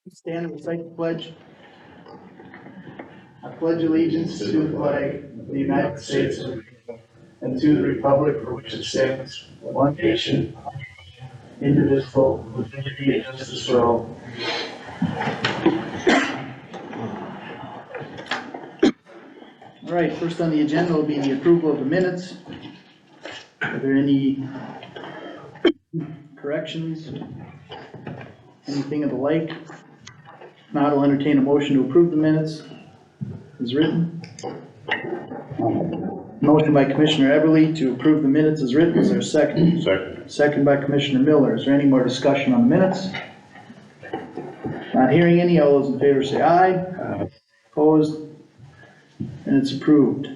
Stand and recite the pledge. I pledge allegiance to the flag of the United States of America and to the republic for which it stands, one nation, indivisible, with liberty and justice for all. All right, first on the agenda will be the approval of the minutes. Are there any corrections? Anything of the like? Now I'll entertain a motion to approve the minutes as written. Motion by Commissioner Everly to approve the minutes as written. Is there a second? Second. Second by Commissioner Miller. Is there any more discussion on the minutes? Not hearing any. All those in favor say aye. Aye. Opposed? And it's approved.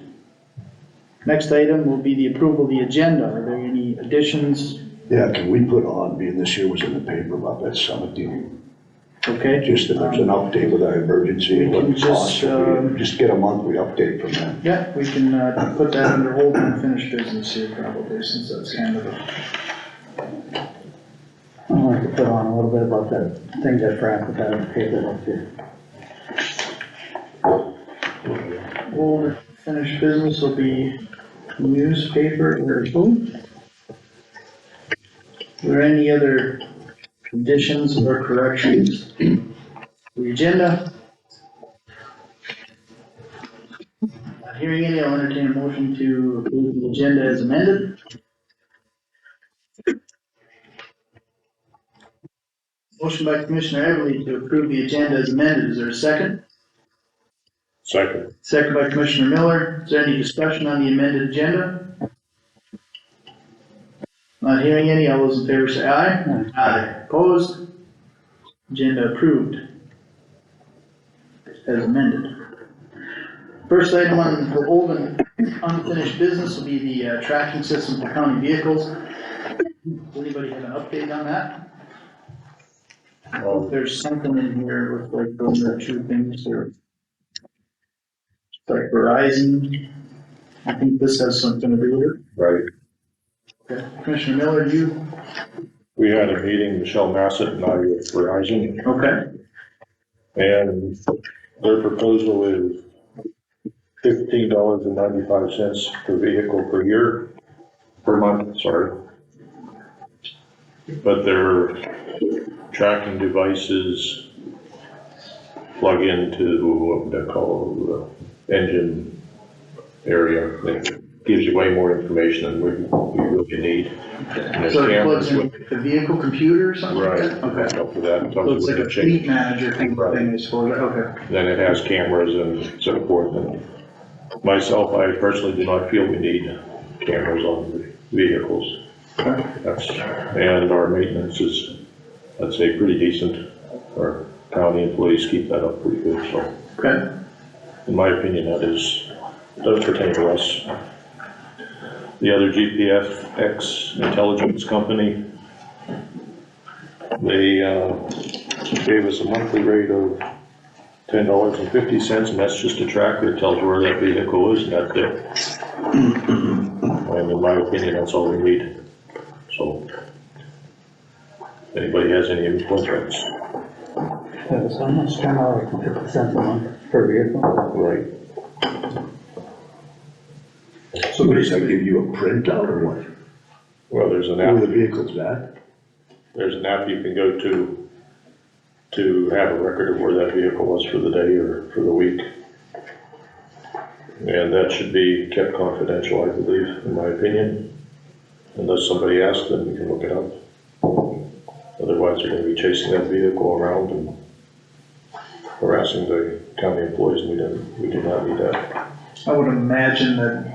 Next item will be the approval of the agenda. Are there any additions? Yeah, can we put on, being this year was in the paper about that summit deal, Okay. just if there's an update with our emergency, We what can it costs, just, just get a monthly update from them. Yeah, we can put that under hold and unfinished business here probably, since that's kind of a... I'd like to put on a little bit about that thing that Frank put that in the paper up here. Old finished business will be newspaper or food. Are there any other additions or corrections to the agenda? Not hearing any, I'll entertain a motion to approve the agenda as amended. Motion by Commissioner Everly to approve the agenda as amended. Is there a second? Second. Second by Commissioner Miller. Is there any discussion on the amended agenda? Not hearing any. All those in favor say aye. Aye. Opposed? Agenda approved as amended. First item on the old and unfinished business will be the tracking system for county vehicles. Does anybody have an update on that? There's something in here with like those are two things or like Verizon. I think this has something to do with it. Right. Okay. Commissioner Miller, you? We had a meeting, Michelle Massett and I with Verizon, Okay. and their proposal is $15.95 per vehicle per month, sorry. But their tracking devices plug into what they call the engine area. That gives you way more information than we really need. And So it cameras plugs in with- the vehicle computer or something like Right. that? Okay. Up to that. So it's like a fleet manager thing, I suppose. Okay. Then it has cameras and so forth. And myself, I personally do not feel we need cameras on the vehicles. And our maintenance is, I'd say, pretty decent. Our county employees keep that up pretty good, so. Okay. In my opinion, does pertain to us. The other GPFX intelligence company, they gave us a monthly rate of $10.50, and that's just a tracker. It tells where that vehicle is, and that's it. And in my opinion, that's all we need. So, if anybody has any input, that's Yeah, so much, $10 and 50 cents a month per vehicle. right. So does that give you a printout or what? Well, there's an Where the app, vehicle's at? there's an app you can go to have a record of where that vehicle was for the day or for the week. And that should be kept confidential, I believe, in my opinion. Unless somebody asks, then we can look it up. Otherwise, they're gonna be chasing that vehicle around and harassing the county employees, and we do not need that. I would imagine that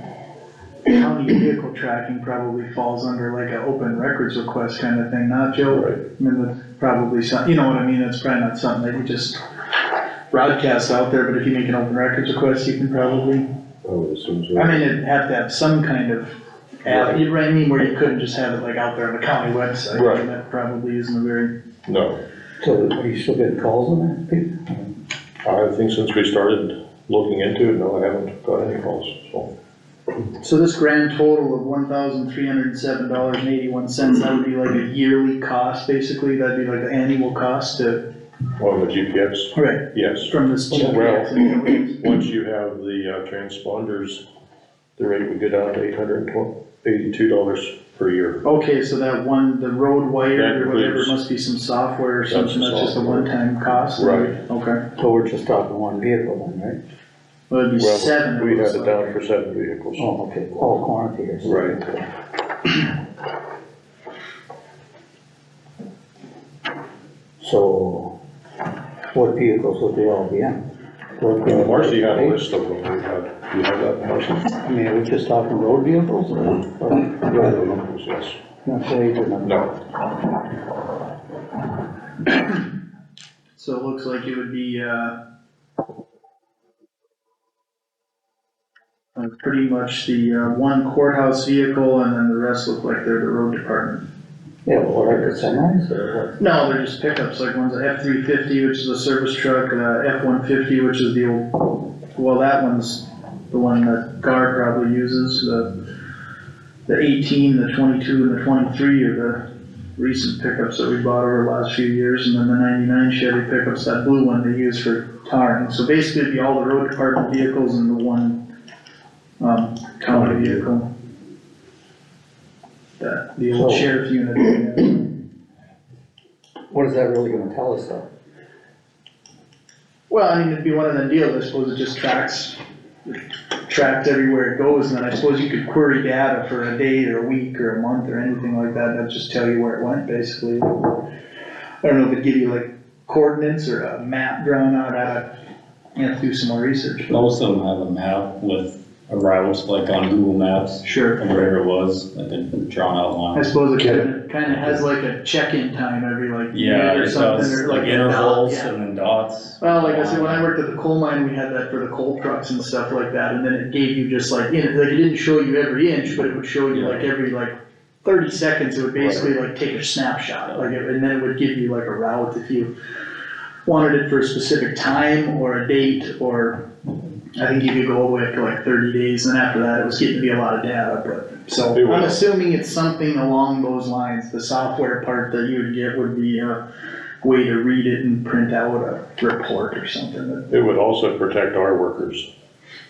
county vehicle tracking probably falls under like an open records request kind of thing, not Joe? Right. I mean, that's probably something, you know what I mean, that's probably not something that you just broadcast out there, but if you make an open records request, you can probably, I would assume so. I mean, it'd have to have some kind of app, you know what I mean, where you couldn't just have it like out there on the county website. Right. And that probably isn't a very, No, So are you still getting calls on that? I think since we started looking into it, no, I haven't got any calls, so. so this grand total of $1,307.81, that would be like a yearly cost, basically, that'd be like the annual cost to On the GPS, Right. yes. From this GPS. Well, once you have the transponders, the rate would go down to $882 per year. Okay, so that one, the road wire That or whatever, includes- must be some software or That's something, the that's just a software. one-time cost? Right. Okay, So we're just talking one vehicle then, right? well, it'd be Well, seven. we had looks it like. down for 7 vehicles. Oh, okay, all quantity here. Right. So, what vehicles would they all be in? Marcy had a list of them. You have that, Marcy? I mean, are we just talking road vehicles or? Road vehicles, yes. Not blades or nothing? No, So it looks like it would be, pretty much the, one courthouse vehicle, and then the rest look like they're the road department. Yeah, but what are the semis or No, they're just pickups, like one's a F-350, which is a service truck, F-150, which is the old, well, that one's the one that Gar probably uses, the 18, the 22, and the 23 are the recent pickups that we bought over the last few years, and then the 99 Chevy pickups, that blue one they use for tarring. So basically it'd be all the road department vehicles and the one, county vehicle. The old So- sheriff unit. Yeah. what is that really gonna tell us though? Well, I mean, it'd be one of them deals, I suppose it just tracks everywhere it goes, and then I suppose you could query data for a day or a week or a month or anything like that, that'd just tell you where it went, basically. I don't know if it'd give you like coordinates or a map drawn out, you have to do some more research. but- Most of them have a map with a route, like on Google Maps, Sure. of where it was, like a drawn out I line. suppose it kinda has like a check-in time every like Yeah, minute or it something, does, or like like a intervals dot, yeah. and then dots. Well, like I said, when I worked at the coal mine, we had that for the coal trucks and stuff like that, and then it gave you just like, it didn't show you every inch, but it would show you like every 30 seconds, it would basically like take a snapshot, and then it would give you like a route if you wanted it for a specific time or a date, or I think you could go all the way up to like 30 days, and after that, it was getting to be a lot of data, but, so, It was. I'm assuming it's something along those lines, the software part that you would get would be a way to read it and print out a report or something. it would also protect our workers,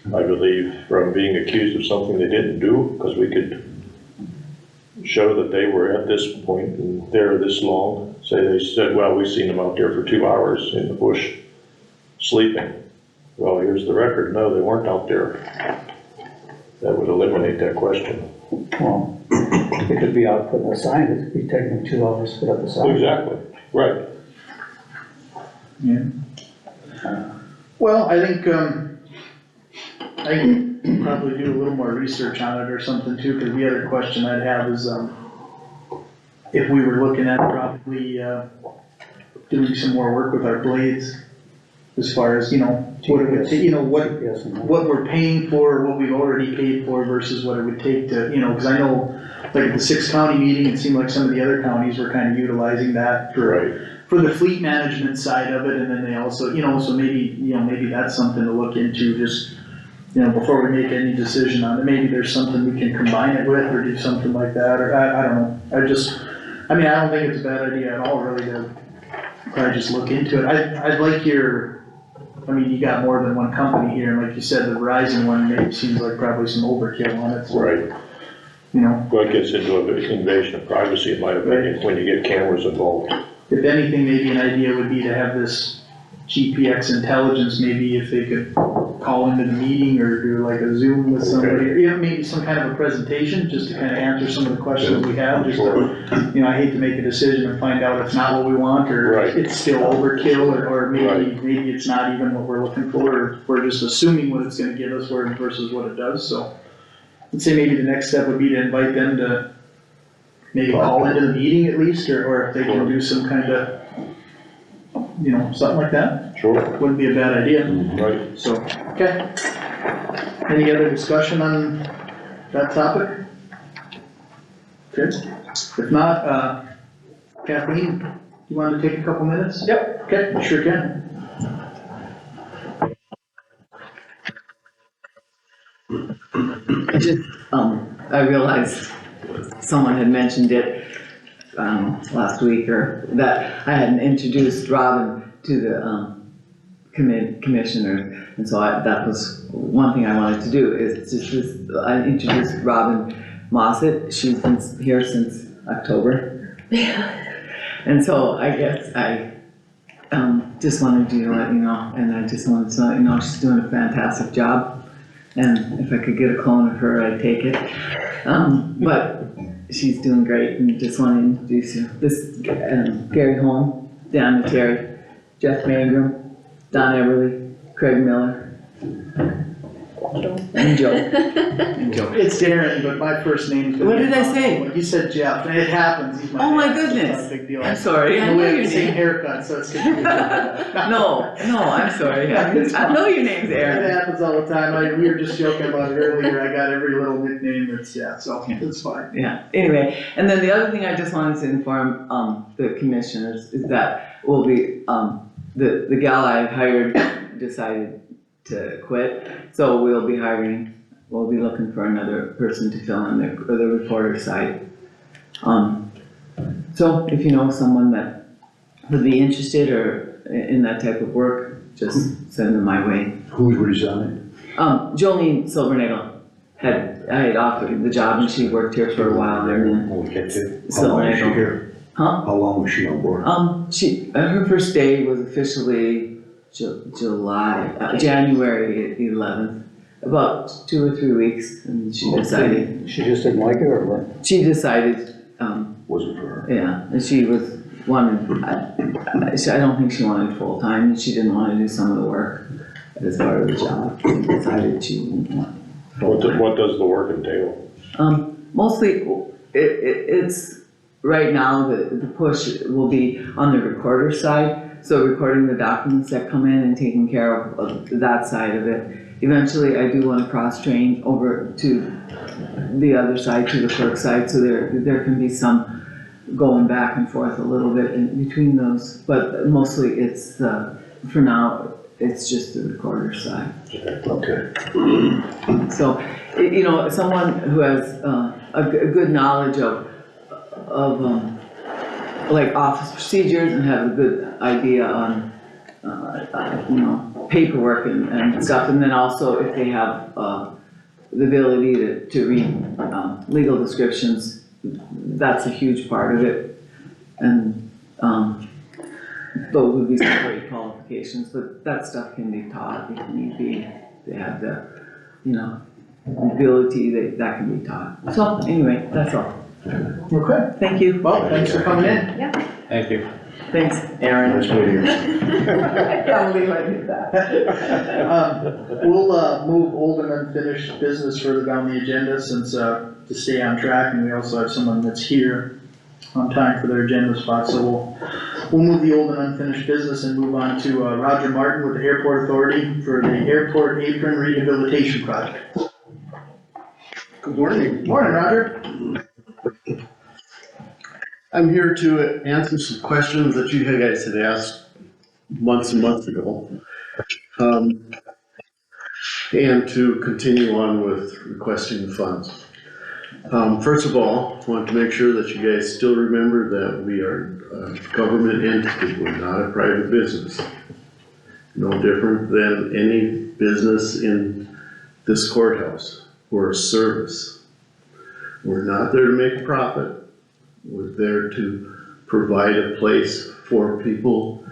I believe, from being accused of something they didn't do, because we could show that they were at this point and there this long. Say they said, well, we've seen them out there for 2 hours in the bush sleeping. Well, here's the record. No, they weren't out there. That would eliminate that question. Well, it could be out putting a sign, it could be taking 2 hours to put up a sign. Exactly, right. Yeah. Well, I think, I can probably do a little more research on it or something too, because the other question I'd have is, if we were looking at probably, doing some more work with our blades, as far as, what it would take, GPS and that. what we're paying for, what we've already paid for versus what it would take to, cause I know, like at the 6 county meeting, it seemed like some of the other counties were kind of utilizing that for the fleet management side of it, and then they also, so maybe, maybe that's something to look into, just, before we make any decision on it, maybe there's something we can combine it with, or do something like that, or I don't know, I don't think it's a bad idea at all, really, to probably just look into it. I'd like you got more than one company here, and like you said, the Verizon one maybe seems like probably some overkill on it, so, Right. Well, it gets into an invasion of privacy, in my opinion, when you get cameras involved. If anything, maybe an idea would be to have this GPX intelligence, maybe if they could call into the meeting or do like a Zoom with somebody, or, maybe some kind of a presentation, just to kind of answer some of the questions we have, just to, I hate to make a decision and find out it's not what we want, or Right. it's still overkill, or maybe, Right. maybe it's not even what we're looking for, or we're just assuming what it's gonna give us versus what it does, so. I'd say maybe the next step would be to invite them to maybe call into the meeting at least, or if they can do some kind of, something like that, Sure. wouldn't be a bad idea. Right. So, okay. Any other discussion on that topic? Good. If not, Kathleen, you wanted to take a couple minutes? Yep. Okay, you sure can. I realized someone had mentioned it. last week, or that I hadn't introduced Robin to the, commissioners. And so that was one thing I wanted to do, is I introduced Robin Mossett. She's been here since October. And so I guess I, just wanted to let you know, and I just wanted to let you know she's doing a fantastic job. And if I could get a clone of her, I'd take it. But she's doing great, and just want to introduce you. This, Gary Holm, Dan Materi, Jeff Mangrum, Don Everly, Craig Miller, and Joe. It's Darren, but my first name's. What did I say? You said Jeff, and it happens, he's my. Oh my dad, so it's goodness. not a big deal. I'm sorry, I And we know have your the same name. haircut, so it's confusing. No, I'm sorry. I know your name's It Aaron. happens all the time, we were just joking about it earlier, I got every little nickname that's, so it's fine. Yeah, anyway, and then the other thing I just wanted to inform, the commissioners is that we'll be, the gal I hired decided to quit, so we'll be looking for another person to fill in the reporter side. So if you know someone that would be interested or in that type of work, just send them my way. Who's resigned? Jolene Silvernagel I had offered the job, and she worked here for a while, and then, We'll get to. So How long is she I- here? huh? How long was she on board? Her first day was officially January 11th, about 2 or 3 weeks, and she decided, She just didn't like it, or what? she decided, Wasn't for her. yeah, and she I don't think she wanted full-time, and she didn't wanna do some of the work as part of the job. She decided she didn't want full-time. What does the work entail? Mostly, it's, right now, the push will be on the recorder side, so recording the documents that come in and taking care of that side of it. Eventually, I do wanna cross-train over to the other side, to the clerk side, so there can be some going back and forth a little bit in between those, but mostly it's, for now, it's just the recorder side. Okay. So, someone who has a good knowledge of like office procedures and have a good idea on, paperwork and stuff, and then also if they have the ability to read legal descriptions, that's a huge part of it. And those would be some great qualifications, but that stuff can be taught if need be. They have the, ability that can be taught. So anyway, that's all. Okay, Thank you. well, thanks for coming in. Thank you. Thanks, Nice Aaron. meeting you. I can't believe I did that. We'll move old and unfinished business further down the agenda since, to stay on track, and we also have someone that's here on time for their agenda spot, so we'll move the old and unfinished business and move on to, Roger Martin with the Airport Authority for the Airport Apron Rehabilitation Project. Good morning. Morning, Roger. I'm here to answer some questions that you guys had asked months and months ago. And to continue on with requesting the funds. First of all, I want to make sure that you guys still remember that we are a government entity, we're not a private business. No different than any business in this courthouse. We're a service. We're not there to make a profit. We're there to provide a place for people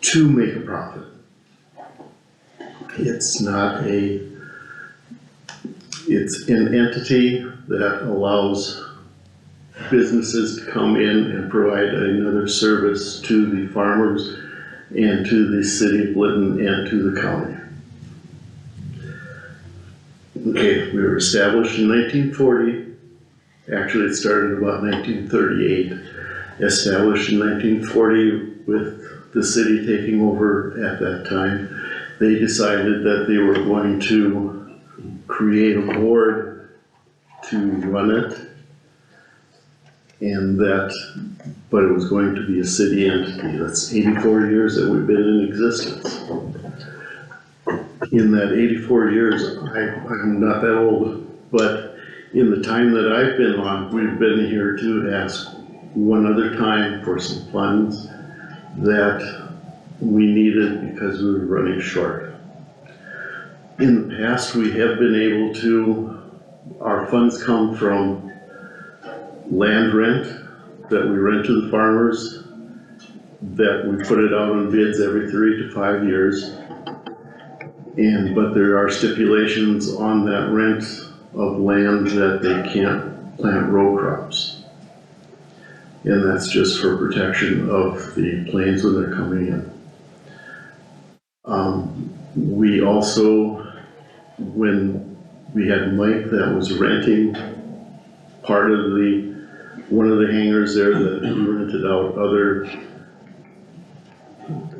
to make a profit. It's an entity that allows businesses to come in and provide another service to the farmers and to the city of Lytton and to the county. Okay, we were established in 1940. Actually, it started about 1938. Established in 1940 with the city taking over at that time. They decided that they were going to create a board to run it, but it was going to be a city entity. That's 84 years that we've been in existence. In that 84 years, I'm not that old, but in the time that I've been on, we've been here to ask one other time for some funds that we needed because we were running short. In the past, we have been able to, our funds come from land rent that we rent to the farmers, that we put it out on bids every 3 to 5 years. But there are stipulations on that rent of land that they can't plant row crops. And that's just for protection of the plains when they're coming in. We also, when we had Mike that was renting part of one of the hangars there that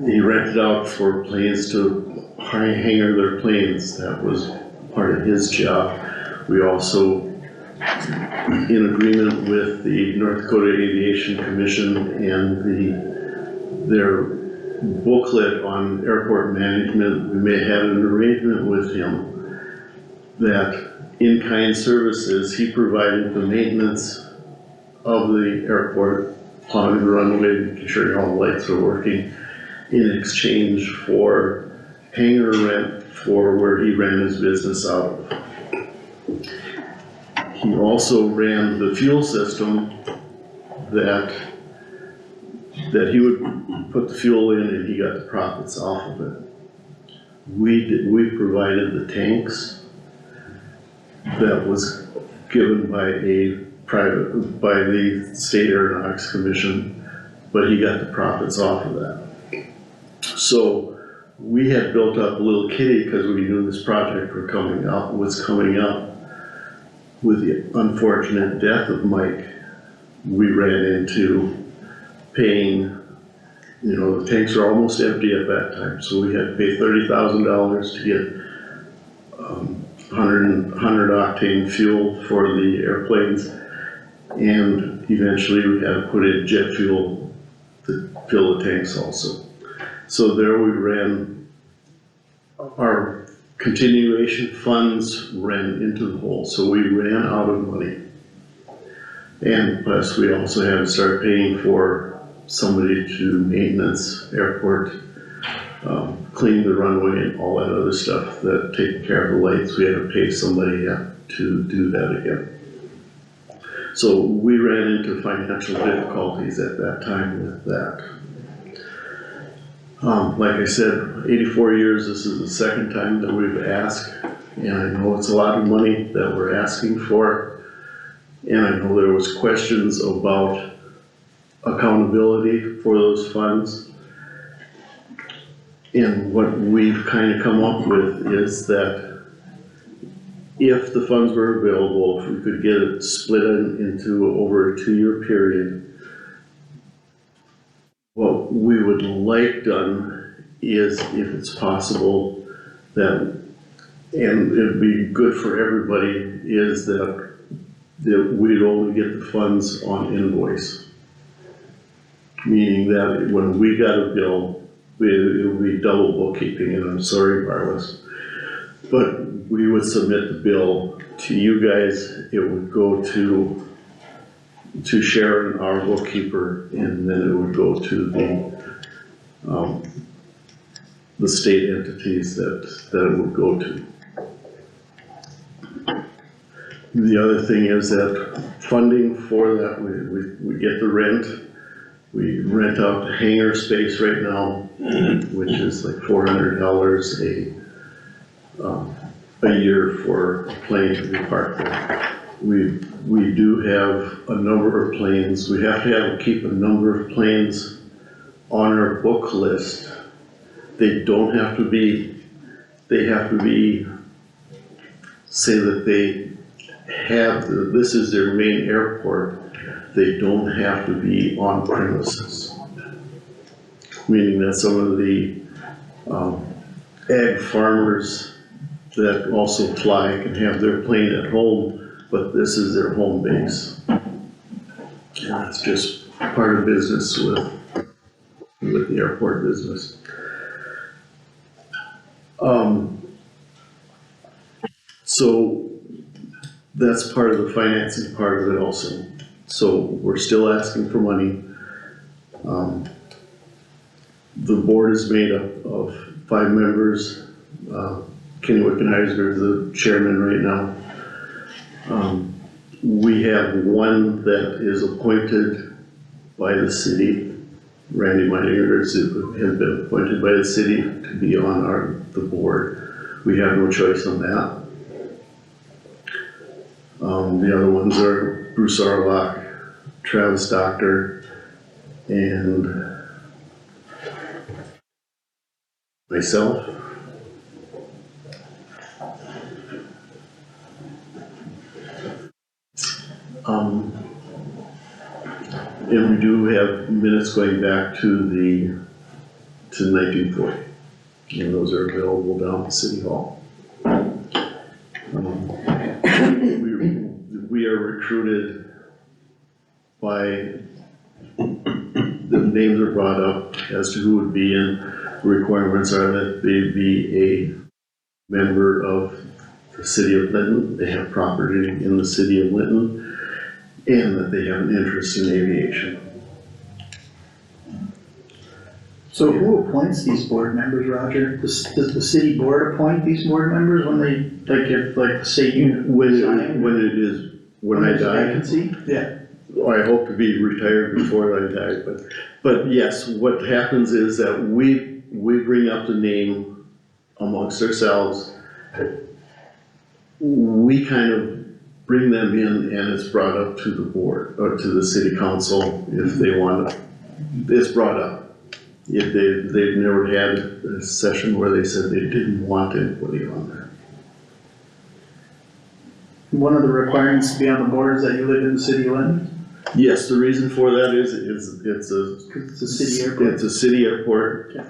he rented out for planes to hangar their planes. That was part of his job. We also, in agreement with the North Dakota Aviation Commission and their booklet on airport management, we may have an arrangement with him that in-kind services, he provided the maintenance of the airport, plowing the runway, making sure all the lights are working, in exchange for hangar rent for where he ran his business out of. He also ran the fuel system that he would put the fuel in and he got the profits off of it. We provided the tanks that was given by the State Aeronautics Commission, but he got the profits off of that. So we had built up a little kitty because we knew this project was coming up. With the unfortunate death of Mike, we ran into paying, the tanks were almost empty at that time, so we had to pay $30,000 to get 100 octane fuel for the airplanes, and eventually we had to put in jet fuel to fill the tanks also. So there we ran, our continuation funds ran into the hole, so we ran out of money. And plus we also had to start paying for somebody to maintenance airport, clean the runway and all that other stuff, that taking care of the lights. We had to pay somebody to do that again. So we ran into financial difficulties at that time with that. Like I said, 84 years, this is the second time that we've asked, and I know it's a lot of money that we're asking for, and I know there was questions about accountability for those funds. And what we've kind of come up with is that if the funds were available, if we could get it split into over a 2-year period, what we would like done is, if it's possible, that, and it'd be good for everybody, is that we'd only get the funds on invoice. Meaning that when we got a bill, it would be double bookkeeping, and I'm sorry, Barless, but we would submit the bill to you guys, it would go to Sharon, our bookkeeper, and then it would go to the state entities that it would go to. The other thing is that funding for that, we get the rent. We rent out the hangar space right now, which is like $400 a year for a plane to be parked there. We do have a number of planes. We have to keep a number of planes on our book list. They don't have to be, they have to be, say that they have, this is their main airport. They don't have to be on premises. Meaning that some of the ag farmers that also fly can have their plane at home, but this is their home base. And that's just part of business with the airport business. So that's part of the financing part of it also. So we're still asking for money. The board is made up of 5 members. Kenny Wickenheiser is the chairman right now. We have one that is appointed by the city. Randy Meininger has been appointed by the city to be on the board. We have no choice on that. The other ones are Bruce Arlock, Travis Doctor, and myself. And we do have minutes going back to 1940, and those are available down at City Hall. We are recruited by, the names are brought up as to who would be in. The requirements are that they be a member of the city of Linton, they have property in the city of Linton, and that they have an interest in aviation. So who appoints these board members, Roger? Does the city board appoint these board members when they, like, if, like, say you resign? When I there's a die, vacancy? Yeah. I hope to be retired before I die, but yes, what happens is that we bring up the name amongst ourselves. We kind of bring them in, and it's brought up to the board, or to the city council if they want it. It's brought up. If they've never had a session where they said they didn't want anybody on there. One of the requirements to be on the board is that you live in the city of Lynn? Yes, the reason for that is it's a city airport. It's a city airport. Yeah.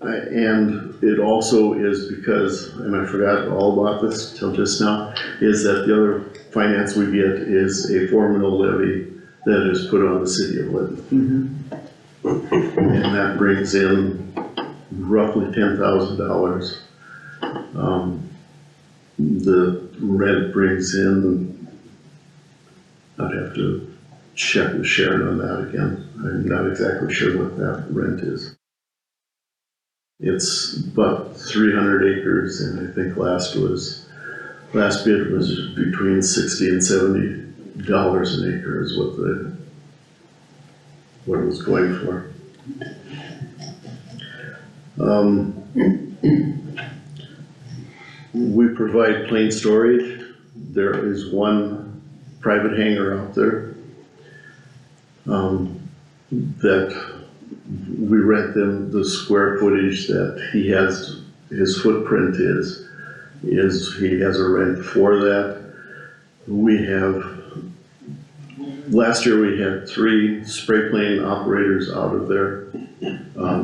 And it also is because, and I forgot all about this till just now, is that the other finance we get is a formula levy that is put on the city of Linton. And that brings in roughly $10,000. The rent brings in, I'd have to check with Sharon on that again. I'm not exactly sure what that rent is. It's about 300 acres, and I think last bid was between $60 and $70 an acre is what it was going for. We provide plane storage. There is one private hangar out there that we rent them the square footage that he has, his footprint is he has a rent for that. We have, last year we had 3 spray plane operators out of there.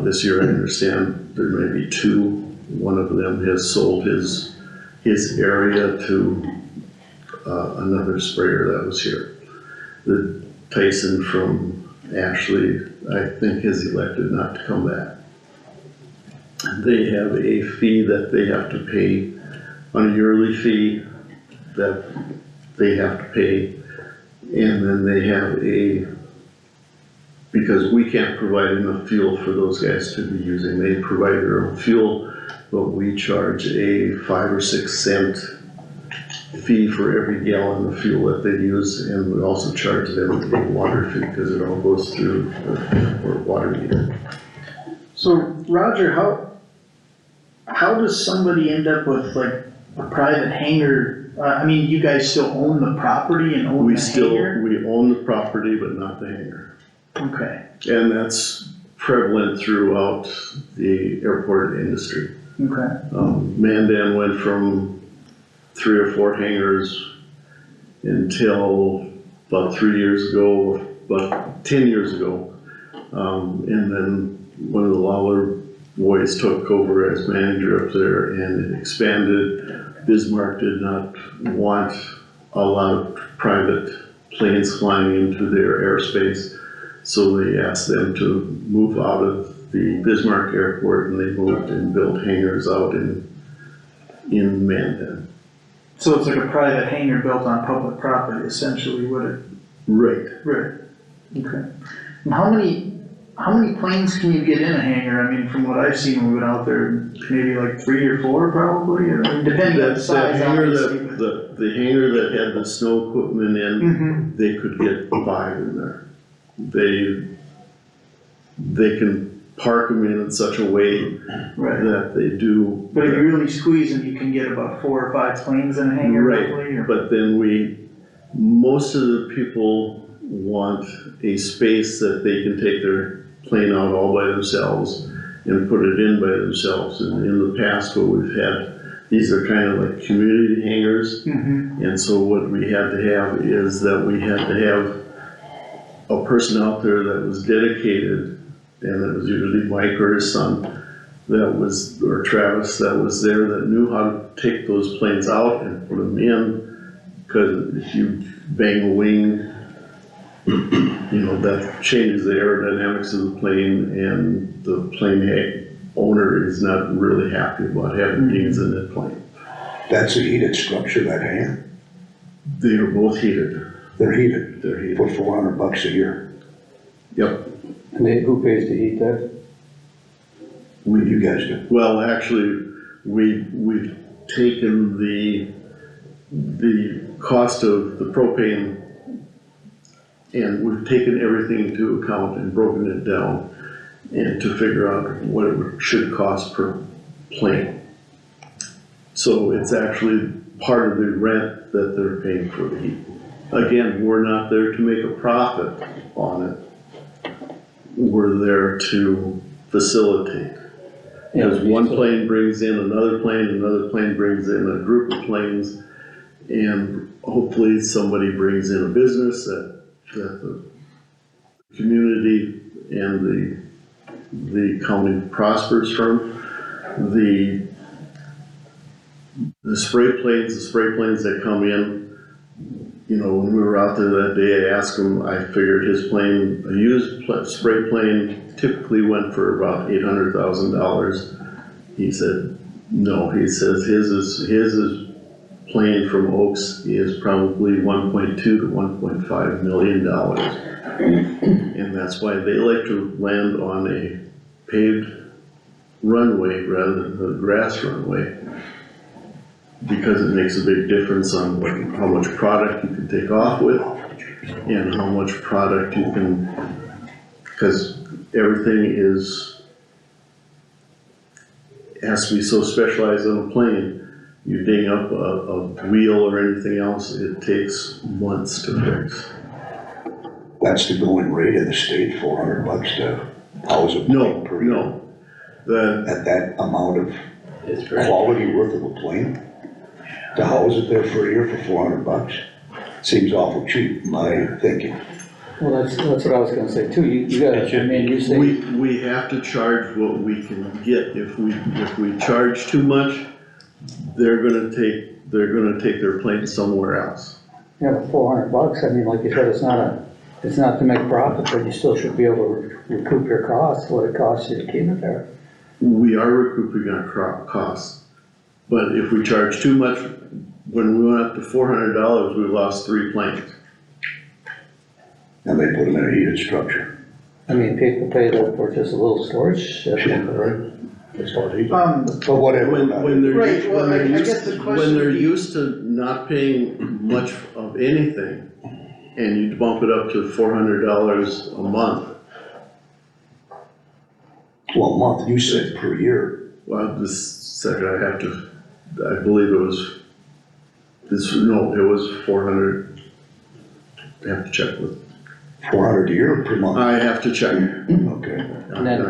This year I understand there may be 2. One of them has sold his area to another sprayer that was here. The Tyson from Ashley, I think, has elected not to come back. They have a fee that they have to pay, on a yearly fee that they have to pay, and then they have because we can't provide enough fuel for those guys to be using, they provide their own fuel, but we charge a 5 or 6 cent fee for every gallon of fuel that they use, and we also charge them a water fee because it all goes through the water meter. So Roger, how does somebody end up with like a private hangar? I mean, you guys still own the property and own the hangar? We own the property, but not the hangar. Okay. And that's prevalent throughout the airport industry. Okay. Mandan went from 3 or 4 hangars until about 3 years ago, about 10 years ago. And then one of the Lawler boys took over as manager up there, and it expanded. Bismarck did not want a lot of private planes flying into their airspace, so they asked them to move out of the Bismarck airport, and they moved and built hangars out in Mandan. So it's like a private hangar built on public property, essentially, would it? Right. Right. Okay. And how many planes can you get in a hangar? I mean, from what I've seen when we went out there, maybe like 3 or 4 probably, or depending on the That size, hangar, obviously. but- the hangar that had the snow equipment in, Mhm. they could get 5 in there. They can park them in such a way Right. that they do. But if you really squeeze them, you can get about 4 or 5 planes in a hangar Right, roughly, or? but then most of the people want a space that they can take their plane out all by themselves and put it in by themselves. And in the past, what we've had, these are kind of like community hangars. Mhm. And so what we had to have is that we had to have a person out there that was dedicated, and that was usually Mike or his son, or Travis, that was there, that knew how to take those planes out and put them in. Cause if you bang a wing, that changes the aerodynamics of the plane, and the plane owner is not really happy about having things in that plane. That's a heated structure, that hangar. They are both heated. They're heated They're heated. for $400 a year. Yep. And who pays to heat that? You guys do. Well, actually, we've taken the cost of the propane, and we've taken everything into account and broken it down, and to figure out what it should cost per plane. So it's actually part of the rent that they're paying for the heat. Again, we're not there to make a profit on it. We're there to facilitate. Because one plane brings in another plane brings in a group of planes, and hopefully somebody brings in a business that the community and the county prospers from. The spray planes that come in, when we were out there that day, I asked him, I figured his plane, a used spray plane typically went for about $800,000. He said, no, he says his is plane from Oaks is probably $1.2 to $1.5 million. And that's why they like to land on a paved runway rather than the grass runway. Because it makes a big difference on how much product you can take off with and how much product you can, because everything has to be so specialized on a plane. You ding up a wheel or anything else, it takes months to fix. That's the going rate in the state, $400 to house a plane per year. No, At that amount of quality worth of a plane, to house it there for a year for $400, seems awful cheap, in my thinking. Well, that's what I was gonna say too, you gotta, I mean, you say. we have to charge what we can get. If we charge too much, they're gonna take their plane somewhere else. Yeah, but $400, I mean, like you said, it's not to make profit, but you still should be able to recoup your costs, what it costs you to keep it there. We are recouping our costs, but if we charge too much, when we went up to $400, we lost 3 planes. And they put them in a heated structure. I mean, people pay for just a little storage shed, right? It's hard to eat. But whatever. When they're, Right, well, when I they're guess the used, question when they're would be- used to not paying much of anything, and you bump it up to $400 a month, Well, a month, you said per year. well, this second I believe it was, it was 400. I have to check with, 400 a year per month. I have to check. Okay. And then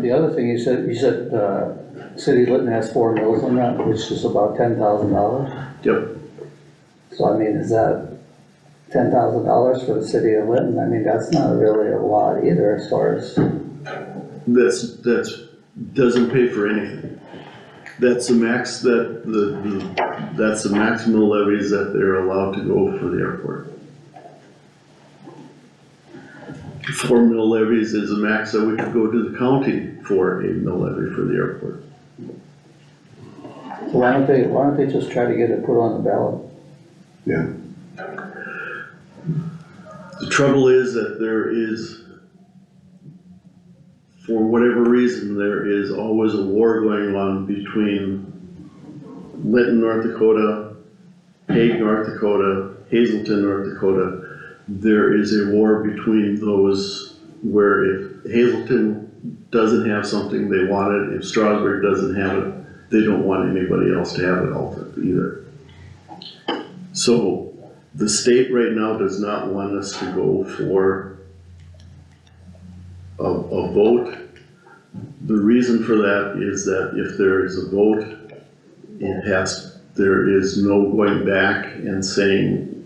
the other thing you said, City of Lytton has 4 mills on that, which is about $10,000. Yep, So I mean, is that $10,000 for the City of Lytton? I mean, that's not really a lot either as far as, that's, doesn't pay for anything. That's the max, that's the maximum levies that they're allowed to go for the airport. 4 mill levies is the max that we could go to the county for a mill levy for the airport. so why don't they just try to get it put on the ballot? Yeah. The trouble is that there is, for whatever reason, there is always a war going on between Linton, North Dakota, Hague, North Dakota, Hazelton, North Dakota. There is a war between those where if Hazelton doesn't have something, they want it. If Strasburg doesn't have it, they don't want anybody else to have it either. So the state right now does not want us to go for a vote. The reason for that is that if there is a vote, there is no going back and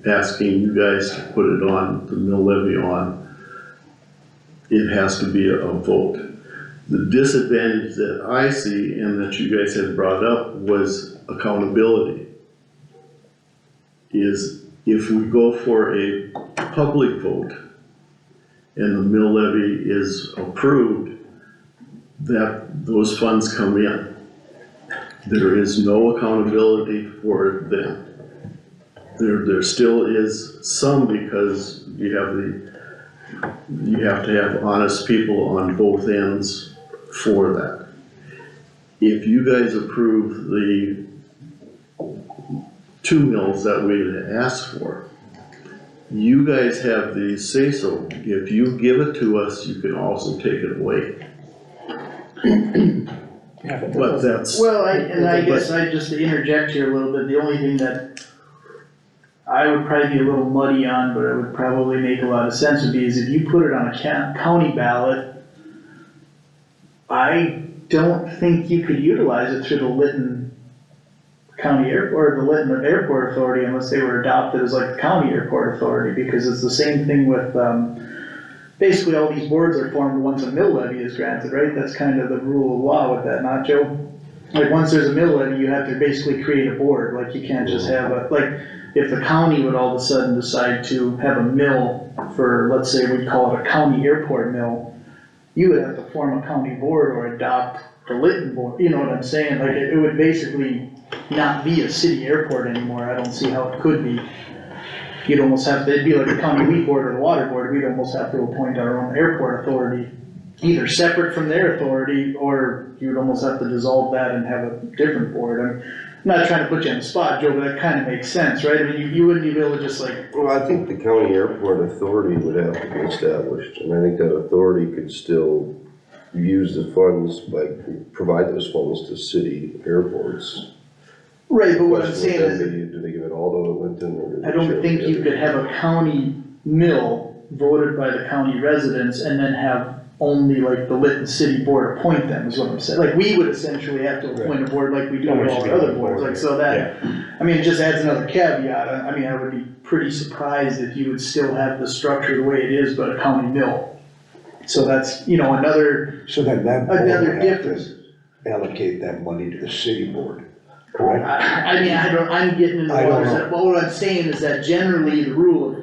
asking you guys to put it on, the mill levy on. It has to be a vote. The disadvantage that I see and that you guys had brought up was accountability. Is if we go for a public vote and the mill levy is approved, that those funds come in. There is no accountability for them. There still is some, because you have to have honest people on both ends for that. If you guys approve the 2 mills that we had asked for, you guys have the say-so. If you give it to us, you can also take it away. But that's. Well, I guess I just to interject here a little bit, the only thing that I would probably be a little muddy on, but it would probably make a lot of sense would be is if you put it on a county ballot, I don't think you could utilize it through the Lytton County Airport, or the Lytton Airport Authority, unless they were adopted as like the county airport authority, because it's the same thing with, basically all these boards are formed once a mill levy is granted, right? That's kind of the rule of law with that, not Joe? Like, once there's a mill levy, you have to basically create a board, like you can't just have if the county would all of a sudden decide to have a mill for, let's say we'd call it a county airport mill, you would have to form a county board or adopt the Lytton board, you know what I'm saying? Like, it would basically not be a city airport anymore. I don't see how it could be. You'd almost have to, it'd be like a county weed board or the water board, we'd almost have to appoint our own airport authority, either separate from their authority, or you'd almost have to dissolve that and have a different board. I'm not trying to put you on the spot, Joe, but that kind of makes sense, right? I mean, you wouldn't be able to just like. Well, I think the county airport authority would have to be established, and I think that authority could still use the funds, provide those funds to city airports. Right, but what I'm Question would saying is, then be, do they give it all to Linton, or? do they I don't share think it you together? could have a county mill voted by the county residents and then have only like the Lytton City Board appoint them, is what I'm saying. Like, we would essentially have to appoint a board like we do with all our other boards, like, so that, I mean, it just adds another caveat. I mean, I would be pretty surprised if you would still have the structure the way it is, but a county mill. So that's, another, So then that board another would have difference. to allocate that money to the city board, correct? I mean, I'm getting into I don't waters, know. that, well, what I'm saying is that generally the rule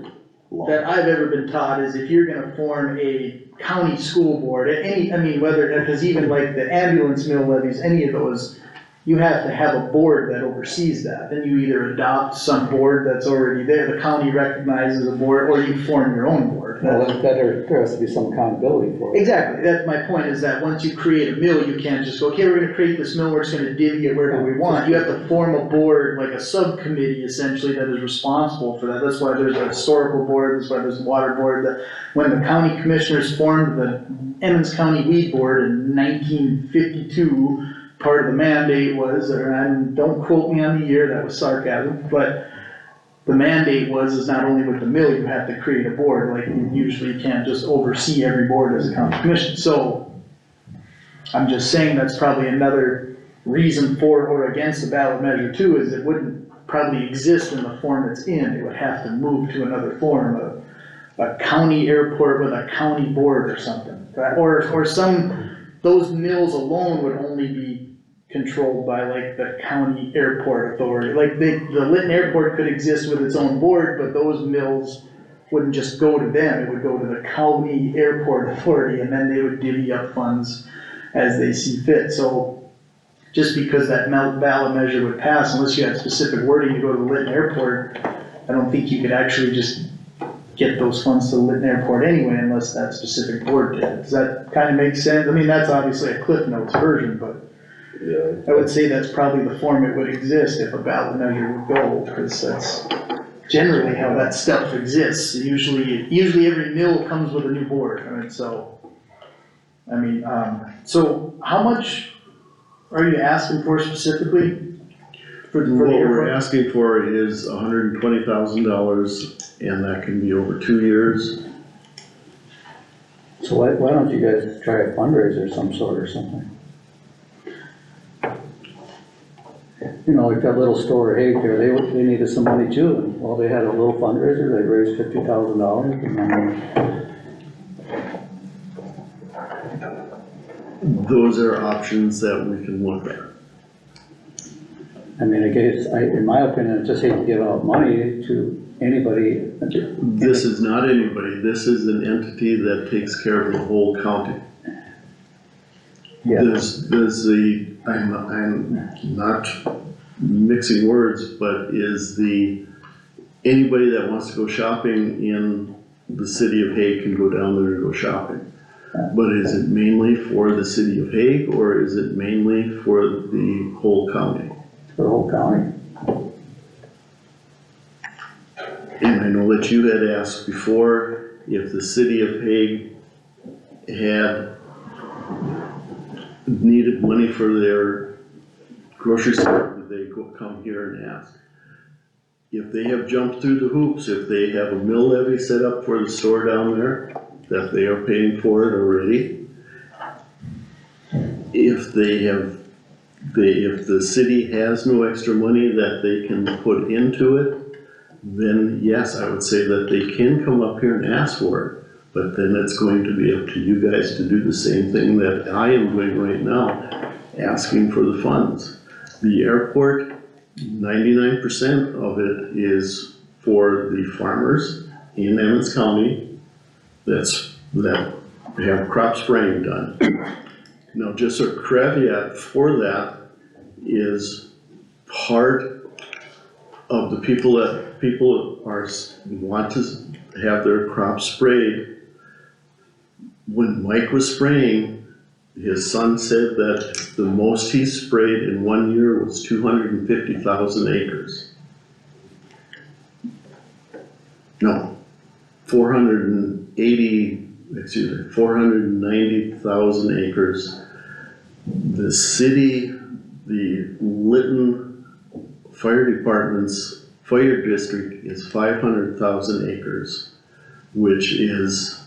that I've ever been taught is if you're gonna form a county school board, because even like the ambulance mill levies, any of those, you have to have a board that oversees that. Then you either adopt some board that's already there, the county recognizes a board, or you form your own board. Well, there has to be some accountability for it. Exactly, that's my point, is that once you create a mill, you can't just go, okay, we're gonna create this mill, we're just gonna divvy it wherever we want. You have to form a board, like a subcommittee essentially, that is responsible for that. That's why there's a historical board, that's why there's a water board. When the county commissioners formed the Emmons County Weed Board in 1952, part of the mandate was, and don't quote me on the year, that was sarcasm, but the mandate is not only with the mill, you have to create a board, like you usually can't just oversee every board as a county commission. So I'm just saying that's probably another reason for or against the ballot measure too, is it wouldn't probably exist in the form it's in. It would have to move to another form, a county airport with a county board or something. Or those mills alone would only be controlled by like the county airport authority. Like the Lytton Airport could exist with its own board, but those mills wouldn't just go to them, it would go to the county airport authority, and then they would divvy up funds as they see fit. So just because that ballot measure would pass, unless you had specific wording to go to the Lytton Airport, I don't think you could actually just get those funds to the Lytton Airport anyway, unless that specific board did. Does that kind of make sense? I mean, that's obviously a Cliff Notes version, but Yeah, I would say that's probably the form it would exist if a ballot measure would go, because that's generally how that stuff exists. Usually every mill comes with a new board, I mean, so how much are you asking for specifically? For the What we're airport? asking for is $120,000, and that can be over 2 years. So why don't you guys try a fundraiser of some sort or something? You know, like that little store at Hague there, they needed some money too, and well, they had a little fundraiser, they raised $50,000, and Those are options that we can look at. I mean, I guess, in my opinion, I just hate to give out money to anybody. This is not anybody, this is an entity that takes care of the whole county. Yeah. There's I'm not mixing words, but anybody that wants to go shopping in the city of Hague can go down there and go shopping. But is it mainly for the city of Hague, or is it mainly for the whole county? For the whole county. And I know that you had asked before if the city of Hague had needed money for their grocery store, would they come here and ask? If they have jumped through the hoops, if they have a mill levy set up for the store down there, that they are paying for it already, if the city has no extra money that they can put into it, then yes, I would say that they can come up here and ask for it. But then it's going to be up to you guys to do the same thing that I am doing right now, asking for the funds. The airport, 99% of it is for the farmers in Emmons County that have crop spraying done. Now, just a caveat for that is part of the people want to have their crops sprayed. When Mike was spraying, his son said that the most he sprayed in 1 year was 250,000 acres. No, 490,000 acres. The city, the Lytton Fire Department's fire district is 500,000 acres, which is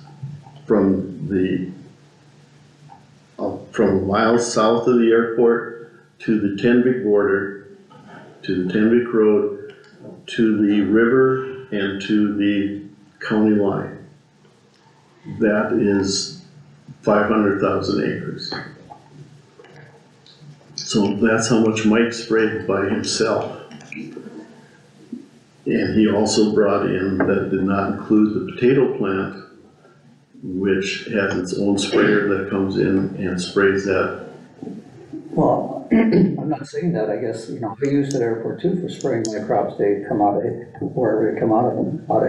from miles south of the airport to the Tenvick border, to the Tenvick Road, to the river, and to the county line. That is 500,000 acres. So that's how much Mike sprayed by himself. And he also brought in, that did not include the potato plant, which has its own sprayer that comes in and sprays that. Well, I'm not saying that, I guess, you know, I use the airport too for spraying my crops, they come out of, wherever they come out of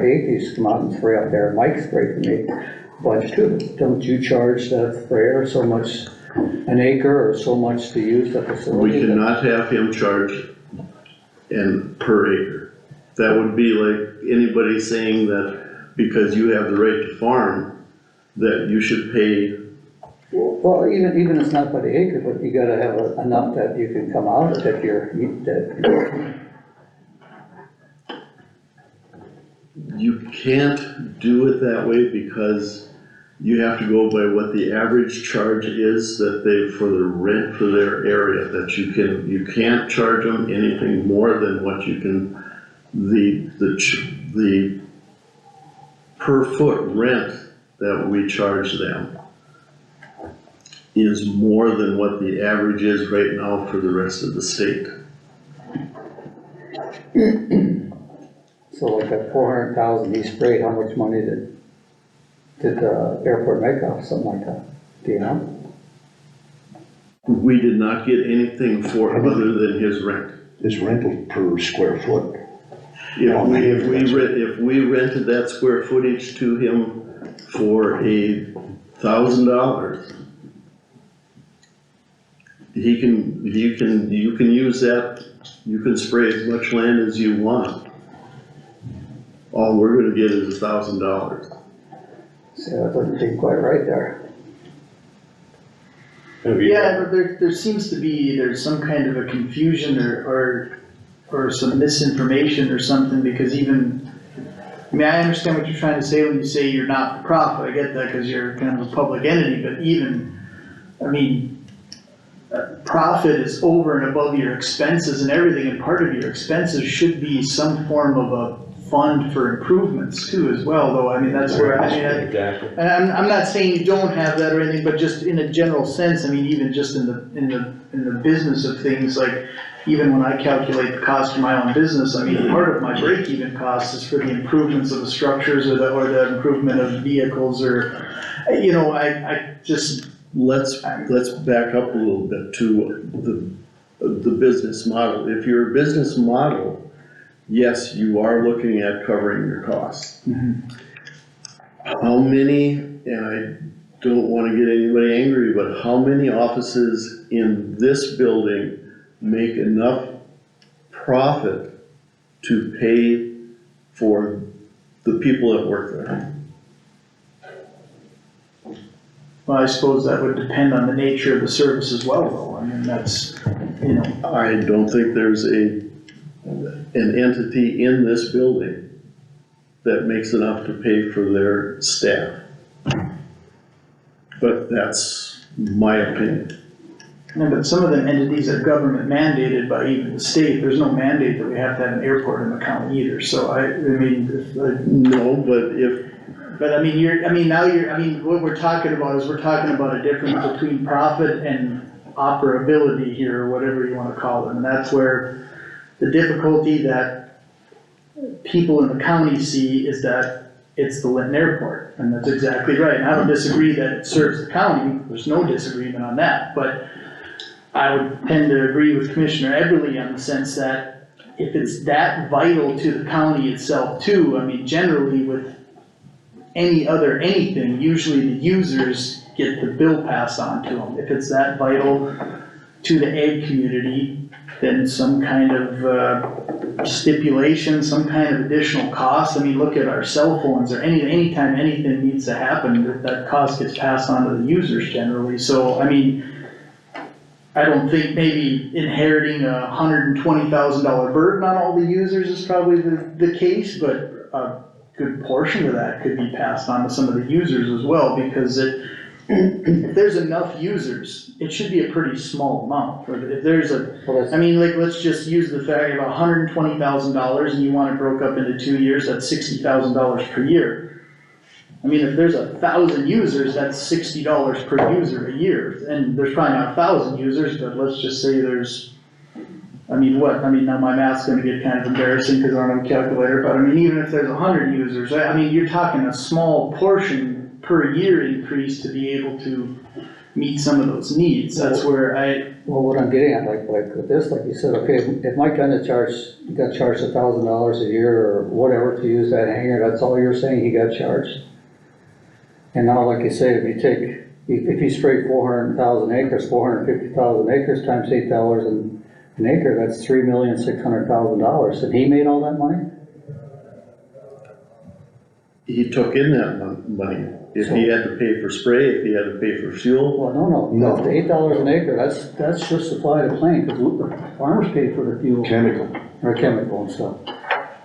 Hague, they used to come out and spray up there, and Mike sprayed for me a bunch too. Don't you charge that sprayer so much an acre or so much to use the facility? We cannot have him charge per acre. That would be like anybody saying that because you have the right to farm, that you should pay. Well, even it's not by the acre, but you gotta have enough that you can come out of that You can't do it that way because you have to go by what the average charge is that for the rent for their area, that you can't charge them anything more than what you can, the per foot rent that we charge them is more than what the average is right now for the rest of the state. So like that 400,000 he sprayed, how much money did the airport make off, something like that, do you know? We did not get anything for other than his rent. His rental per square foot. If we rented that square footage to him for $1,000, you can use that, you can spray as much land as you want. All we're gonna get is $1,000. See, that doesn't seem quite right there. Yeah, but there seems to be, there's some kind of a confusion or some misinformation or something, because even, I mean, I understand what you're trying to say when you say you're not for profit, I get that, cause you're kind of a public entity, but even, I mean, profit is over and above your expenses and everything, and part of your expenses should be some form of a fund for improvements too as well, though, I mean, that's where, I mean, Exactly. and I'm not saying you don't have that or anything, but just in a general sense, I mean, even just in the business of things, like, even when I calculate the cost of my own business, I mean, part of my break-even cost is for the improvements of the structures or the improvement of vehicles, or, you know, I just. Let's back up a little bit to the business model. If you're a business model, yes, you are looking at covering your costs. How many, and I don't wanna get anybody angry, but how many offices in this building make enough profit to pay for the people that work there? Well, I suppose that would depend on the nature of the service as well, though, I mean, that's, you know. I don't think there's an entity in this building that makes enough to pay for their staff. But that's my opinion. No, but some of the entities are government mandated by even the state, there's no mandate that we have to have an airport in the county either, so I mean, if, No, but if, but I mean, what we're talking about is we're talking about a difference between profit and operability here, or whatever you wanna call it, and that's where the difficulty that people in the county see is that it's the Linton Airport, and that's exactly right, and I don't disagree that it serves the county, there's no disagreement on that, but I would tend to agree with Commissioner Everly on the sense that if it's that vital to the county itself too, I mean, generally with anything, usually the users get the bill passed on to them. If it's that vital to the ag community, then some kind of stipulation, some kind of additional cost, I mean, look at our cell phones, or anytime anything needs to happen, that cost gets passed on to the users generally, so, I mean, I don't think maybe inheriting $120,000 burden on all the users is probably the case, but a good portion of that could be passed on to some of the users as well, because if there's enough users, it should be a pretty small amount, if there's I mean, like, let's just use the fact of $120,000 and you want it broke up into 2 years, that's $60,000 per year. I mean, if there's 1,000 users, that's $60 per user a year, and there's probably not 1,000 users, but let's just say there's, I mean, now my math's gonna get kind of embarrassing because I don't have a calculator, but I mean, even if there's 100 users, I mean, you're talking a small portion per year increase to be able to meet some of those needs, that's where Well, what I'm getting at, like with this, like you said, okay, if Mike got charged $1,000 a year or whatever to use that hangar, that's all you're saying he got charged? And now, like you say, if you spray 400,000 acres, 450,000 acres times $8 an acre, that's $3,600,000, and he made all that money? he took in that money, if he had to pay for spray, if he had to pay for fuel. Well, no, the $8 an acre, that's just supply to plane, because the farmers pay for the fuel. Chemical. Or chemical and stuff.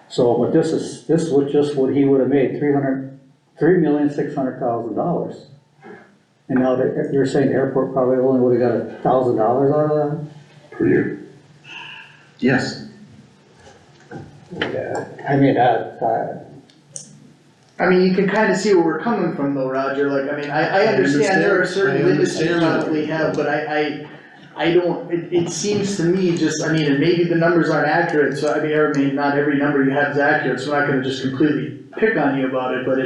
So, but this was just what he would have made, $3,600,000. And now you're saying the airport probably only would have got $1,000 out of that? Per year. Yes. Yeah. I mean, I mean, you can kind of see where we're coming from though, Roger, like, I mean, I understand there are certain limits you probably have, but I don't, it seems to me just, I mean, and maybe the numbers aren't accurate, so I mean, not every number you have is accurate, so I'm not gonna just completely pick on you about it, but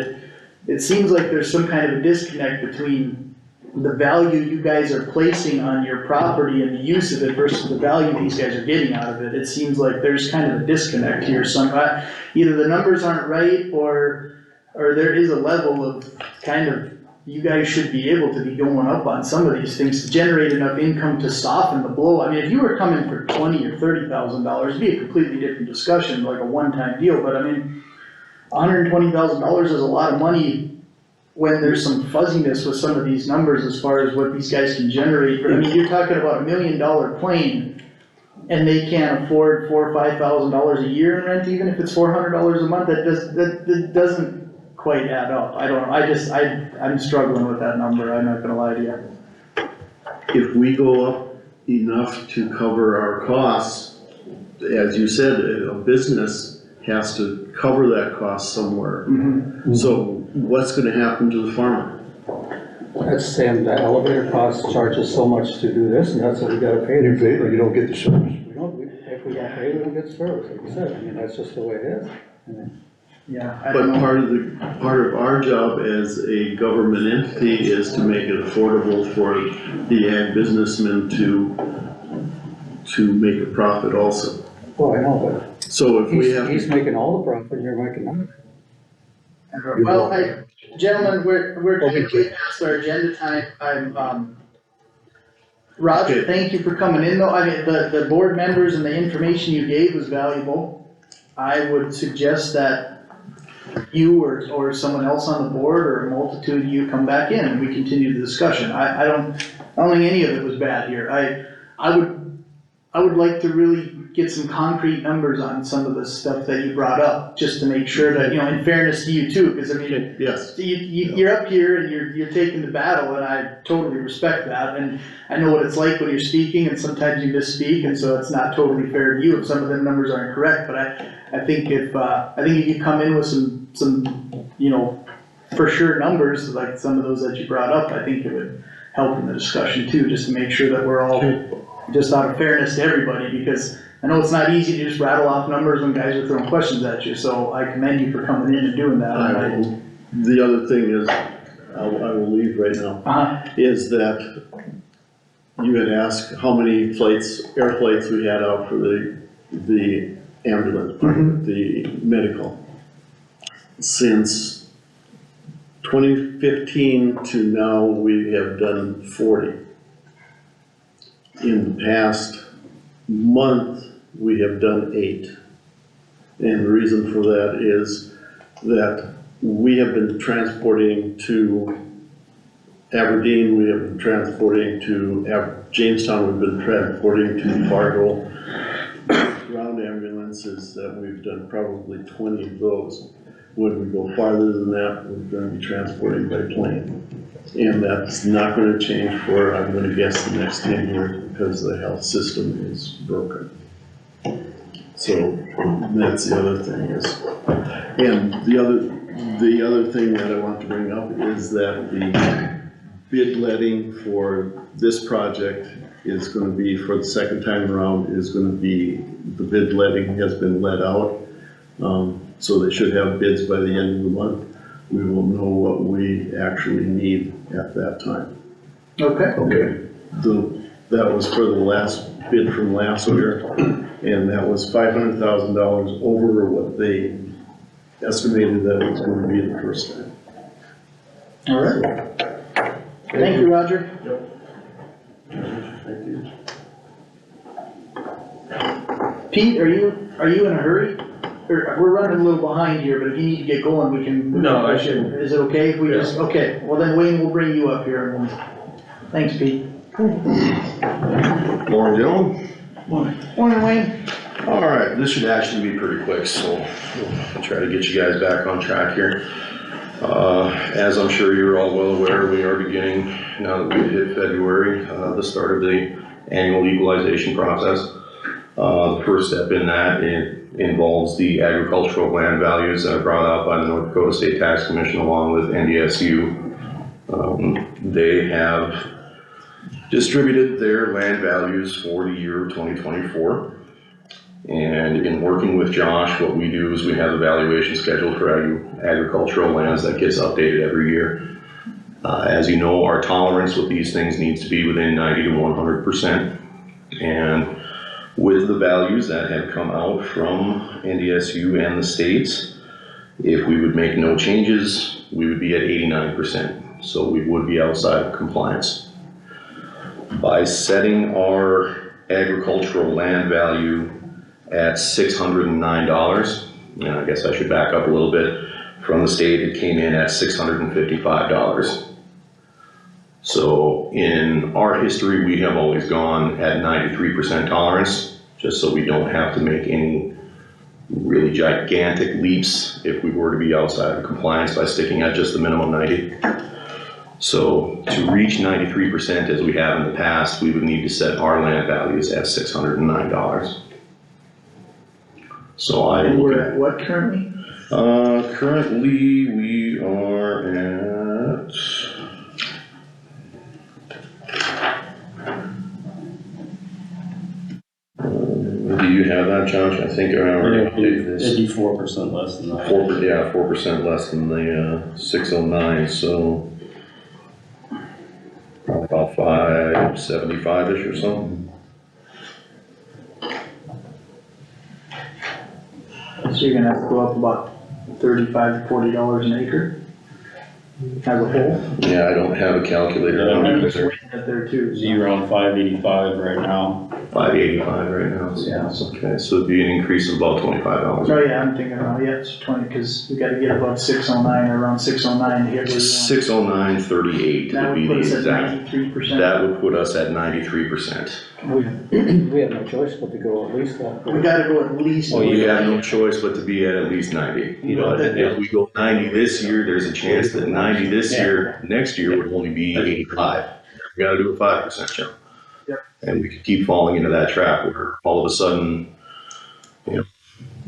it seems like there's some kind of a disconnect between the value you guys are placing on your property and the use of it versus the value these guys are getting out of it, it seems like there's kind of a disconnect here. Either the numbers aren't right or there is a level of kind of, you guys should be able to be going up on some of these things to generate enough income to soften the blow. I mean, if you were coming for $20,000 or $30,000, it'd be a completely different discussion, like a one-time deal, but I mean, $120,000 is a lot of money when there's some fuzziness with some of these numbers as far as what these guys can generate. I mean, you're talking about $1 million plane, and they can't afford $4,000 or $5,000 a year in rent, even if it's $400 a month. That doesn't quite add up. I don't know, I'm struggling with that number, I'm not gonna lie to you. If we go up enough to cover our costs, as you said, a business has to cover that cost somewhere. So what's gonna happen to the farmer? That's saying the elevator cost charges so much to do this, and that's what we gotta pay. You pay, or you don't get the service. If we don't pay, we don't get the service, like you said, I mean, that's just the way it is. I mean, Yeah, I But don't know. part of our job as a government entity is to make it affordable for the ag businessman to make a profit also. Well, I know, So if but we have, he's making all the profit, and you're making none. Well, gentlemen, we're kind of getting past our agenda time. Roger, Okay. thank you for coming in though. I mean, the board members and the information you gave was valuable. I would suggest that you or someone else on the board or a multitude of you come back in and we continue the discussion. I don't think any of it was bad here. I would like to really get some concrete numbers on some of the stuff that you brought up, just to make sure that, in fairness to you too, because I mean, yes, you're up here and you're taking the battle, and I totally respect that, and I know what it's like when you're speaking, and sometimes you misspeak, and so it's not totally fair to you if some of them numbers aren't correct, but I think if you come in with some, for sure numbers, like some of those that you brought up, I think it would help in the discussion too, just to make sure that we're all, just out of fairness to everybody, because I know it's not easy to just rattle off numbers when guys are throwing questions at you, so I commend you for coming in and doing that. the other thing is, I will leave right now, is that you had asked how many air flights we had out for the ambulance, the medical. Since 2015 to now, we have done 40. In the past month, we have done 8. And the reason for that is that we have been transporting to Aberdeen, we have been transporting to Jamestown, we've been transporting to Fargo. Ground ambulances that we've done probably 20 of those. When we go farther than that, we're gonna be transporting by plane. And that's not gonna change for, I'm gonna guess, the next 10 years, because the health system is broken. So that's the other thing is, and the other thing that I want to bring up is that the bid letting for this project is gonna be, for the second time around, is gonna be, the bid letting has been let out. So they should have bids by the end of the month. We will know what we actually need at that time. Okay. That was for the last bid from last year, and that was $500,000 over what they estimated that it was gonna be the first time. All right. Thank you, Roger. Thank you. Pete, are you in a hurry? Or, we're running a little behind here, but if you need to get going, we can. No, I shouldn't. Is it okay if we Yeah. just, okay, well then Wayne will bring you up here. Thanks, Pete. Morning, gentlemen. Morning, Wayne. All right, this should actually be pretty quick, so we'll try to get you guys back on track here. As I'm sure you're all well aware, we are beginning, now that we hit February, the start of the annual equalization process. The first step in that, it involves the agricultural land values that are brought out by the North Dakota State Tax Commission along with NDSU. They have distributed their land values for the year 2024. And in working with Josh, what we do is we have a valuation schedule for agricultural lands that gets updated every year. As you know, our tolerance with these things needs to be within 90 to 100%. And with the values that have come out from NDSU and the states, if we would make no changes, we would be at 89%. So we would be outside of compliance. By setting our agricultural land value at $609, and I guess I should back up a little bit, from the state it came in at $655. So in our history, we have always gone at 93% tolerance, just so we don't have to make any really gigantic leaps if we were to be outside of compliance by sticking at just the minimum 90. So to reach 93% as we have in the past, we would need to set our land values at $609. So And we're at what currently? currently we are at, do you have that, Josh? I think I already updated this. It'd be 4% less than that. 4% less than the 609, so probably about 575-ish or something. So you're gonna have to go up about $35 to $40 an acre as a whole. Yeah, I don't have a calculator on I'm it, just waiting at there too. so. You're on 585 right now. 585 right now, so Yeah. that's okay, so it'd be an increase of about $25. Oh yeah, I'm thinking around, yeah, it's 20, because we gotta get above 609 or around 609 to hit where we want. 609.38 That would be would the put us at exact. 93%. That would put us at 93%. We have no choice but to go at least that. We gotta go at least. We have no choice but to be at least 90. But if we go 90 this year, there's a chance that 90 this year, next year would only be 85. We gotta do a 5% jump. Yep. And we could keep falling into that trap where all of a sudden, you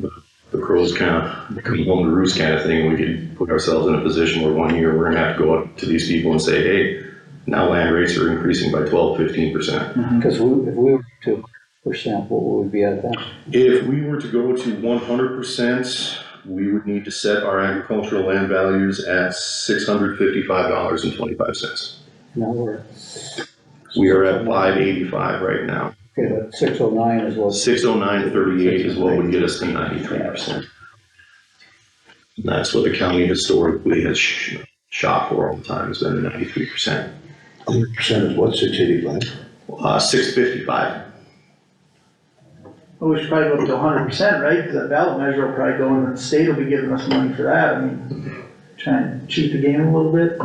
know, the crows kind of come home to roost kind of thing. We could put ourselves in a position where 1 year we're gonna have to go up to these people and say, hey, now land rates are increasing by 12, 15%. Because if we were to %, what would we be at then? If we were to go to 100%, we would need to set our agricultural land values at $655.25. Now we're, We are at 585 right now. okay, but 609 is what. 609.38 is what would get us to 93%. And that's what the county historically has shot for all the time, has been 93%. 100% is what, 685? 655. Well, we should probably go up to 100%, right? Because that ballot measure will probably go and the state will be giving us money for that. I mean, try and cheat the game a little bit.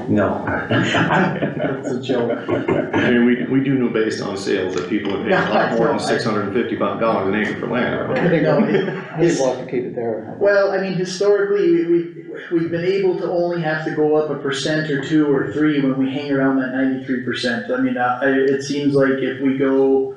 No. That's a joke. I mean, we do know based on sales that people are paying a lot more than $655 an acre for land. I think No, we'll have to keep it there. Well, I mean, historically, we've been able to only have to go up 1% or 2 or 3 when we hang around that 93%. I mean, it seems like if we go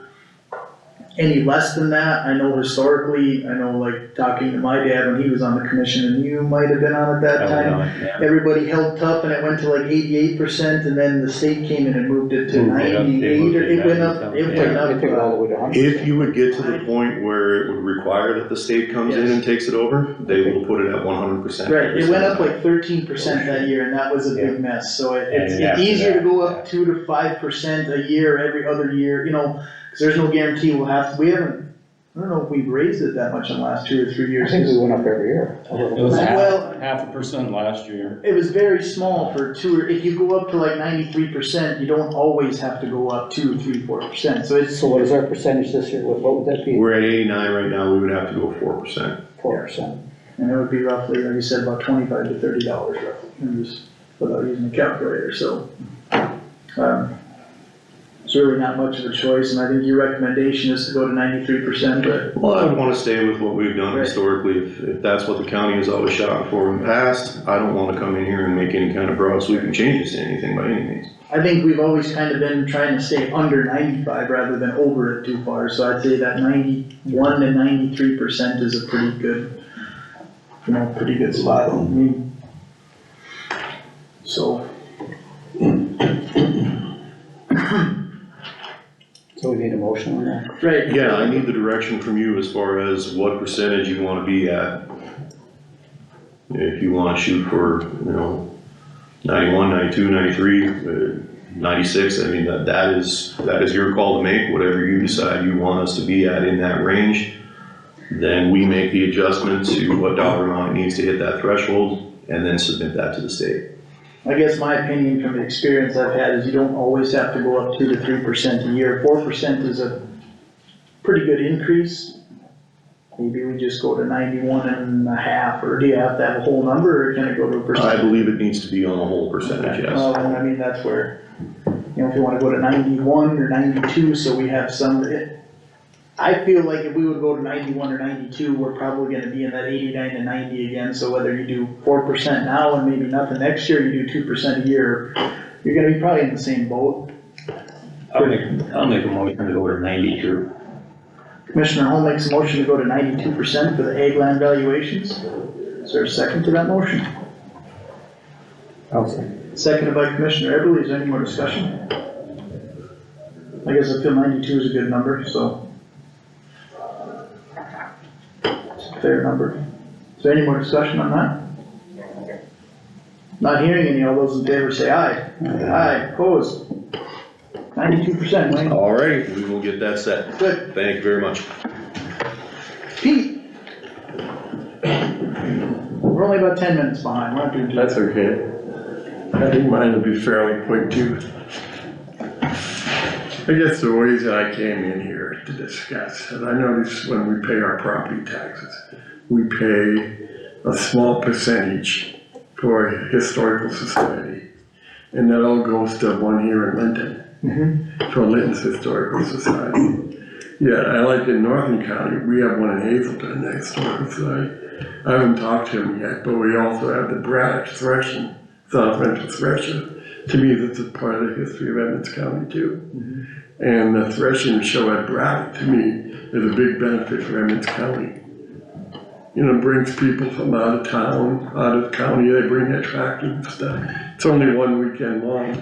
any less than that, I know historically, like talking to my dad when he was on the commission, and you might have been on at that time. Everybody held tough and it went to like 88%, and then the state came in and moved it to 98, or it went up, It took it all the way to 100. If you would get to the point where it would require that the state comes in and takes it over, they will put it at 100%. Right, it went up like 13% that year, and that was a big mess, so it's easier to go up 2 to 5% a year, every other year, cause there's no guarantee we'll have, I don't know if we've raised it that much in the last 2 or 3 I years. think we went up every year. a little It was bit. Well- 0.5% last year. It was very small for 2, or if you go up to like 93%, you don't always have to go up 2, 3, 4%, so it's. So what is our percentage this year? What would that be? We're at 89 right now, we would have to go 4%. 4%. And it would be roughly, like you said, about $25 to $30 roughly, and just without using a calculator, so. It's really not much of a choice, and I think your recommendation is to go to 93%, but. Well, I would wanna stay with what we've done Right. historically, if that's what the county has always shot for in the past, I don't wanna come in here and make any kind of broad sweeping changes to anything by any means. I think we've always kind of been trying to stay under 95 rather than over it too far, so I'd say that 91 to 93% is a pretty good, pretty good spot. I mean, so. So we need a motion on that? Right. Yeah, I need the direction from you as far as what percentage you wanna be at. If you wanna shoot for, 91, 92, 93, 96, I mean, that is your call to make, whatever you decide you want us to be at in that range. Then we make the adjustment to what dollar amount it needs to hit that threshold, and then submit that to the state. I guess my opinion from the experience I've had is you don't always have to go up 2 to 3% a year. 4% is a pretty good increase. Maybe we just go to 91.5, or do you have to have a whole number, or can it go to a I percent? believe it needs to be on a whole percentage, yes. Well, and I mean, that's where, you know, if you wanna go to 91 or 92, so we have some, I feel like if we would go to 91 or 92, we're probably gonna be in that 89 to 90 again, so whether you do 4% now and maybe nothing next year, you do 2% a year, you're gonna be probably in the same boat. I'll make a motion to go to 92. Commissioner Holm makes a motion to go to 92% for the ag land valuations. Is there a second to that motion? I'll say. Seconded by Commissioner Everly. Is there any more discussion? I guess I feel 92 is a good number, so. It's a fair number. Is there any more discussion on that? Not hearing any. All those in favor say aye. Aye, opposed. 92%, Wayne. All right, we will get that set. Good. Thank you very much. Pete? We're only about 10 minutes behind. We're not doing too That's okay. I think mine will be fairly quick too. I guess the ways that I came in here to discuss, and I notice when we pay our property taxes, we pay a small percentage for a historical society. And that all goes to one here in Linton, for Linton's Historical Society. Yeah, I like in Northern County, we have one in Hazelton, the Historical Society. I haven't talked to him yet, but we also have the Braddock Threshing, South Central Threshing. To me, this is part of the history of Emmons County too. And the threshing show at Braddock, to me, is a big benefit for Emmons County. You know, brings people from out of town, out of county, they bring their tractors and stuff. It's only one weekend long.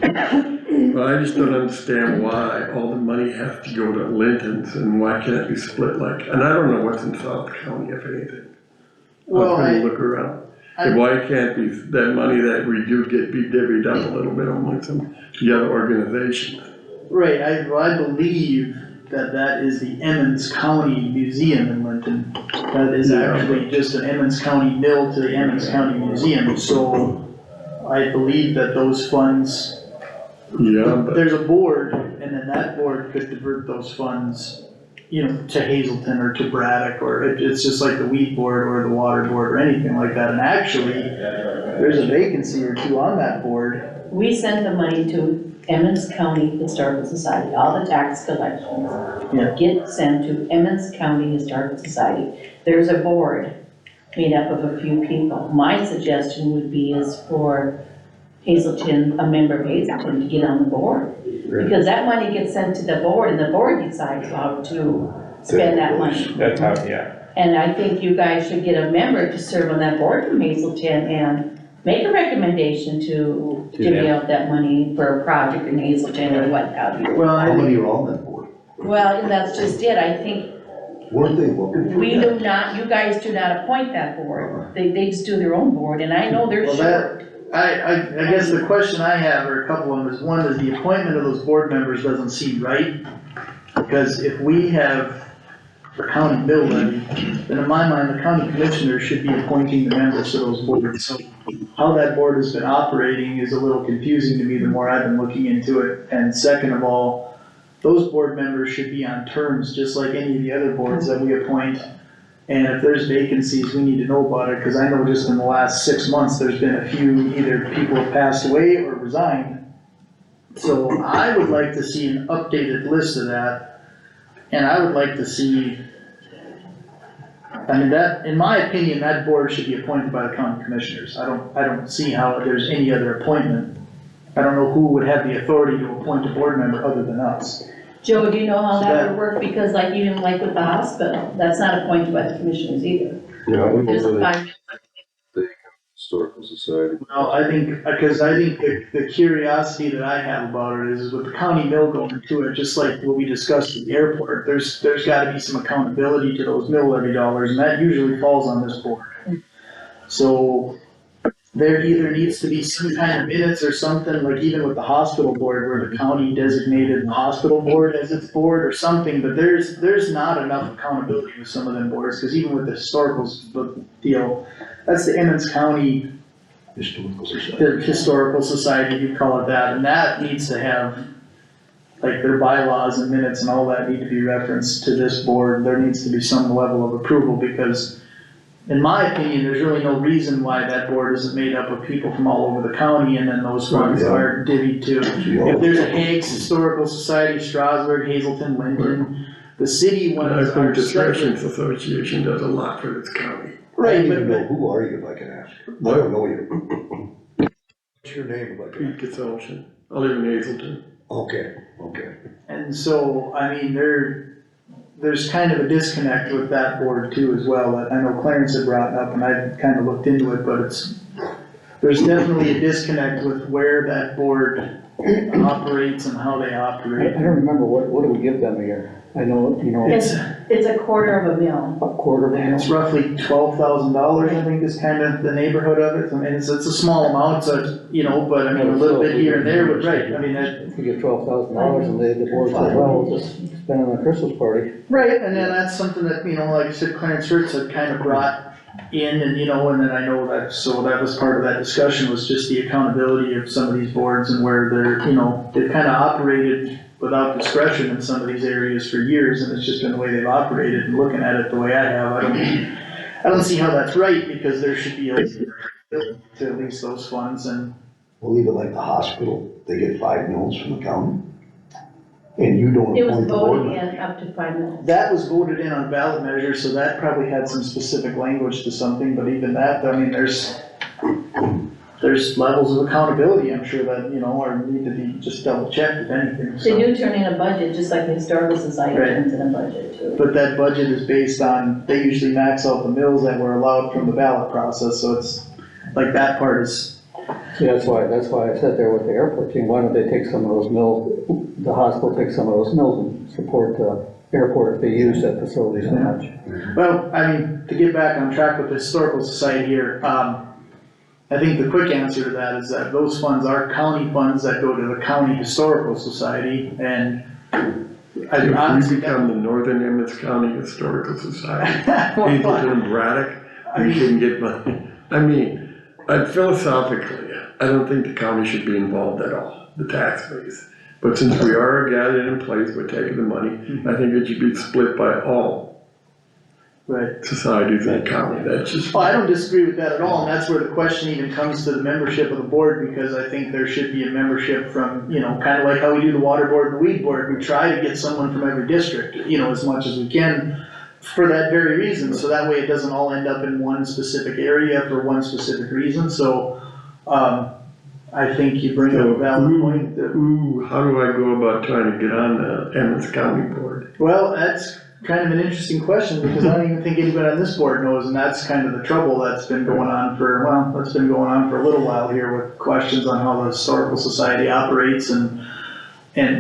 But I just don't understand why all the money has to go to Linton's and why can't it be split like, and I don't know what's in South County, if anything. Well, I'm trying to look around. And why can't be, that money that we do get be divvied up a little bit among some, the other organizations? Right, I believe that is the Emmons County Museum in Linton. That is actually just an Emmons County mill to the Emmons County Museum, so I believe that those funds, Yeah, but, there's a board, and then that board could divert those funds, you know, to Hazelton or to Braddock, or it's just like the weed board or the water board or anything like that, and actually, there's a vacancy or two on that board. We send the money to Emmons County Historical Society, all the tax collections get sent to Emmons County Historical Society. There's a board made up of a few people. My suggestion would be is for Hazelton, a member of Hazelton, to get on the board. Because that money gets sent to the board and the board decides how to spend that money. That's how, yeah. And I think you guys should get a member to serve on that board from Hazelton and make a recommendation to divvy out that money for a project in Hazelton or what have you. Well, How many are on that board? Well, and that's just it, I think Weren't they looking for we that? do not, you guys do not appoint that board. They just do their own board, and I know they're Well, short. I guess the question I have, or a couple of them, is one, is the appointment of those board members doesn't seem right. Because if we have a county mill levy, then in my mind, the county commissioner should be appointing the members to those boards. So how that board has been operating is a little confusing to me the more I've been looking into it. And second of all, those board members should be on terms, just like any of the other boards that we appoint. And if there's vacancies, we need to know about it, cause I know just in the last 6 months, there's been a few, either people have passed away or resigned. So I would like to see an updated list of that. And I would like to see, I mean, that, in my opinion, that board should be appointed by the county commissioners. I don't see how there's any other appointment. I don't know who would have the authority to appoint a board member other than us. Joe, do you know how So that that- would work? Because like even like with the hospital, that's not appointed by the commissioners either. Yeah, I don't There's a know that five, the Historical Society. Well, I think, because I think the curiosity that I have about it is with the county mill going to it, just like what we discussed at the airport, there's gotta be some accountability to those mill levy dollars, and that usually falls on this board. So, there either needs to be some kind of minutes or something, like even with the hospital board, where the county designated the hospital board as its board or something, but there's not enough accountability with some of them boards, cause even with the historical deal, that's the Emmons County Historical Society. the historical society, you call it that, and that needs to have, like, their bylaws and minutes and all that need to be referenced to this board. There needs to be some level of approval, because in my opinion, there's really no reason why that board isn't made up of people from all over the county, and then those funds Yeah. are divvied to. If there's a Hague's Historical Society, Strasburg, Hazelton, Linden, the city And I ones think are the separate. Sheriff's Association does a lot for this county. I Right, don't but, even know, who are you, if I can ask? I don't know you. What's your name, if I can? Pete Consumption. I live in Hazelton. Okay, okay. and so, I mean, there's kind of a disconnect with that board too as well, that I know Clarence had brought up, and I've kind of looked into it, but there's definitely a disconnect with where that board operates and how they I operate. don't remember, what do we give them a year? I know, you know, It's, It's a quarter of a mil. a quarter of a it's mil. roughly $12,000, I think, is kind of the neighborhood of it. I mean, it's a small amount, so, you know, but I mean, a little bit here and there, but right, I mean, that, If we get $12,000 and the board says, well, we'll just spend it on a Christmas party. right, and then that's something that, you know, like I said, Clarence Hertz had kind of brought in, and, you know, and then I know that, so that was part of that discussion, was just the accountability of some of these boards and where they're, you know, they've kind of operated without discretion in some of these areas for years, and it's just been the way they've operated, and looking at it the way I have, I don't see how that's right, because there should be a to at least those funds, and We'll leave it like the hospital, they get 5 mils from the county. And you don't It was appoint the board voted member. in up to 5 mil. that was voted in on ballot measure, so that probably had some specific language to something, but even that, I mean, there's levels of accountability, I'm sure, that, you know, are, need to be just double checked if anything, They so. do turn in a budget, just like the Historical Society Right. turns in a budget too. But that budget is based on, they usually max out the mills that were allowed from the ballot process, so it's, like, that part is, See, that's why I said there with the airport team, why don't they take some of those mills, the hospital take some of those mills and support the airport if they use that facility so much. well, I mean, to get back on track with the Historical Society here, I think the quick answer to that is that those funds are county funds that go to the County Historical Society, and I If honestly. we become the Northern Emmons County Historical Society, Well, Hazelton and Braddock, we can get money. I mean, philosophically, I don't think the county should be involved at all, the tax base. But since we are gathered in place, we're taking the money, I think it should be split by all Right. societies in the county, that's just. Well, I don't disagree with that at all, and that's where the question even comes to the membership of the board, because I think there should be a membership from, you know, kind of like how we do the water board and the weed board, we try to get someone from every district, you know, as much as we can, for that very reason, so that way it doesn't all end up in one specific area for one specific reason, so, I think you bring up a valid point that, Ooh, how do I go about trying to get on the Emmons County Board? well, that's kind of an interesting question, because I don't even think anybody on this board knows, and that's kind of the trouble that's been going on for, well, that's been going on for a little while here with questions on how the Historical Society operates, and,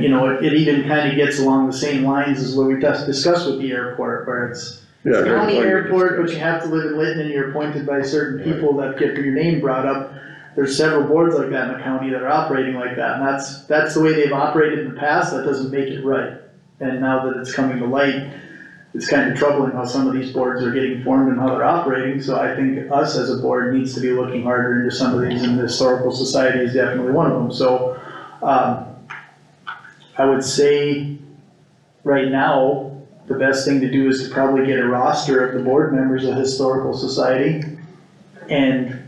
you know, it even kind of gets along the same lines as what we just discussed with the airport, where it's Yeah, county they're- airport, but you have to live in Lytton, and you're appointed by certain people that get your name brought up. There's several boards like that in the county that are operating like that, and that's the way they've operated in the past, that doesn't make it right. And now that it's coming to light, it's kind of troubling how some of these boards are getting formed and how they're operating, so I think us as a board needs to be looking harder into some of these, and the Historical Society is definitely one of them, so, I would say, right now, the best thing to do is to probably get a roster of the board members of Historical Society, and,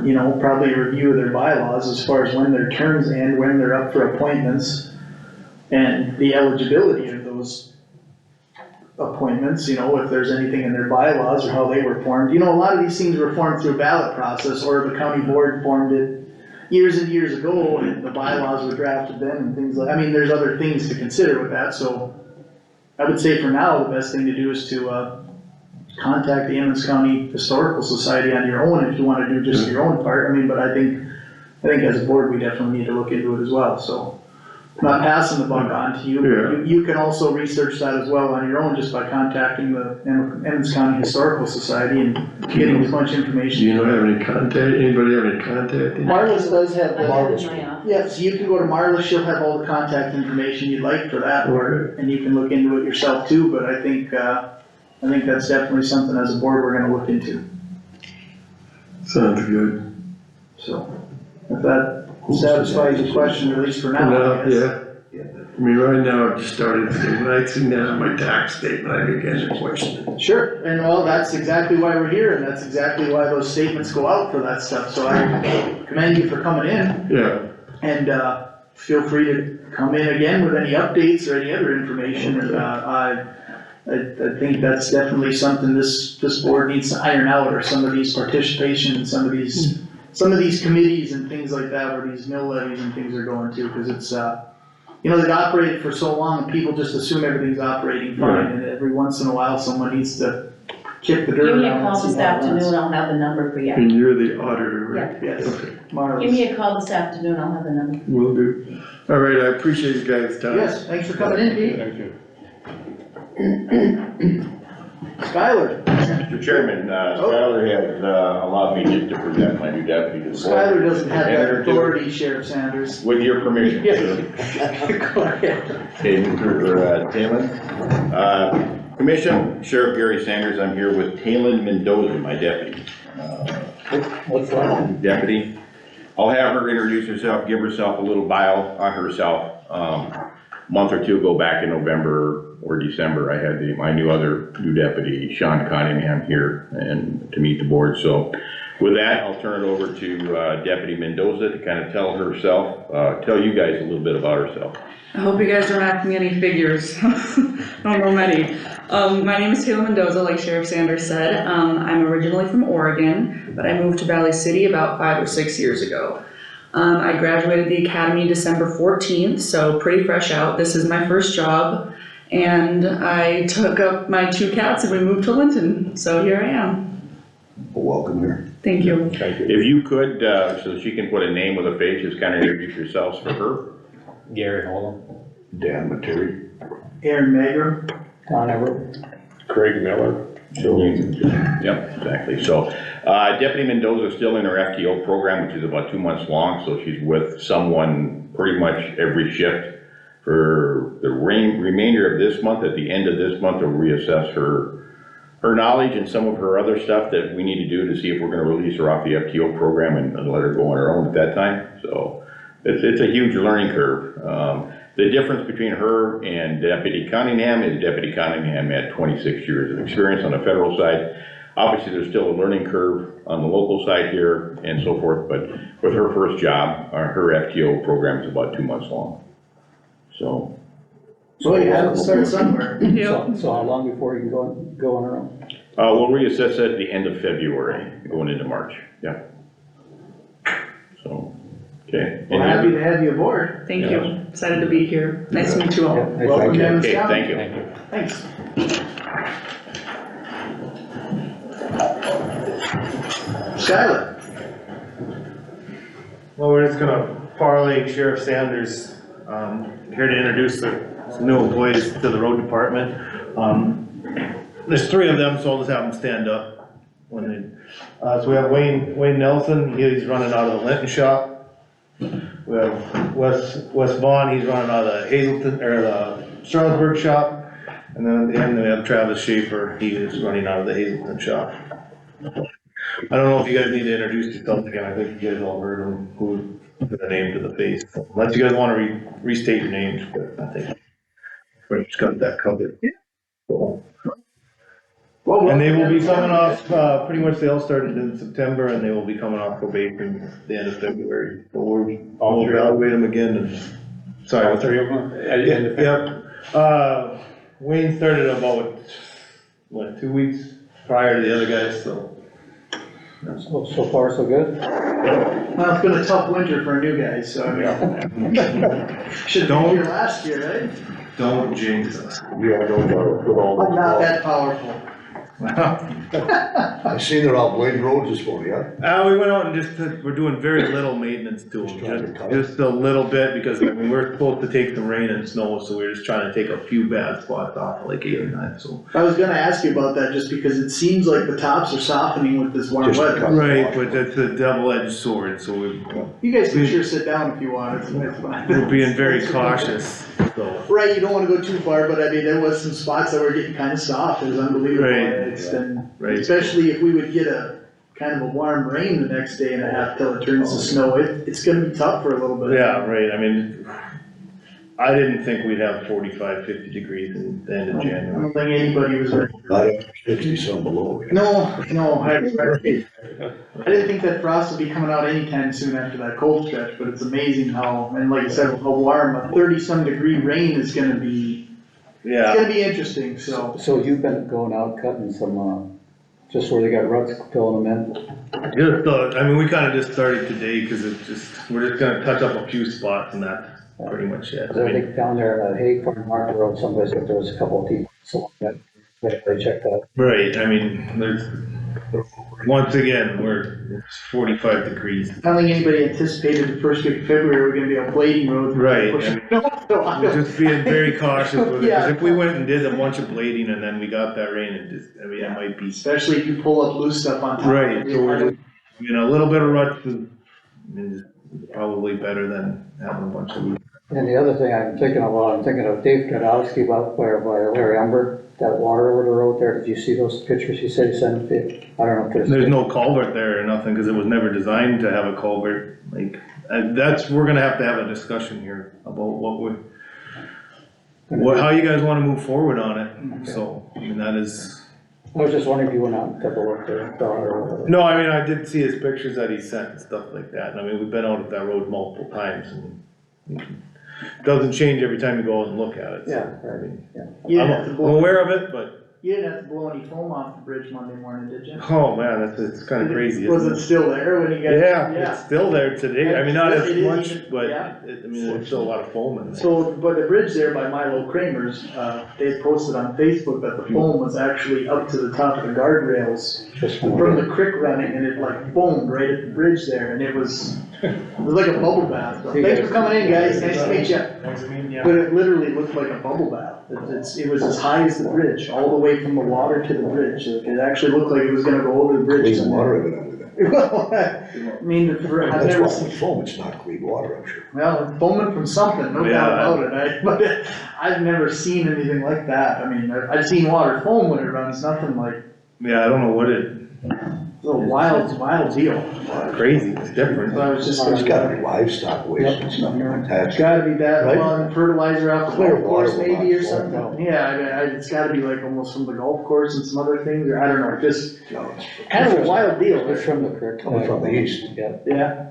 you know, probably a review of their bylaws as far as when their terms end, when they're up for appointments, and the eligibility of those appointments, you know, if there's anything in their bylaws or how they were formed. You know, a lot of these things were formed through a ballot process, or the county board formed it years and years ago, and the bylaws were drafted then and things like, I mean, there's other things to consider with that, so I would say for now, the best thing to do is to, contact the Emmons County Historical Society on your own if you wanna do just your own part, I mean, but I think as a board, we definitely need to look into it as well, so. not passing the buck on to you. Yeah. You can also research that as well on your own, just by contacting the Emmons County Historical Society and getting as much Do information. you know, have any contact, anybody have any contact? Marlis does have I the, have it in my office. yeah, so you can go to Marlis, she'll have all the contact information you'd like for that, Okay. and you can look into it yourself too, but I think that's definitely something as a board we're gonna look into, Sounds good. so. If that satisfies your question, at least for now, No, I guess. yeah. I mean, right now, I've just started to think, when I see that on my tax statement, I begin to question it. Sure, and well, that's exactly why we're here, and that's exactly why those statements go out for that stuff, so I commend you for coming in, Yeah, and, feel free to come in again with any updates or any other information, and, I think that's definitely something this board needs to iron out, or some of these participation in some of these committees and things like that, where these mill levies and things are going to, cause it's, they've operated for so long, people just assume everything's operating fine, and every once in a while, someone needs to kick the dirt Give me a around and call see this how it runs. afternoon, I'll have the number for you. and you're the auditor, right? Yes, Okay, Give marvelous. me a call this afternoon, I'll have the number. will do. All right, I appreciate you guys' time. Yes, thanks for coming in, Pete. Thank you. Skylar, Mr. Chairman, Skylar has allowed me just to present my new deputy to the board. Skylar doesn't have that And authority, Sheriff Sanders. With your permission, sir. Go ahead. Okay, Mr. Talon. Commission, Sheriff Gary Sanders, I'm here with Talon Mendoza, my deputy. What's that? Deputy. I'll have her introduce herself, give herself a little bio on herself. Month or two ago, back in November or December, I had my new deputy, Sean Cunningham, here and to meet the board. So with that, I'll turn it over to Deputy Mendoza to kind of tell you guys a little bit about herself. I hope you guys don't ask me any figures. I don't know many. My name is Taylor Mendoza, like Sheriff Sanders said. I'm originally from Oregon, but I moved to Valley City about 5 or 6 years ago. I graduated the academy December 14th, so pretty fresh out. This is my first job, and I took up my 2 cats and we moved to Linton, so here I am. Welcome here. Thank you. If you could, so she can put a name with a face, just kind of introduce yourselves for her. Gary Holm. Dan Materi. Aaron Magrum. Don Everett. Craig Miller. Yep, exactly. So, Deputy Mendoza is still in her FTO program, which is about 2 months long, so she's with someone pretty much every shift for the remainder of this month. At the end of this month, we'll reassess her knowledge and some of her other stuff that we need to do to see if we're gonna release her off the FTO program and let her go on her own at that time. So, it's a huge learning curve. The difference between her and Deputy Cunningham is Deputy Cunningham had 26 years of experience on the federal side. Obviously, there's still a learning curve on the local side here and so forth, but with her first job, her FTO program is about 2 months long. So. Well, you have to start somewhere. So how long before you can go on her own? We'll reassess at the end of February, going into March, yeah. So, okay. We're happy to have you aboard. Thank you. Excited to be here. Nice to meet you all. Welcome to Emmons Okay, County. thank you. Thanks. Skylar. Well, we're just gonna parlay Sheriff Sanders, here to introduce some new employees to the road department. There's 3 of them, so I'll just have them stand up when they, so we have Wayne Nelson, he's running out of the Linton shop. We have Wes Vaughn, he's running out of the Hazelton, or the Strasburg shop. And then at the end, we have Travis Schaefer, he is running out of the Hazelton shop. I don't know if you guys need to introduce yourselves again, I think you guys all heard them, who put the name to the face. Unless you guys wanna restate your names, but I think we just got that covered. So, and they will be coming off, pretty much they all started in September and they will be coming off probation at the end of February. So we'll evaluate them again and, sorry. All 3 of them? Yep. Wayne started about, 2 weeks prior to the other guys, so. So far, so good? Well, it's been a tough winter for new guys, so I mean. Should've been here last year, right? Don't jinx us. Yeah, I don't know, put all. I'm not that powerful. I seen they're out blading roads this morning, yeah? We went out and we're doing very little maintenance to them, just a little bit, because I mean, we're supposed to take some rain and snow, so we're just trying to take a few bad spots off, like 8 or 9, so. I was gonna ask you about that, just because it seems like the tops are softening with this warm Just weather. because- Right, but that's a double-edged sword, so You guys can sure sit down if you want, it's fine. we're being very cautious, so. Right, you don't wanna go too far, but I mean, there was some spots that were getting kinda soft, it was unbelievable. Right. It's been, Right. especially if we would get a kind of a warm rain the next day and a half till it turns to snow, it's gonna be tough for a little bit. Yeah, right, I mean, I didn't think we'd have 45, 50 degrees in the end of I January. don't think anybody was ready. Not up 60 some below. No, I didn't think that frost would be coming out anytime soon after that cold stretch, but it's amazing how, and like I said, how warm, a 30-some degree rain is gonna be, it's Yeah, gonna be interesting, so. So you've been going out cutting some, just where they got ruts, filling them in? just, I mean, we kinda just started today, cause we're just gonna touch up a few spots and that's pretty much it. Cause I think down there at Hay Farm Market Road, someplace, if there was a couple of people, so that, they checked that. Right, I mean, once again, it's 45 degrees. I don't think anybody anticipated the first week of February, we're gonna be on blading roads. Right. So I We're don't- just being very cautious with it, Yeah. cause if we went and did a bunch of blading and then we got that rain, it might be. Especially if you pull up loose stuff on top. Right, so we're just, a little bit of rut, is probably better than having a bunch of. And the other thing I'm thinking of Dave Kadowski about where, by Larry Umber, that water over the road there, did you see those pictures he said he sent it? I don't know if there's. There's no culvert there or nothing, cause it was never designed to have a culvert, like, we're gonna have to have a discussion here about how you guys wanna move forward on it, so, I mean, that is. I was just wondering if you went out and took a look there, or whatever. No, I mean, I did see his pictures that he sent and stuff like that, and I mean, we've been out at that road multiple times, and it doesn't change every time you go out and look at it, so, Yeah, I mean, You didn't have to I'm blow, aware of it, but, you didn't have to blow any foam off the bridge Monday morning, did you? oh man, it's kinda crazy, Was isn't it it? still there when you got? Yeah, it's still there today, I mean, not It as is much, even- but, yeah. I mean, there's still a lot of foam in there. So, but the bridge there by Milo Kramer's, they had posted on Facebook that the foam was actually up to the top of the guardrails Just from the creek running, and it like foamed right at the bridge there, and it was like a bubble bath. So, thanks for coming in, guys, nice to meet you. Thanks for meeting you. But it literally looked like a bubble bath. It was as high as the bridge, all the way from the water to the bridge. It actually looked like it was gonna go over the bridge. Clean water of it under there. Well, I mean, I've That's never why seen, it's foam, it's not clean water, I'm sure. well, it's foaming from something, no doubt Yeah. about it. But I've never seen anything like that. I mean, I've seen water foam when it runs, nothing like, Yeah, I don't know what it's it's a wild deal. crazy, it's different. So I was just. It's gotta be livestock waste and stuff like It's that. gotta be that, Right? well, and fertilizer off the Clear golf course water will maybe or not fall something. Yeah, I mean, it's gotta be like almost from the golf course and some other things, or I don't know, just No, it's kind of a wild deal. It's from the creek. Coming from the east. Yeah, Yeah,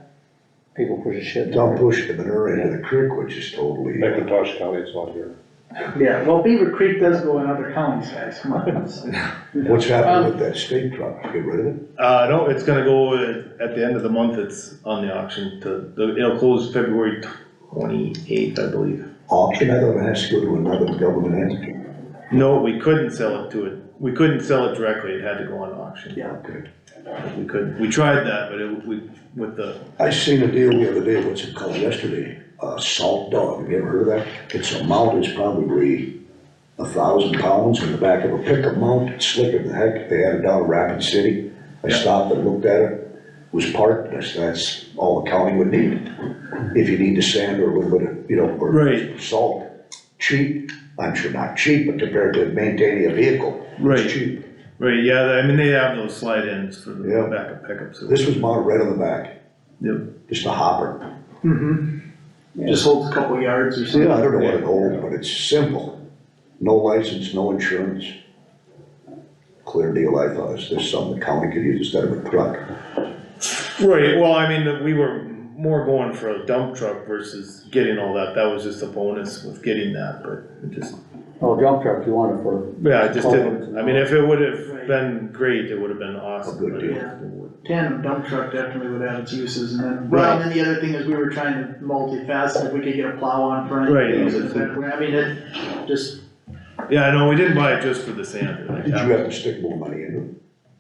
people push a shit. Don't push the manure into the creek, which is totally. McIntosh County, it's not here. yeah, well, Beaver Creek does go in other counties, guys, come on. What's happening with that state truck? Get rid of it? No, it's gonna go at the end of the month, it's on the auction it'll close February 28th, I believe. Auction, I thought it has to go to another government entity. No, we couldn't sell it we couldn't sell it directly, it had to go on auction. Yeah. Okay. We tried that, but I seen a deal the other day, what's it called, yesterday, salt dog, have you ever heard of that? It's a mount, it's probably 1,000 pounds in the back of a pickup mount, it's slicker than heck, they had it down in Rapid City. I stopped and looked at it, was parked, that's all the county would need. If you need to sand or a little bit of, or Right. salt, cheap, I'm sure not cheap, but compared to maintaining a vehicle, Right. it's cheap. right, yeah, I mean, they have those slide ins for the Yeah. back of pickups. This was mounted right on the back, Yep. just a hopper. Just holds a couple yards or something. Yeah, I don't know what it holds, but it's simple. No license, no insurance. Clear deal, I thought. Is this something the county could use instead of a truck? Right, well, I mean, we were more going for a dump truck versus getting all that, that was just a bonus with getting that, but it just, Oh, dump truck, you want it for, yeah, it just didn't, I mean, if it would've been great, it would've been awesome. A good but deal. it would- Tandem dump truck definitely would have its uses, and then, well, and then the other thing is we were trying to multifaceted, if we could get a plow on front. Right. use it that way. I mean, it just, Yeah, no, we didn't buy it just for the sander. Like, Did you have to stick more money into it?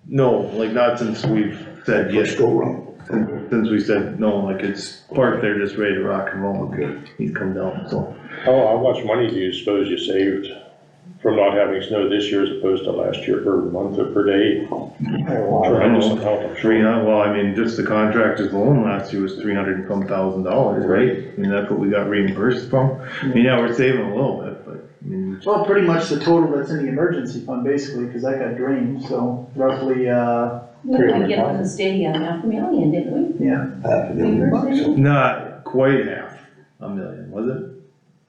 No, like not since we've said yes. First go round. Since we said no, like it's parked there just ready to rock and roll. Okay. He's come down, so. How much money do you suppose you saved from not having snow this year as opposed to last year per month or per day? Tremendous amount, I'm sure. Well, I mean, just the contractor's loan last year was $300,000, right? I mean, that's what we got reimbursed from. I mean, yeah, we're saving a little bit, but I mean. Well, pretty much the total that's in the emergency fund basically, cause that got drained, so roughly, We didn't get from the stadium, $500,000, didn't we? yeah. $500,000. Not quite $500,000, was it?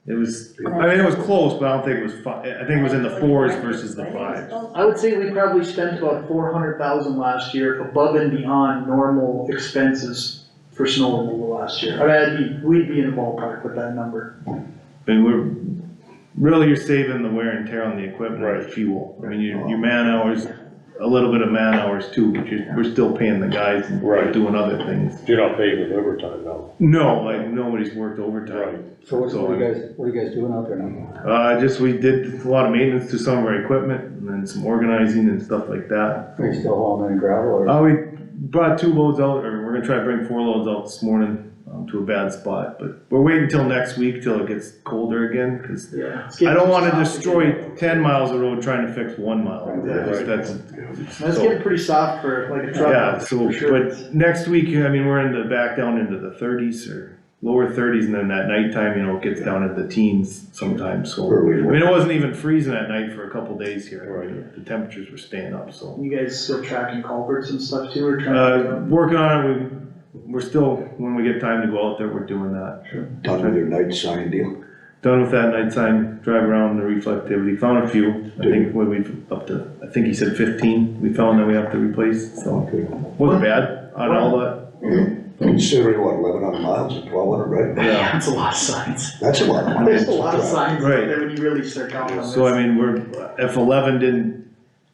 It was, I mean, it was close, but I don't think it was I think it was in the 4s versus the 5s. I would say we probably spent about 400,000 last year above and beyond normal expenses for snow removal last year. I mean, we'd be in the ballpark with that number. And you're saving the wear and tear on the equipment and fuel. I mean, your man hours, a little bit of man hours too, but we're still paying the guys and doing other things. You're not paying with overtime now. No, like, nobody's worked overtime. So what are you guys doing out there now? We did a lot of maintenance to some of our equipment and then some organizing and stuff like that. Are you still hauling in gravel or? We brought 2 loads out, or we're gonna try to bring 4 loads out this morning, to a bad spot, but we're waiting till next week till it gets colder again, cause Yeah. I don't wanna destroy 10 miles of road trying to fix 1 mile. That's getting pretty soft for like a truck. yeah, so, for sure. but next week, I mean, we're back down into the 30s or lower 30s, and then at nighttime, it gets down into the teens sometimes, so. I mean, it wasn't even freezing at night for a couple days here, the temperatures were staying up, so. You guys still tracking culverts and stuff too, or trying? Working on it, we're still, when we get time to go out there, we're doing that. Done with your night sign deal? Done with that nighttime, drive around the reflectivity, found a few, I think I think he said 15, we found that we have to replace, so. Wasn't bad on all that. Considering what, 1,100 miles or 1,200, right? Yeah. That's a lot of signs. That's a lot of money. There's a lot of signs out Right. there when you really start counting on this. So I mean, if 11 didn't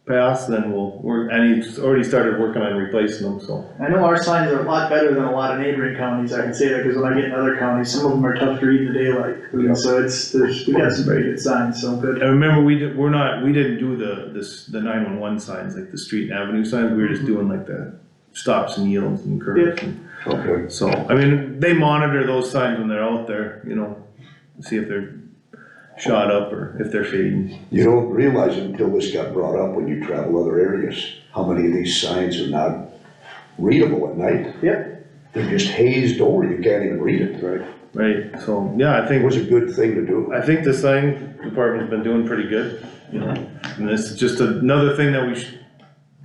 pass, then and he's already started working on replacing them, so. I know our signs are a lot better than a lot of neighboring counties, I can say that, cause when I get in other counties, some of them are tough to read in the daylight. And so we got some very good signs, so good. And remember, we didn't do the 911 signs, like the street and avenue signs, we were just doing like the stops and yields and curves. Okay. So, I mean, they monitor those signs when they're out there, see if they're shot up or if they're fading. You don't realize it until this got brought up when you travel other areas, how many of these signs are not readable at night. Yep. They're just hazed over, you can't even read it. Right. Right, so, yeah, I It think, was a good thing to do. I think the sign department's been doing pretty good, and this is just another thing that we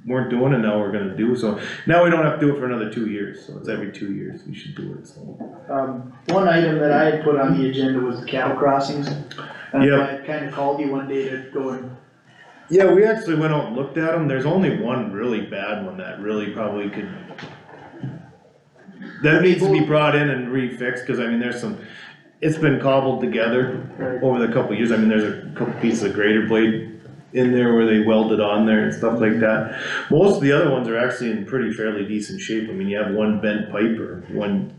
weren't doing and now we're gonna do, so now we don't have to do it for another 2 years, so it's every 2 years we should do it, so. One item that I had put on the agenda was the cattle crossings. And Yep. I kinda called you one day to go and, Yeah, we actually went out and looked at them, there's only one really bad one that really probably could, that needs to be brought in and refixed, cause I mean, it's been cobbled together over the couple of years, I mean, there's a couple pieces of grater blade in there where they welded on there and stuff like that. Most of the other ones are actually in fairly decent shape, I mean, you have one bent pipe or one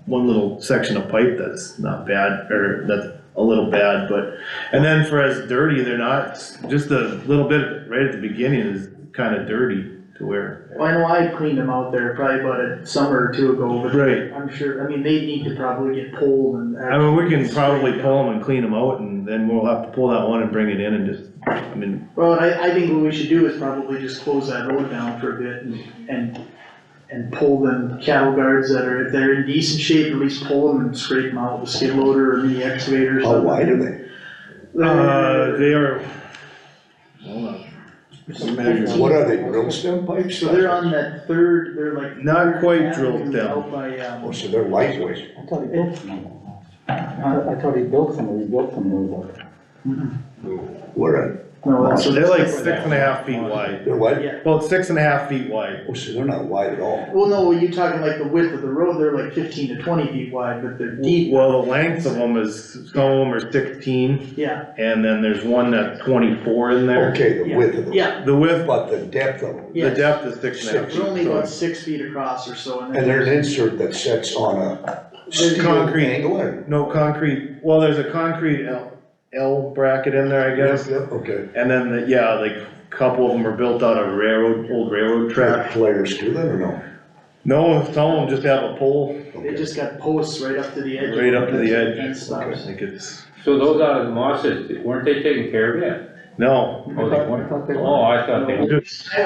little section of pipe that's not bad, or that's a little bad, but, and then for as dirty, they're not, just a little bit right at the beginning is kinda dirty to where. well, I know I cleaned them out there probably about a summer or two ago, but Right. I'm sure, I mean, they need to probably get pulled and. I mean, we can probably pull them and clean them out, and then we'll have to pull that one and bring it in and just, I mean, Well, I think what we should do is probably just close that road down for a bit and pull them cattle guards that are, if they're in decent shape, at least pull them and scrape them out with a skid loader or mini excavator or How something. wide are they? they are, hold on. What are they, drill stem pipes? So they're on that third, they're like. Not quite drilled down. Out by, Oh, so they're lightweight. I thought he built some. I thought he built some of those. Where, no, that's. They're like 6.5 feet wide, they're what? Yeah. about 6.5 feet wide. Oh, so they're not wide at all. Well, no, you're talking like the width of the road, they're like 15 to 20 feet wide, but they're deep. Well, the length of them is, some of them are 16, Yeah, and then there's one that's 24 in there. Okay, the width of them. yeah, The width, But the depth of them. the yes. depth is 6.5 They're only feet. about 6 feet across or so, and then. And there's an insert that sets on a steel Concrete. angle or? No concrete, well, there's a concrete L bracket in there, I guess. Yep, okay. And then, yeah, like, a couple of them are built out of old railroad track. Players do that or no? No, some of them just have a pole They just got posts right up to the edge. right up to the edge. And I stuff. think it's, So those out of the mosses, weren't they taking care of it? no, Oh, they weren't? Oh, I thought they were.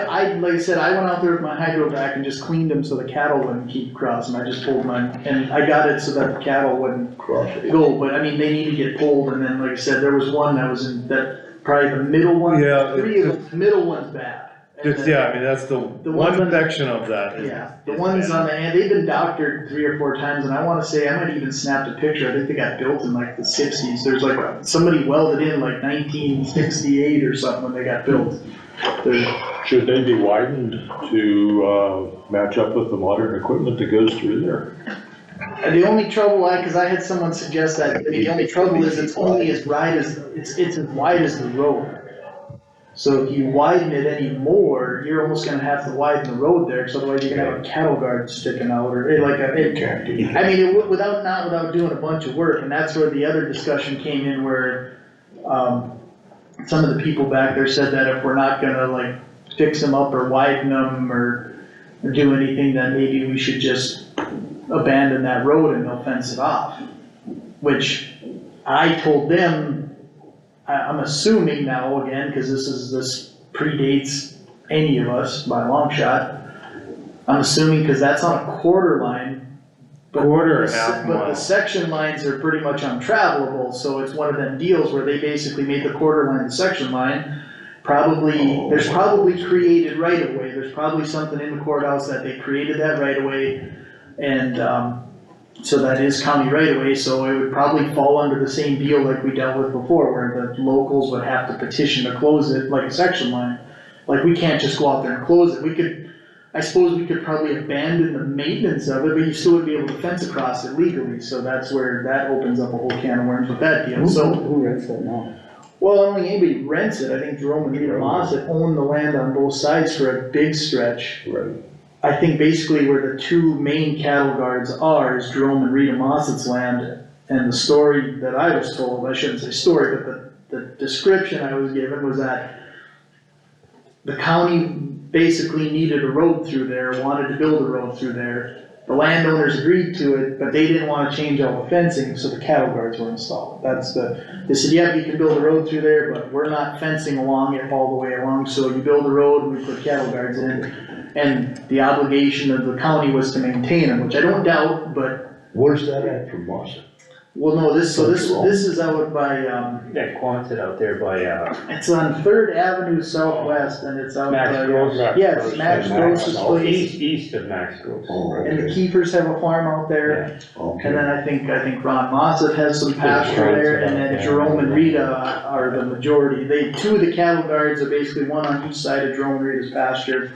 I, like I said, I went out there with my hydro vac and just cleaned them so the cattle wouldn't keep crossing. I just pulled mine, and I got it so that the cattle wouldn't go, but I mean, they need to get pulled, and then, like I said, there was one that was in that, probably the middle one. Yeah, Three of them, the middle one's bad. And it's, then- yeah, I mean, that's the ones one on- section of that. Yeah, the ones on the end, they've been doctored 3 or 4 times, and I wanna say, I might even snapped a picture, I think they got built in like the sixties, there's like, somebody welded in like 1968 or something when they got built. They're- Should they be widened to, match up with the modern equipment that goes through there? And the only trouble cause I had someone suggest that, the only trouble is it's only as wide as, it's as wide as the road. So if you widen it any more, you're almost gonna have to widen the road there, cause otherwise you're gonna have a cattle guard sticking out, or like a, I mean, it would, without doing a bunch of work, and that's where the other discussion came in where, some of the people back there said that if we're not gonna like fix them up or widen them or do anything, then maybe we should just abandon that road and they'll fence it off. Which I told them, I'm assuming now again, cause this predates any of us by a long shot. I'm assuming, cause that's on a quarter line. but Quarter or the- half But mile. the section lines are pretty much untravelable, so it's one of them deals where they basically made the quarter line the section line. Probably, there's probably created right of way, there's probably something in the courthouse that they created that right of way. And, so that is county right of way, so it would probably fall under the same deal like we dealt with before, where the locals would have to petition to close it like a section line. Like, we can't just go out there and close it, we could, I suppose we could probably abandon the maintenance of it, but you still would be able to fence across it legally, so that's where that opens up a whole can of worms with that deal, so. Who rents it now? Well, I don't think anybody rents it, I think Jerome and Rita Mossett own the land on both sides for a big stretch. Right. I think basically where the two main cattle guards are is Jerome and Rita Mossett's land, and the story that I was told, I shouldn't say story, but the description I was given was that the county basically needed a road through there, wanted to build a road through there. The landowners agreed to it, but they didn't wanna change all the fencing, so the cattle guards were installed. They said, yeah, you can build a road through there, but we're not fencing along it all the way along, so you build a road and we put cattle guards in. And the obligation of the county was to maintain them, which I don't doubt, but, Where's that at from Moss? well, no, this is out by, That Quonset out there by, it's on Third Avenue Southwest, and it's out by. Max Gross. Yeah, it's Max Gross's place, east of Max Gross. Oh, and the okay, Keepers have a farm out there. And okay. then I think Ron Mossett has some pasture there, and then Jerome and Rita are the majority. Two of the cattle guards are basically one on each side of Jerome and Rita's pasture.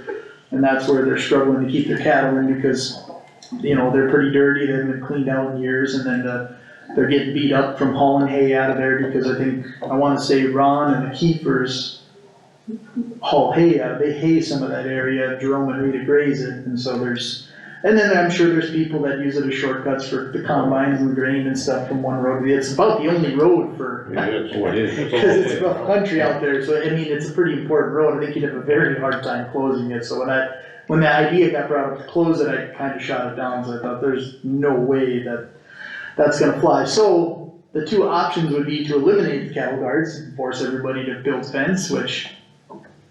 And that's where they're struggling to keep their cattle in because, you know, they're pretty dirty, they haven't been cleaned out in years, and then they're getting beat up from hauling hay out of there because I wanna say Ron and the Keepers haul hay out, they hay some of that area, Jerome and Rita graze it, and so and then I'm sure there's people that use it as shortcuts for the combines and the grain and stuff from one road. It's about the only road for, Yeah, that's what it is. because it's rough country out there, so I mean, it's a pretty important road. I think you'd have a very hard time closing it, so when the idea got brought up to close it, I kinda shot it down, so I thought there's no way that's gonna fly. So, the two options would be to eliminate the cattle guards and force everybody to build fence, which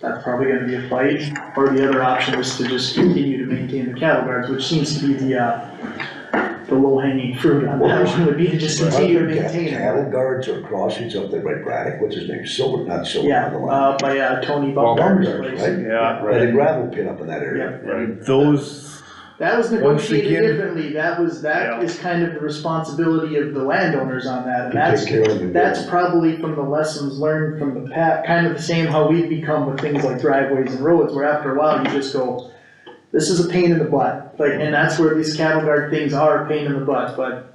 that's probably gonna be a fight, or the other option is to just continue to maintain the cattle guards, which seems to be the low hanging fruit on that one, would be to just continue to maintain Cattle it. guards or crossings up there by Braddock, what's his name, Silver, not Silver. Yeah, the one. by Tony Baumgart's, Baumgart's place. right? Yeah, By the gravel pit up in that area. and those, That was Once negotiated again- differently, that Yeah. is kind of the responsibility of the landowners on that, and To that's, take care of them. that's probably from the lessons learned from the past, kind of the same how we've become with things like driveways and roads, where after a while you just go, this is a pain in the butt, like, and that's where these cattle guard things are a pain in the butt, but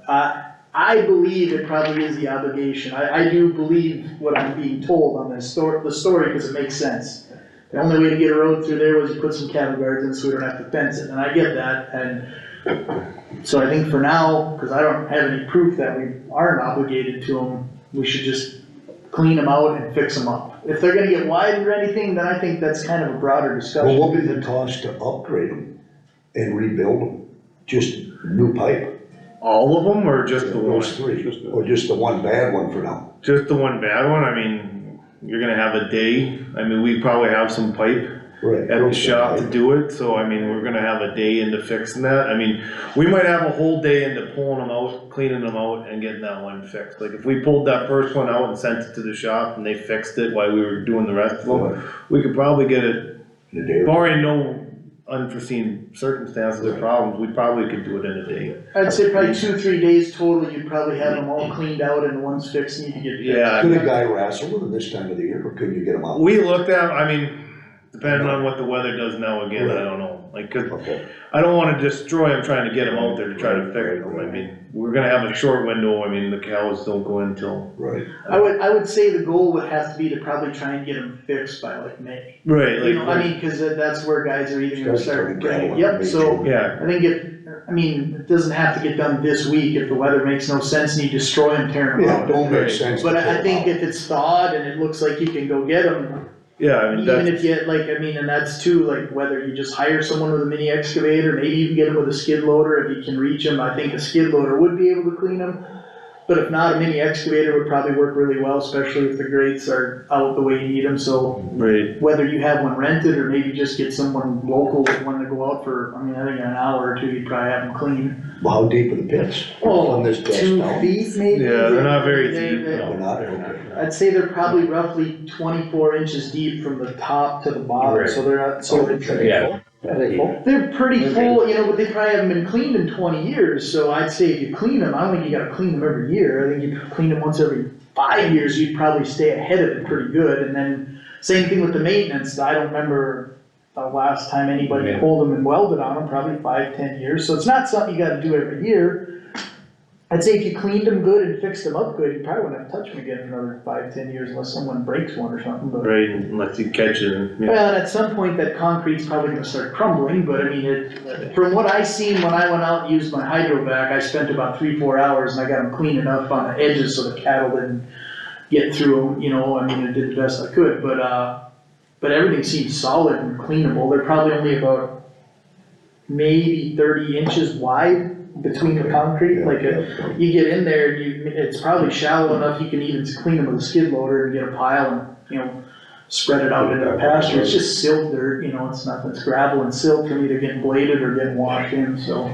I believe it probably is the obligation, I do believe what I'm being told on this the story, cause it makes sense. The only way to get a road through there was you put some cattle guards in so we don't have to fence it, and I get that, and so I think for now, cause I don't have any proof that we aren't obligated to them, we should just clean them out and fix them up. If they're gonna get widened or anything, then I think that's kind of a broader Well, discussion. what would be the cost to upgrade them and rebuild them? Just new pipe? All of them, or just the one? Those three, or just the one bad one for now? Just the one bad one, I mean, you're gonna have a day, I mean, we probably have some pipe Right. at the shop to do it, so I mean, we're gonna have a day into fixing that. I mean, we might have a whole day into pulling them out, cleaning them out and getting that one fixed. Like, if we pulled that first one out and sent it to the shop and they fixed it while we were doing the rest of them, we could probably get it, In a day or barring no unforeseen circumstances or problems, we probably could do it in a day. I'd say probably 2-3 days total, you'd probably have them all cleaned out and the ones fixed need to get fixed. Yeah. Could a guy wrestle with them this time of the year, or couldn't you get them out? We looked at, I mean, depending on what the weather does now again, I don't know, like, 'cause Okay. I don't wanna destroy them trying to get them out there to try to fix them. I mean, we're gonna have a short window, I mean, the cows don't go in till. Right. I would say the goal would have to be to probably try and get them fixed by like May. Right, You know, I like, mean, cause that's where guys are either gonna Starts start turning bringing, cattle, yep, May, so. June. yeah, I think it doesn't have to get done this week if the weather makes no sense and you destroy them, tear them Yeah, out. don't make sense. to But tear I 'em think out. if it's thawed and it looks like you can go get them, yeah, I mean, even that's, if you, like, I mean, and that's too, like, whether you just hire someone with a mini excavator, maybe even get them with a skid loader if you can reach them. I think a skid loader would be able to clean them. But if not, a mini excavator would probably work really well, especially if the grates are out the way you need them, so. right, Whether you have one rented or maybe just get someone local with one to go out for, I mean, I think in an hour or two, you'd probably have them clean. Well, how deep are the pits? On this test 2 now? feet maybe? Yeah, they're not very They- deep, they- no. They're not, okay. I'd say they're probably roughly 24 inches deep from the top to the bottom, Right. so they're not, so Yeah. Are they full? they're pretty full, you know, but they probably haven't been cleaned in 20 years, so I'd say if you clean them, I don't think you gotta clean them every year, I think you clean them once every 5 years, you'd probably stay ahead of it pretty good, and then, same thing with the maintenance, I don't remember the last time anybody Yeah. pulled them and welded on them, probably 5-10 years, so it's not something you gotta do every year. I'd say if you cleaned them good and fixed them up good, you probably wouldn't have to touch them again for another 5-10 years unless someone breaks one or something, but. right, unless you catch it, and, you know. Well, and at some point, that concrete's probably gonna start crumbling, but I mean, from what I seen when I went out and used my hydrovac, I spent about 3-4 hours and I got them clean enough on the edges so the cattle didn't get through them, you know, I mean, I did the best I could, but everything seems solid and cleanable, they're probably only about maybe 30 inches wide between the concrete, like, you get in there, it's probably shallow enough, you can even clean them with a skid loader and get a pile and, you know, spread it out into the pasture, it's just silt dirt, you know, it's nothing, it's gravel and silt from either getting bladed or getting washed in, so.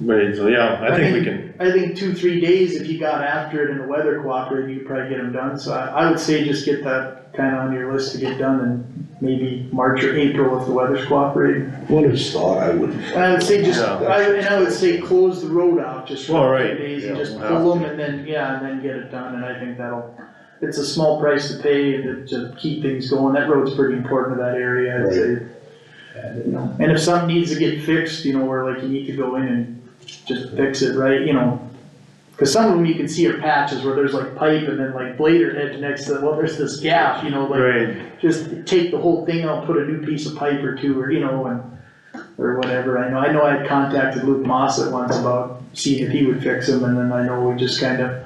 Right, so yeah, I think we can, I think 2-3 days, if you got after it and the weather cooperated, you could probably get them done, so I would say just get that kinda on your list to get done in maybe March or April if the weather's cooperating. What is thought, I wouldn't. And I would say just, Yeah. I would say close the road off just for Well, a few right, days and yeah, just we'll pull have them and then, yeah, and then get it done, and I think it's a small price to pay to keep things going, that road's pretty important to that area, I'd say. You know, and if something needs to get fixed, you know, where like you need to go in and just fix it, right, you know, cause some of them you can see are patches where there's like pipe and then like blader edge next to, well, there's this gap, you know, like, right, just take the whole thing out, put a new piece of pipe or two, or, you know, and, or whatever, I know I had contacted Luke Mossett once about seeing if he would fix them, and then I know we just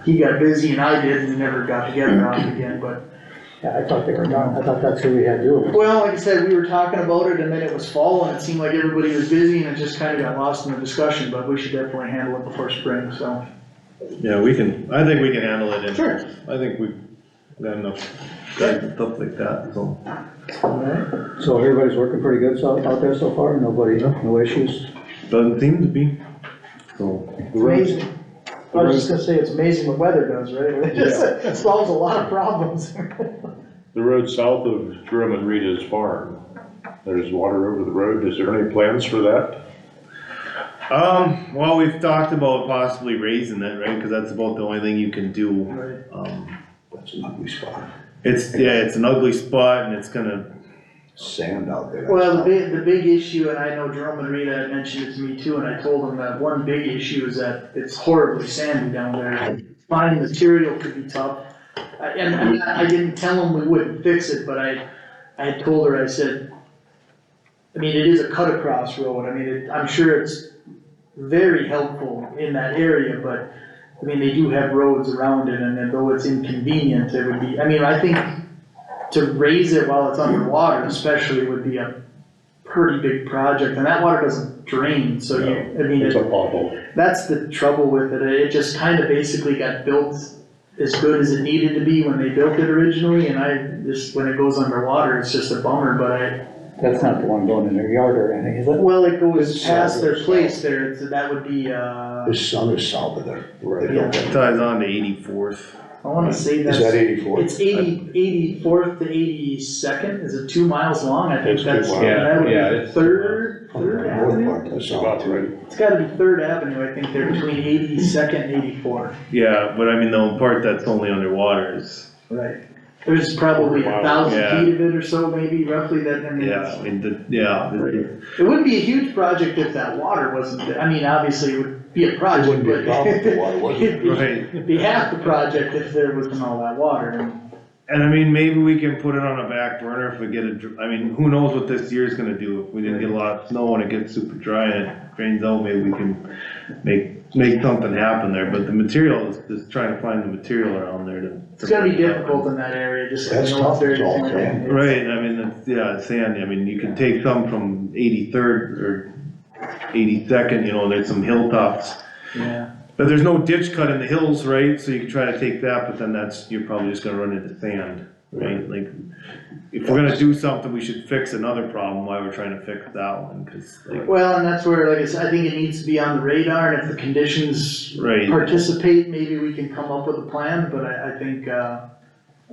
he got busy and I did, and we never got together on it again, but. Yeah, I thought they were done, I thought that's who we had doing it. Well, like I said, we were talking about it, and then it was fall, and it seemed like everybody was busy, and it just kinda got lost in the discussion, but we should definitely handle it before spring, so. yeah, I think we can handle it in. Sure. I think we've got enough guys and stuff like that, so. Alright. So everybody's working pretty good out there so far, nobody, no issues? Doesn't seem to be, so. It's amazing. I was just gonna say, it's amazing what weather does, right? It just solves a lot of problems. The road south of Drum and Rita's farm, there's water over the road, is there any plans for that? Well, we've talked about possibly raising it, right, cause that's about the only thing you can do. That's an ugly spot. It's an ugly spot and it's gonna, Sand out there. Well, the big issue, and I know Jerome and Rita had mentioned it to me too, and I told them that one big issue is that it's horribly sandy down there. Finding material could be tough. And I mean, I didn't tell them we wouldn't fix it, but I had told her, I said, I mean, it is a cut across road, I mean, I'm sure it's very helpful in that area, but I mean, they do have roads around it, and then though it's inconvenient, it would be, I mean, I think to raise it while it's underwater especially would be a pretty big project, and that water doesn't drain, so you, I mean, It's a pothole. that's the trouble with it, it just kinda basically got built as good as it needed to be when they built it originally, and when it goes underwater, it's just a bummer, but That's not the one going in their yard or anything, is it? well, it goes It's past their south. place there, that would be, His son is south of there. Right. Yeah. Ties on to 84th. I wanna say that's. Is that 84? It's 84th to 82nd, is it 2 miles long? I think It's 2 that's, miles. that would be Yeah, it's- Third North Avenue? part of the south, About right. It's gotta be Third Avenue, I think, they're between 82nd and 84th. Yeah, but I mean, the part that's only underwater is, Right. There's probably 1,000 Yeah. feet of it or so, maybe roughly, that, I mean, yeah, I mean, it wouldn't be a huge project if that water wasn't there, I mean, obviously, it would be a It project, wouldn't be a but problem if the water wasn't. it'd be, right. it'd be half the project if there wasn't all that water. And I mean, maybe we can put it on a back burner if we get I mean, who knows what this year's gonna do, if we didn't get a lot of snow and it gets super dry and it drains out, maybe we can make something happen there, but the material is just trying to find the material around there to. It's gonna be difficult in that area, just. That's you know, tough, it's all very- sand. Right, I mean, it's sandy, I mean, you can take some from 83rd or 82nd, you know, there's some hilltops. Yeah. But there's no ditch cut in the hills, right, so you can try to take that, but then you're probably just gonna run into sand, right? Like, if we're gonna do something, we should fix another problem while we're trying to fix that one, cause like, Well, and that's where, like I said, I think it needs to be on the radar, and if the conditions right, participate, maybe we can come up with a plan, but I think,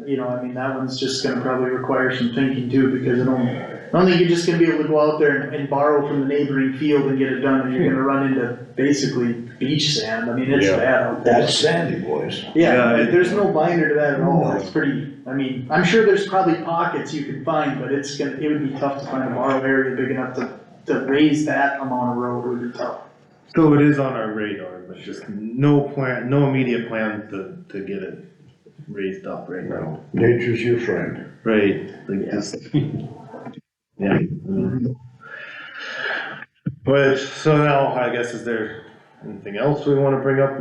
you know, I mean, that one's just gonna probably require some thinking too, because I don't think you're just gonna be able to go out there and borrow from the neighboring field and get it done, and you're gonna run into basically beach sand, I mean, it's Yeah. bad out there. That's sandy, boys. Yeah, Yeah, there's no binder to that at all, No. it's pretty, I mean, I'm sure there's probably pockets you can find, but it would be tough to find a borrow area big enough to raise that amount of road, would be tough. so it is on our radar, but just no immediate plan to get it raised up right now. Nature's your friend. Right, like just, yeah. But, so now, I guess, is there anything else we wanna bring up?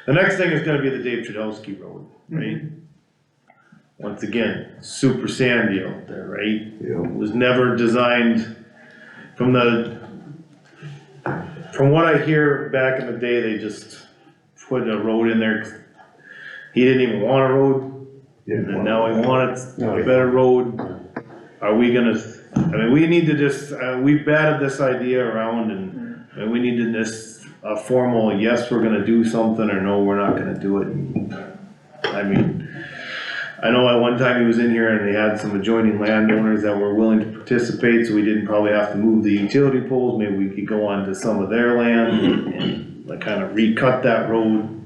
The next thing is gonna be the Dave Chudowski Road, right? Once again, super sandy out there, right? Yeah. It was never designed, from what I hear back in the day, they just put a road in there. He didn't even want a road, and now he wants a better road. Are we gonna, I mean, we need to just, we've batted this idea around and we need to just, a formal, yes, we're gonna do something, or no, we're not gonna do it. I mean, I know at one time he was in here and they had some adjoining landowners that were willing to participate, so we didn't probably have to move the utility poles, maybe we could go onto some of their land and like kind of recut that road.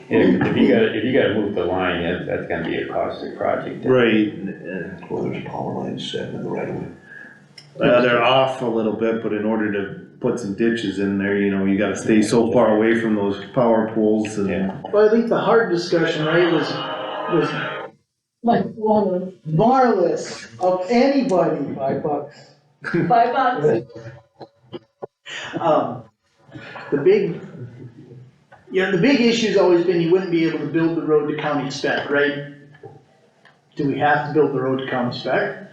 If you gotta move the line, that's gonna be a costly project. Right, Well, there's power lines set in the right of way. they're off a little bit, but in order to put some ditches in there, you know, you gotta stay so far away from those power poles and. Well, I think the hard discussion, right, was like, regardless of anybody, $5. $5. the big issue's always been you wouldn't be able to build the road to county spec, right? Do we have to build the road to county spec?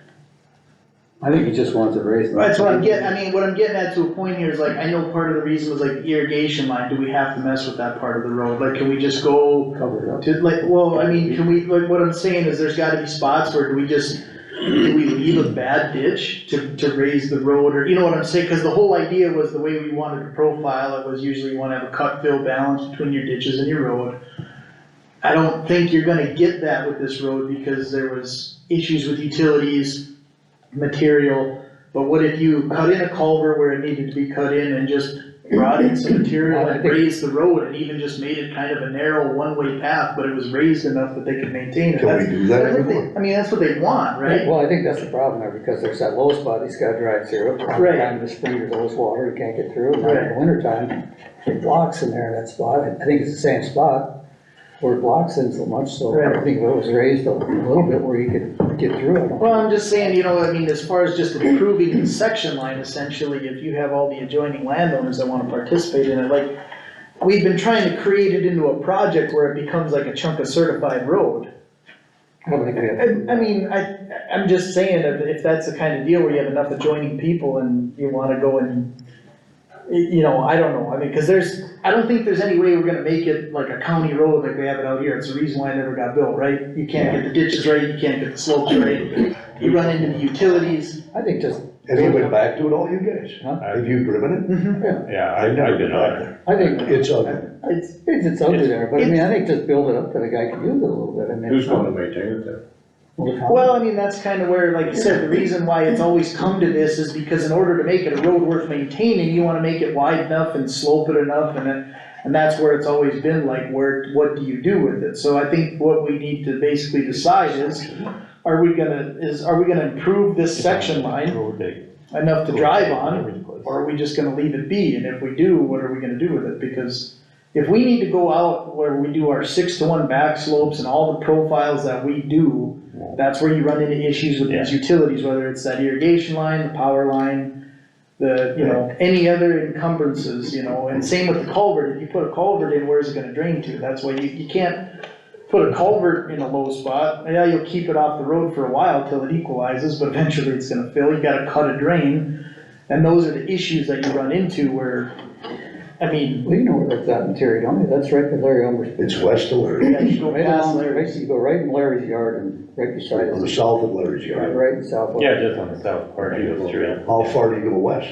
I think he just wants it raised. That's what I'm getting, I mean, what I'm getting at to a point here is like, I know part of the reason was like the irrigation line, do we have to mess with that part of the road? Like, can we just go Cover it up. to, like, well, I mean, can we, like, what I'm saying is there's gotta be spots where do we leave a bad ditch to raise the road, or, you know what I'm saying? Cause the whole idea was the way we wanted to profile it was usually you wanna have a cut-fill balance between your ditches and your road. I don't think you're gonna get that with this road because there was issues with utilities, material, but what if you cut in a culvert where it needed to be cut in and just brought in some material and raised the road and even just made it kind of a narrow one-way path, but it was raised enough that they could maintain it. Can we do that That's what anymore? I mean, that's what they want, right? Well, I think that's the problem there, because there's that low spot, he's gotta drive through it. Right. Time of the spring, there's always water, you can't get through, and then in the winter time, it blocks in there, that spot, I think it's the same spot, where it blocks in so much, so I Right. think if it was raised a little bit where you could get through it. Well, I'm just saying, you know, I mean, as far as just improving the section line, essentially, if you have all the adjoining landowners that wanna participate in it, like, we've been trying to create it into a project where it becomes like a chunk of certified road. I don't think we have. I mean, I'm just saying, if that's the kind of deal where you have enough adjoining people and you wanna go and, you know, I don't know, I mean, cause I don't think there's any way we're gonna make it like a county road like we have it out here, it's the reason why it never got built, right? You can't get the ditches right, you can't get the slopes right, you run into the utilities. I think just. Have you been back to it, all you guys? Huh? Have you driven Yeah, it? I've been on it. there. I think It's ugly. it's ugly there, but I mean, I think just build it up that a guy can use it a little bit, I mean. Who's gonna maintain it then? Well, I mean, that's kind of where, like you said, the reason why it's always come to this is because in order to make it a road worth maintaining, you wanna make it wide enough and slope it enough, and that's where it's always been, like, what do you do with it? So I think what we need to basically decide is, are we gonna improve this section line enough to drive on, or are we just gonna leave it be? And if we do, what are we gonna do with it? Because if we need to go out where we do our 6-to-1 back slopes and all the profiles that we do, that's where you run into issues with these utilities, whether it's that irrigation line, the power line, any other encumbrances, and same with the culvert. If you put a culvert in, where's it gonna drain to? That's why you can't put a culvert in a low spot. Yeah, you'll keep it off the road for a while till it equalizes, but eventually it's gonna fill. You gotta cut a drain. And those are the issues that you run into where, I mean. Well, you know where that's at in Terry, don't you? That's right by Larry Elmer's. It's west of Larry. Yeah, you go Right past along, Larry's. you go right in Larry's yard and right beside On the it. south of Larry's yard. Right in south. Yeah, just on the south part of the street. How far do you go west?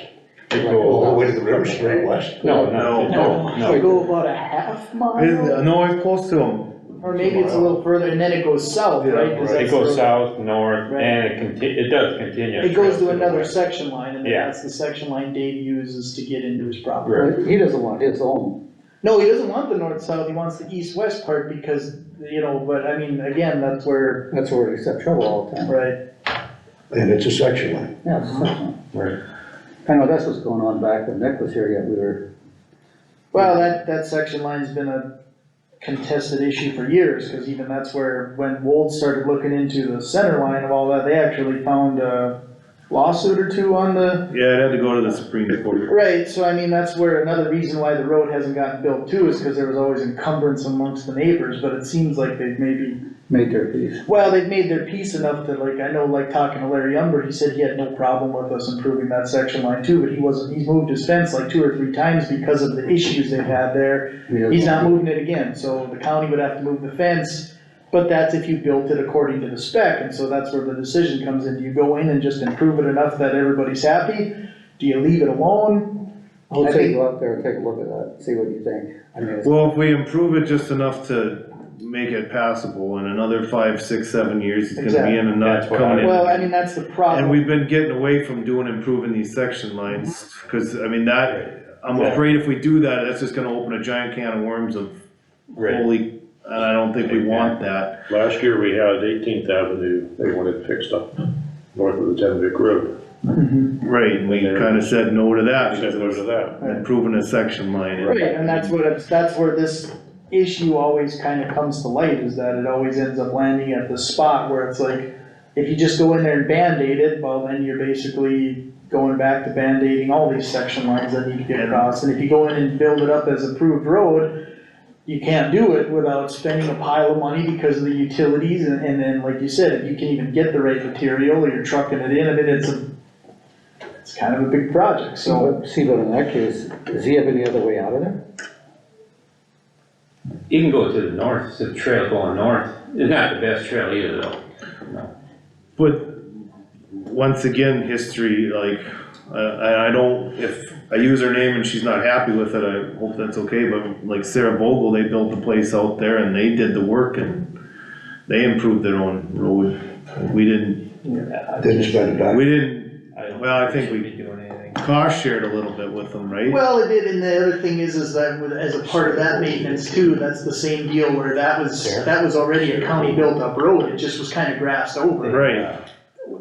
All the way to the river, straight west? No, You go about a half mile, No, it's close to them. or maybe it's a little further, and then it goes south, Yeah, right? 'Cause right. It that's goes the- south, north, Right. and it does continue. It goes to the another west. section line, and then Yeah. that's the section line Dave uses to get into his property. Right, he doesn't want his own. No, he doesn't want the north-south, he wants the east-west part because, but I mean, again, that's where, That's where they set trouble all the time. right? And it's a section line. Yeah, it's a section. Right. I know that's what's going on back when Nick was here, yet we were. Well, that section line's been a contested issue for years, cause even that's where, when Wold started looking into the center line of all that, they actually found a lawsuit or two on the. Yeah, it had to go to the Supreme Court. Right, so I mean, that's where another reason why the road hasn't gotten built too, is cause there was always encumbrance amongst the neighbors, but it seems like they've maybe. Made their peace. Well, they've made their peace enough that, like, I know, like, talking to Larry Umber, he said he had no problem with us improving that section line too, but he's moved his fence like 2 or 3 times because of the issues they've had there. He's not moving it again, so the county would have to move the fence, but that's if you built it according to the spec, and so that's where the decision comes in. Do you go in and just improve it enough that everybody's happy? Do you leave it alone? I'll I take think- you out there and take a look at that, see what you think. I mean, it's. Well, if we improve it just enough to make it passable, in another 5, 6, 7 years, it's gonna be in and not That's what coming in. Well, I mean, that's the And problem. we've been getting away from improving these section lines, cause I mean, I'm afraid if we do that, that's just gonna open a giant can of worms of Right. holy, and I don't think we want that. Last year, we had 18th Avenue, they wanted fixed up north of the Tenvick Road. Right, and we kinda said no to that, I said because it no was to that. improving a section line. Right, and that's where this issue always kinda comes to light, is that it always ends up landing at the spot where it's like, if you just go in there and Band-Aid it, well, then you're basically going back to Band-Aiding all these section lines that need to get across, and if you go in and build it up as approved road, you can't do it without spending a pile of money because of the utilities, and then, like you said, if you can even get the right material, or you're trucking it in, I mean, it's kind of a big project, so. See, but in that case, does he have any other way out of there? You can go to the north, it's a trail going north. It's not the best trail either though. No. But, once again, history, like, I don't, if I use her name and she's not happy with it, I hope that's okay, but like Sarah Vogel, they built a place out there and they did the work and they improved their own road. We didn't, Didn't spend a dime. well, I think we cost shared a little bit with them, right? Well, it did, and the other thing is that as a part of that maintenance too, that's the same deal where that was already a county built up road, it just was kinda grassed over. Right.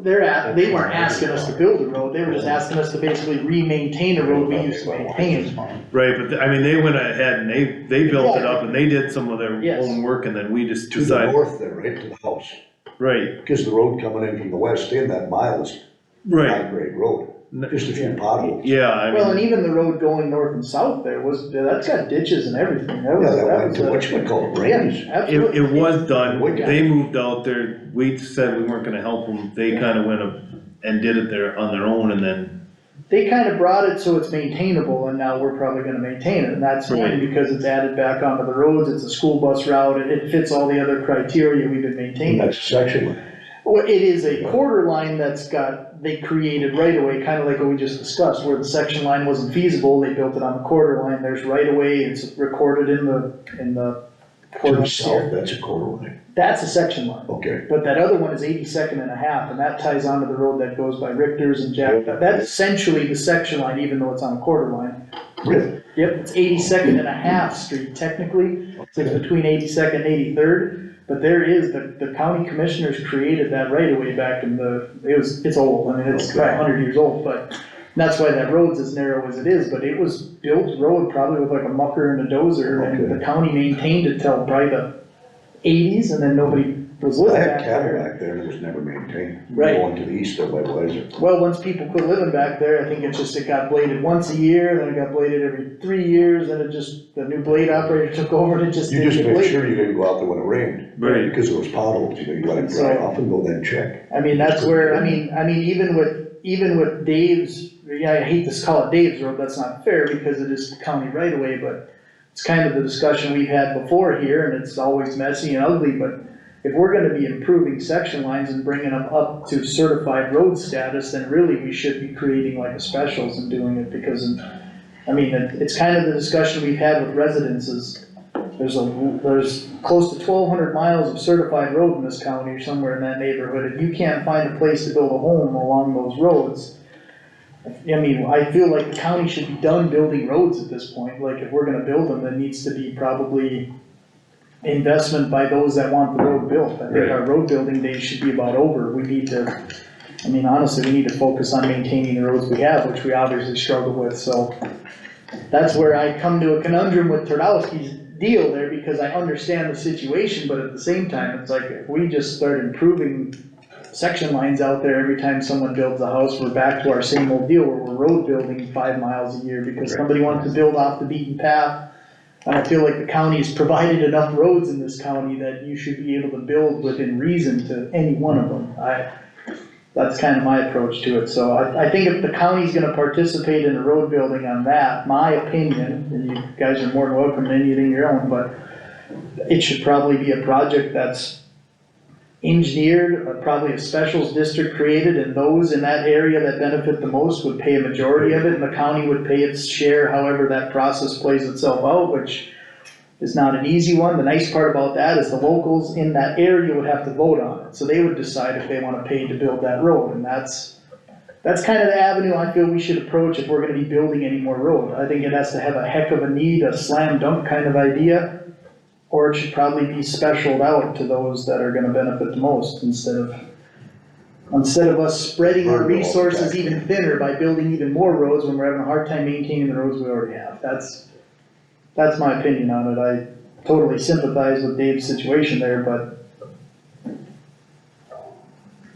They weren't asking us to build a road, they were just asking us to basically re-maintain a road we used to maintain. Right, but I mean, they went ahead and they built it up and they did some of their Yes. own work and then we just To the decided, north there, right to the house. right, Because the road coming in from the west end, that mile is right. high grade road. Just a few potholes. Yeah, I Well, and mean, even the road going north and south there that's got ditches and everything, that was, Yeah, that that went was to a. whatchamacallit, Randy's. Yeah, absolutely. it was done, Wicked. they moved out there, we said we weren't gonna help them, they kinda went up and did it there on their own, and then, They kind of brought it so it's maintainable, and now we're probably gonna maintain it, and that's fine, Right. because it's added back onto the roads, it's a school bus route, it fits all the other criteria we've been And maintaining. that's a section line. Well, it is a quarter line they created right away, kind of like what we just discussed, where the section line wasn't feasible, they built it on the quarter line, there's right of way, it's recorded in the To quarter the line. south, that's a quarter line. That's a section line. Okay. But that other one is 82nd and a half, and that ties onto the road that goes by Richter's and Jack, that's essentially the section line, even though it's on a quarter line. Really? Yep, it's 82nd and a half street technically, so it's between 82nd and 83rd, but there is, the county commissioners created that right away back in it's old, I mean, it's probably 100 years old, but that's why that road's as narrow as it is, but it was built road probably with like a mucker and a dozer, and the county maintained it till probably the 80s, and then nobody was I living had back cattle there. back there and it was never maintained. Right. Going to the east of Budweiser. Well, once people quit living back there, I think it got bladed once a year, then it got bladed every 3 years, then the new blade operator took over and it just You didn't just get make bladed. sure you didn't go out there when it rained. Right. Because there was potholes, you let it dry off and go then check. I mean, that's where, I mean, even with Dave's, yeah, I hate to call it Dave's Road, that's not fair because it is county right away, but it's kind of the discussion we've had before here, and it's always messy and ugly, but if we're gonna be improving section lines and bringing them up to certified road status, then really we should be creating like a specials and doing it, because, I mean, it's kind of the discussion we've had with residences. There's close to 1,200 miles of certified road in this county or somewhere in that neighborhood. If you can't find a place to build a home along those roads, I mean, I feel like the county should be done building roads at this point. Like, if we're gonna build them, there needs to be probably investment by those that want the road built. I think our road building days should be about over. We need to, I mean, honestly, we need to focus on maintaining the roads we have, which we obviously struggle with, so. That's where I come to a conundrum with Turdowski's deal there, because I understand the situation, but at the same time, it's like, if we just start improving section lines out there every time someone builds a house, we're back to our same old deal where we're road building 5 miles a year because somebody wants to build off the beaten path. And I feel like the county's provided enough roads in this county that you should be able to build within reason to any one of them. That's kind of my approach to it, so I think if the county's gonna participate in the road building on that, my opinion, and you guys are more than welcome to anything your own, but it should probably be a project that's engineered, probably a specials district created, and those in that area that benefit the most would pay a majority of it, and the county would pay its share, however that process plays itself out, which is not an easy one. The nice part about that is the locals in that area would have to vote on it, so they would decide if they wanna pay to build that road, and that's kind of the avenue I feel we should approach if we're gonna be building any more road. I think it has to have a heck of a need, a slam dunk kind of idea, or it should probably be specialed out to those that are gonna benefit the most, instead of us spreading our resources even thinner by building even more roads when we're having a hard time maintaining the roads we already have. That's my opinion on it. I totally sympathize with Dave's situation there, but.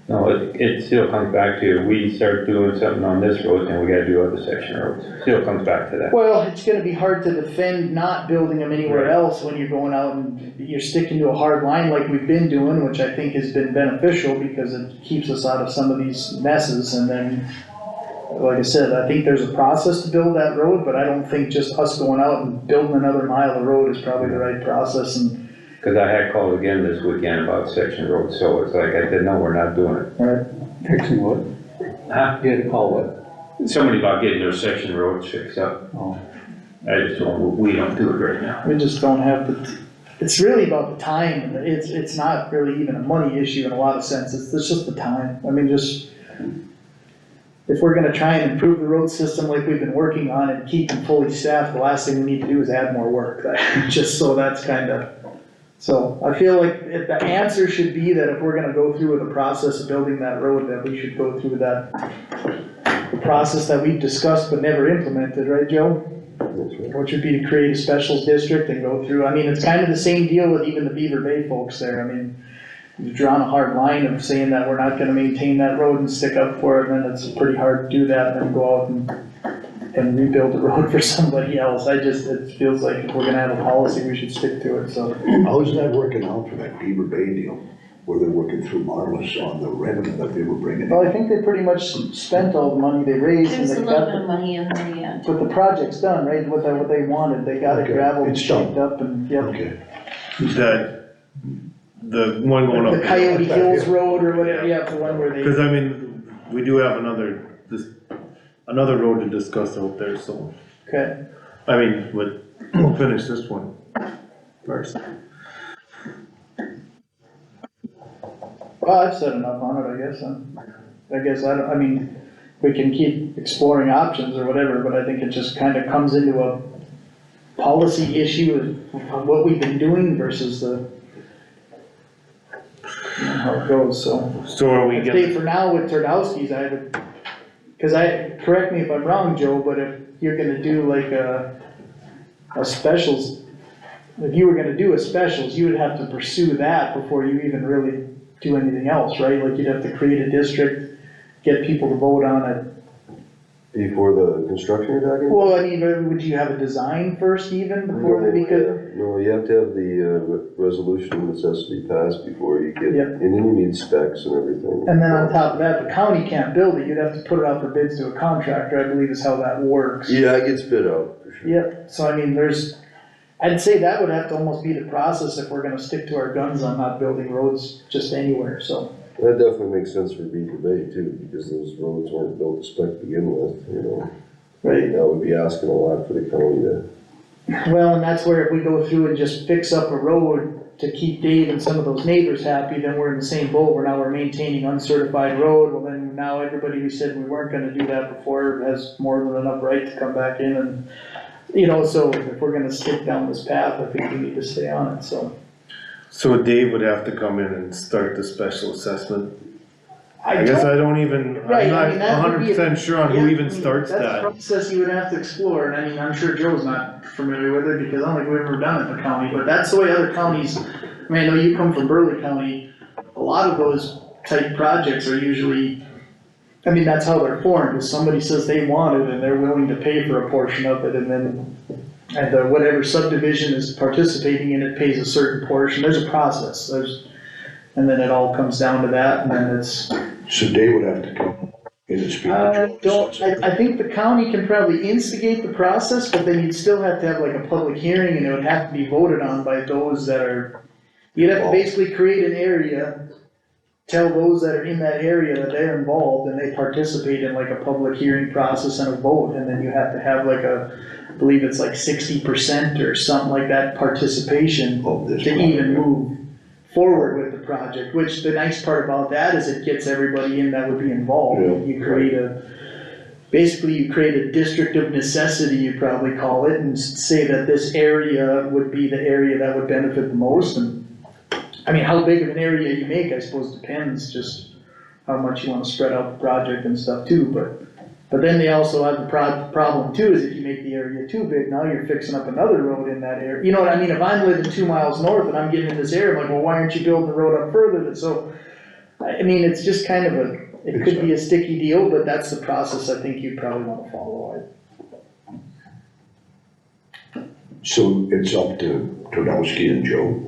No, it still comes back to, we start doing something on this road, then we gotta do other section roads. Still comes back to that. Well, it's gonna be hard to defend not building them anywhere else when you're going out and you're sticking to a hard line like we've been doing, which I think has been beneficial because it keeps us out of some of these messes. And then, like I said, I think there's a process to build that road, but I don't think just us going out and building another mile of road is probably the right process. And Cause I had called again this weekend about section roads, so it's like, I said, no, we're not doing it. Right, fixing what? Huh? You had to call what? Somebody about getting their section roads fixed up. Oh. I just don't, we don't do it right now. we just don't have it's really about the time, and it's not really even a money issue in a lot of senses, it's just the time. I mean, if we're gonna try and improve the road system like we've been working on and keep them fully staffed, the last thing we need to do is add more work, just so that's kinda. So I feel like if the answer should be that if we're gonna go through with the process of building that road, that we should go through the process that we've discussed but never implemented, right, Joe? Which would be to create a specials district and go through, I mean, it's kind of the same deal with even the Beaver Bay folks there. I mean, you've drawn a hard line of saying that we're not gonna maintain that road and stick up for it, then it's pretty hard to do that and go out and rebuild the road for somebody else. It feels like if we're gonna have a policy, we should stick to it, so. How's that working out for that Beaver Bay deal, where they're working through Marlis on the revenue that they were bringing Well, in? I think they pretty much spent all the money they raised and There's they a little got, bit of money in there yet. but the project's done, right, what they wanted, they got it Okay, gravelled and it's done. shaped up and, yep. Okay. The one going up. The Coyote Hills Road or whatever, yeah, the one where they. Cause I mean, we do have another road to discuss out there, so, Okay, I mean, we'll finish this one first. well, I've said enough on it, I guess, I mean, we can keep exploring options or whatever, but I think it just kinda comes into a policy issue of what we've been doing versus how it goes, so. So are we I'd getting? say for now with Turdowski's, correct me if I'm wrong, Joe, but if you're gonna do like a specials, if you were gonna do a specials, you would have to pursue that before you even really do anything else, right? Like you'd have to create a district, get people to vote on it. Before the construction you're talking? Well, I mean, would you have a design first even before, because, No, you have to have the, resolution of necessity passed before you get, Yep. and then you need specs and everything. and then on top of that, the county can't build it, you'd have to put it out for bids to a contractor, I believe is how that works. Yeah, it gets bid out, for sure. Yep, so I mean, I'd say that would have to almost be the process if we're gonna stick to our guns on not building roads just anywhere, so. That definitely makes sense for Beaver Bay too, because those roads weren't built to spec to begin with, you know. Right. That would be asking a lot for the county to. Well, and that's where if we go through and just fix up a road to keep Dave and some of those neighbors happy, then we're in the same boat, where now we're maintaining uncertified road, well then now everybody who said we weren't gonna do that before has more than enough right to come back in and, you know, so if we're gonna stick down this path, I think we need to stay on it, so. So Dave would have to come in and start the special assessment. I guess I don't even, Right, I'm I mean, not that would be a- 100% sure on who Yeah, even I mean, starts That's a that. process you would have to explore, and I mean, I'm sure Joe's not familiar with it, because I don't think we've ever done it in the county, but that's the way other counties, I mean, I know you come from Burley County, a lot of those type projects are usually, I mean, that's how they're formed, is somebody says they want it, and they're willing to pay for a portion of it, and then, and whatever subdivision is participating in it pays a certain portion, there's a process, and then it all comes down to that, and then it's. So Dave would have to come in and speak to Joe. I think the county can probably instigate the process, but then you'd still have to have like a public hearing, and it would have to be voted on by those that are, you'd have to basically create an area, tell those that are in that area that they're involved, and they participate in like a public hearing process and a vote, and then you have to have like I believe it's like 60% or something like that participation Of this to project. even move forward with the project, which the nice part about that is it gets everybody in that would be involved. Yeah. You create basically you create a district of necessity, you'd probably call it, and say that this area would be the area that would benefit the most, and I mean, how big of an area you make, I suppose depends, just how much you wanna spread out the project and stuff too, but then they also have the problem too, is if you make the area too big, now you're fixing up another road in that area. You know what I mean, if I'm living 2 miles north and I'm getting in this area, I'm like, well, why aren't you building the road up further? So, I mean, it's just kind of it could be a sticky deal, but that's the process I think you'd probably wanna follow. So it's up to Turdowski and Joe.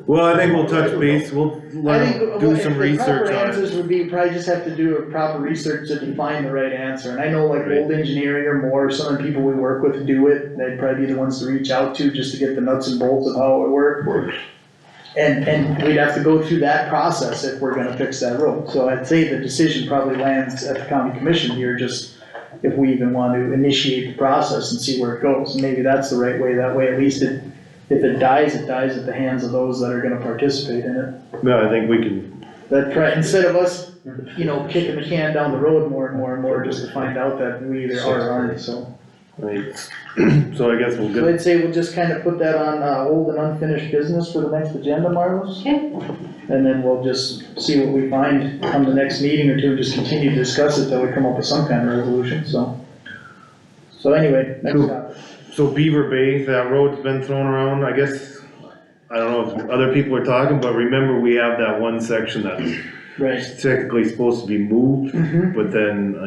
Well, I think we'll touch base, we'll I think, do some the research proper on it. answers would be, probably just have to do a proper research to define the right answer, and I know like Right. Old Engineering or more, some of the people we work with do it, they'd probably be the ones to reach out to, just to get the nuts and bolts of how it works. And we'd have to go through that process if we're gonna fix that road, so I'd say the decision probably lands at the county commission here, just if we even want to initiate the process and see where it goes, and maybe that's the right way, that way at least if it dies at the hands of those that are gonna participate in it. No, I think we can, Instead of us, you know, kicking the can down the road more and more and more, just to find out that we either are or aren't, so. I mean, so I guess we'll So get, I'd say we'll just kind of put that on, old and unfinished business for the next agenda, Marlos. Okay, And then we'll just see what we find come the next meeting or two, just continue to discuss it till we come up with some kind of resolution, so. So anyway, next Cool. topic. so Beaver Bay, that road's been thrown around, I guess, I don't know if other people are talking, but remember we have that one section that's Right. technically supposed to be moved, but then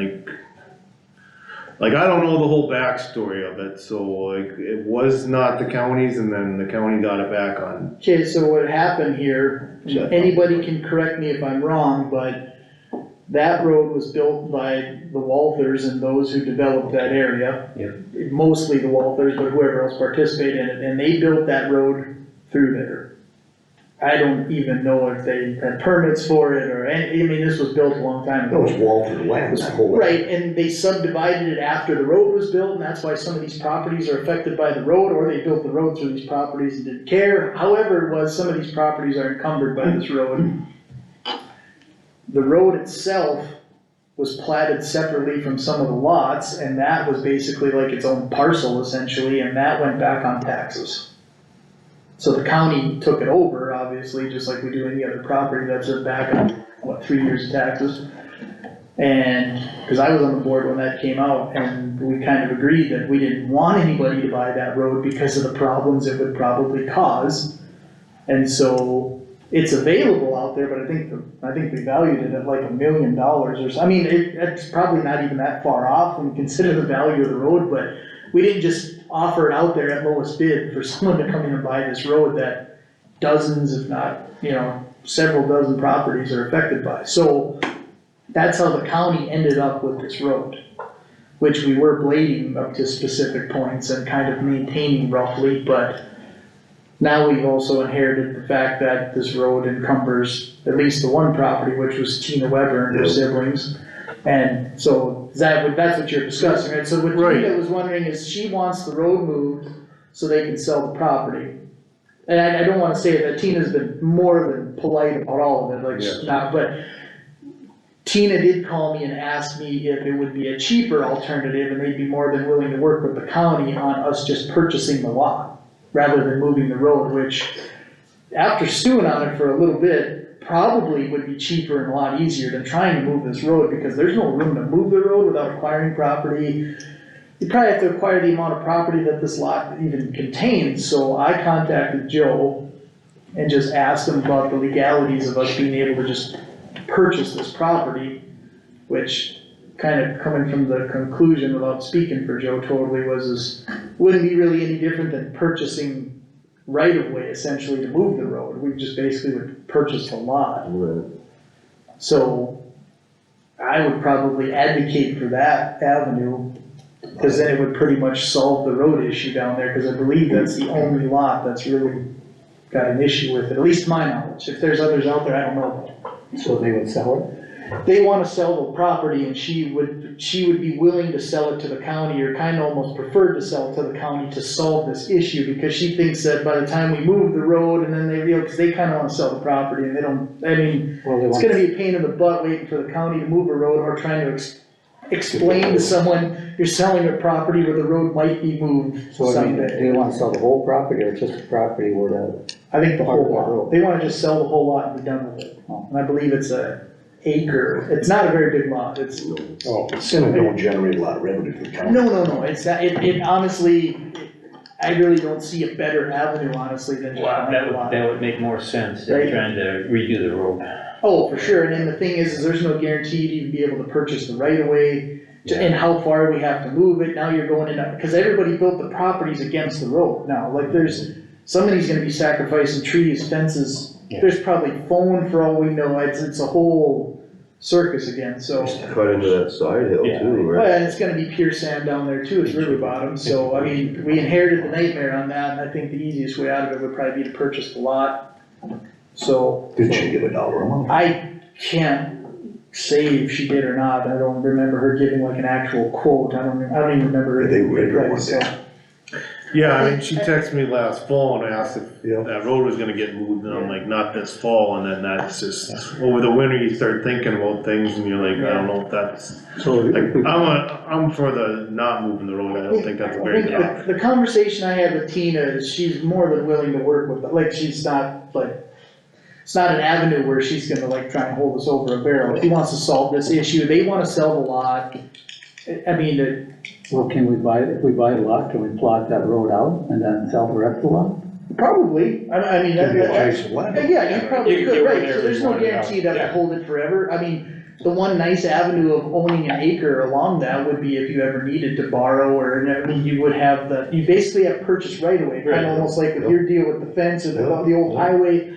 like I don't know the whole backstory of it, so like it was not the county's and then the county got it back on. Okay, so what happened here, anybody can correct me if I'm wrong, but that road was built by the Walthers and those who developed that area. Mostly the Walthers, but whoever else participated in it, and they built that road through there. I don't even know if they had permits for it or any, I mean, this was built a long time That ago. was Walter land, that whole. Right, and they subdivided it after the road was built, and that's why some of these properties are affected by the road, or they built the road through these properties and didn't care. However, it was, some of these properties are encumbered by this road. The road itself was platted separately from some of the lots, and that was basically like its own parcel essentially, and that went back on taxes. So the county took it over, obviously, just like we do any other property, that's back on, 3 years of taxes? And, cause I was on the board when that came out, and we kind of agreed that we didn't want anybody to buy that road because of the problems it would probably cause. And so, it's available out there, but I think we valued it at like $1 million or so. I mean, it's probably not even that far off when you consider the value of the road, but we didn't just offer it out there at lowest bid for someone to come in and buy this road that dozens, if not, several dozen properties are affected by. So that's how the county ended up with this road, which we were blading up to specific points and kind of maintaining roughly, but now we've also inherited the fact that this road encumbers at least the one property, which was Tina Weber and her siblings. And so, that's what you're discussing, right? So what Tina was wondering is she wants the road moved so they can sell the property. And I don't wanna say that Tina's been more than polite about all of it, like she's not, but Tina did call me and ask me if it would be a cheaper alternative and they'd be more than willing to work with the county on us just purchasing the lot rather than moving the road, which after stewing on it for a little bit, probably would be cheaper and a lot easier than trying to move this road, because there's no room to move the road without acquiring property. You probably have to acquire the amount of property that this lot even contains, so I contacted Joe and just asked him about the legalities of us being able to just purchase this property, which kind of coming from the conclusion, without speaking for Joe totally, wouldn't be really any different than purchasing right of way essentially to move the road. We just basically would purchase the lot. Right. So I would probably advocate for that avenue, cause then it would pretty much solve the road issue down there, cause I believe that's the only lot that's really got an issue with it, at least to my knowledge. If there's others out there, I don't know. So they would sell it? They wanna sell the property, and she would be willing to sell it to the county, or kinda almost preferred to sell it to the county to solve this issue, because she thinks that by the time we move the road, and then they, cause they kinda wanna sell the property, and they don't, I mean, it's gonna be a pain in the butt waiting for the county to move a road, or trying to explain to someone you're selling a property where the road might be moved So I mean, someday. do they wanna sell the whole property or just the property where the? I think the whole Part of that lot, road. they wanna just sell the whole lot and be done with it, and I believe it's a acre, it's not a very big lot, it's. It's gonna don't generate a lot of revenue for the county. No, it's not, it honestly, I really don't see a better avenue honestly than just Wow, buying that a would, lot. that would make more sense Right. than trying to redo the road. Oh, for sure, and then the thing is there's no guarantee you'd even be able to purchase the right of way, and how far we have to move it, now you're going in, cause everybody built the properties against the road now, like somebody's gonna be sacrificing trees, fences, there's probably phone for all we know, it's a whole circus again, so. Cut into that side hill too, Well, right? and it's gonna be pure sand down there too, it's river bottom, so, I mean, we inherited the nightmare on that, and I think the easiest way out of it would probably be to purchase the lot. So, Did she give a dollar amount? I can't say if she did or not, I don't remember her giving like an actual quote, I don't even remember. They were in one So, day. Yeah, I mean, she texted me last fall and asked if that road was gonna get moved, and I'm like, not this fall, and then that's just, over the winter, you start thinking about things, and you're like, I don't know if that's, So, like, I'm for the not moving the road, I don't think that's a I very think good option. the conversation I had with Tina is she's more than willing to work with, like, she's not, like, it's not an avenue where she's gonna like try and hold us over a barrel, she wants to solve this issue, they wanna sell the lot. I mean, Well, can we buy, if we buy a lot, can we plot that road out and then sell the rest of the lot? Probably, I mean, Could be that, adjacent land. yeah, you probably You can could, do right, whatever so there's you no want, yeah. guarantee you'd have to Yeah. hold it forever. I mean, the one nice avenue of owning an acre along that would be if you ever needed to borrow, or, I mean, you would have you basically have purchase right away, Right. kinda almost like with your deal with the fence or the old highway.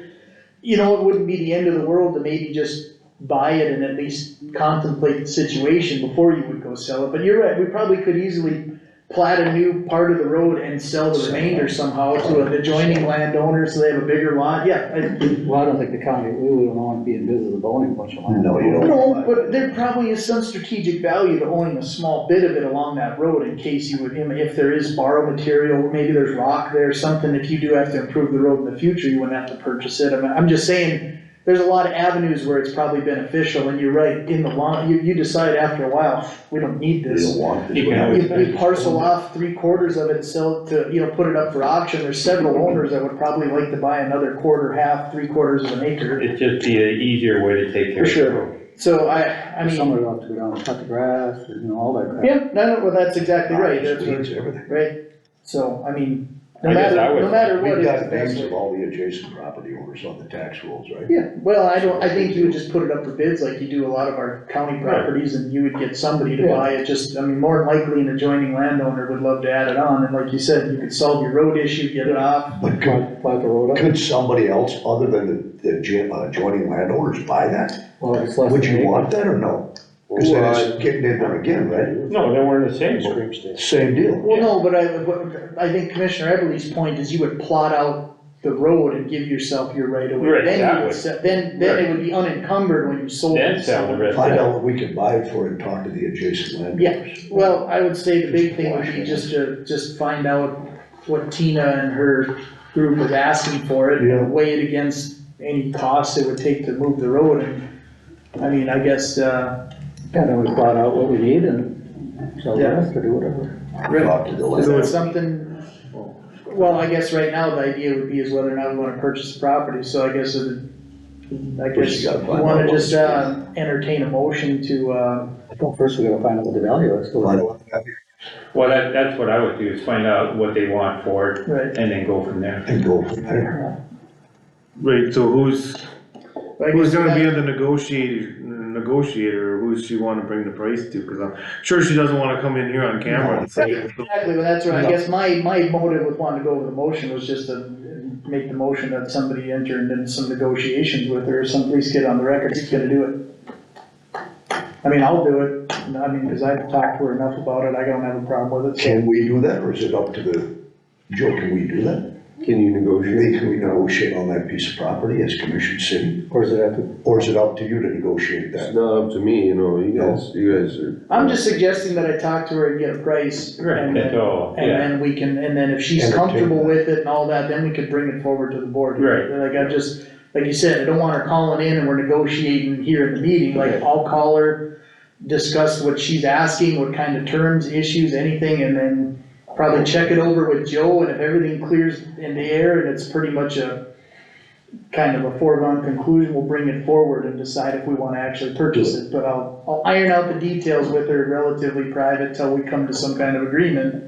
You know, it wouldn't be the end of the world to maybe just buy it and at least contemplate the situation before you would go sell it, but you're right, we probably could easily plat a new part of the road and sell the remainder somehow to an adjoining landowner, so they have a bigger lot, yeah. Well, I don't think the county, we don't want to be in business of owning a bunch of land. No, you don't. No, but there probably is some strategic value to owning a small bit of it along that road in case you would, if there is borrow material, maybe there's rock there, something, if you do have to improve the road in the future, you wouldn't have to purchase it. I mean, I'm just saying, there's a lot of avenues where it's probably beneficial, and you're right, in the long, you decide after a while, we don't need You this. don't want this. You can You parcel off 3/4 of it and sell it to, put it up for auction, there's several owners that would probably like to buy another quarter, half, 3/4 of an acre. It'd just be an easier way to take care For of the sure. road. So I mean, Somebody will have to go down and cut the grass, all that crap. yeah, no, well, that's exactly right, that's Needs what, everything. right, so, I mean, I guess I would- no matter what, We've it's the got best names way. of all the adjacent property owners on the tax rolls, right? Yeah, well, I think you would just put it up for bids like you do a lot of our county properties, and you would get somebody to Yeah. buy it, just, I mean, more than likely an adjoining landowner would love to add it on, and like you said, you could solve your road issue, get it off. But Plat the road up. could somebody else other than the adjoining landowners buy that? Well, it's less Would than you an want that or no? Cause then it's getting in there again, right? No, then we're in the same boat. Same deal. Well, no, but I think Commissioner Everly's point is you would plot out the road and give yourself your right of way. Right, Then that you would would- se- then it would be unencumbered when you sold Then it. sell the rest. Find out what we can buy it for and talk to the adjacent landowners. Well, I would say the big thing would be just find out what Tina and her group is asking for it, Yeah. and weigh it against any cost it would take to move the road, and, I mean, I guess, Yeah, then we plot out what we need and sell the Yeah. rest or do whatever. Talk to the is that landowners. something? Well, I guess right now the idea would be is whether or not we wanna purchase the property, so I guess First you gotta you find out wanna what just, it's entertain a motion to, Well, first we gotta find out what the value is. Find out what the value Well, that's what I would do, is find out what they want for it, right. and then go from there. and go from there. Wait, so who's I guess gonna be that- the negotiator, or who's she wanna bring the price to? Cause I'm sure she doesn't wanna come in here on camera and say. Exactly, but that's right, I guess my motive with wanting to go over the motion was just to make the motion that somebody enter into some negotiations with her, or some, at least get on the record, who's gonna do it. I mean, I'll do it, I mean, cause I've talked to her enough about it, I don't have a problem with it, so. Can we do that, or is it up to Joe, can we do that? Can you negotiate? Can we negotiate on that piece of property as Commission City? Or is it have to, Or is it up to you to negotiate It's that? not up to me, you guys are. I'm just suggesting that I talk to her and get a price, Right, and that's then, all, and yeah. then we can, and then if she's Entertain comfortable that. with it and all that, then we could bring it forward to the board. Right. Like I just, like you said, I don't want her calling in and we're negotiating here in the meeting, like I'll call her, discuss what she's asking, what kind of terms, issues, anything, and then probably check it over with Joe, and if everything clears in the air and it's pretty much a kind of a foregone conclusion, we'll bring it forward and decide if we wanna actually purchase it, but I'll iron out the details with her relatively private till we come to some kind of agreement,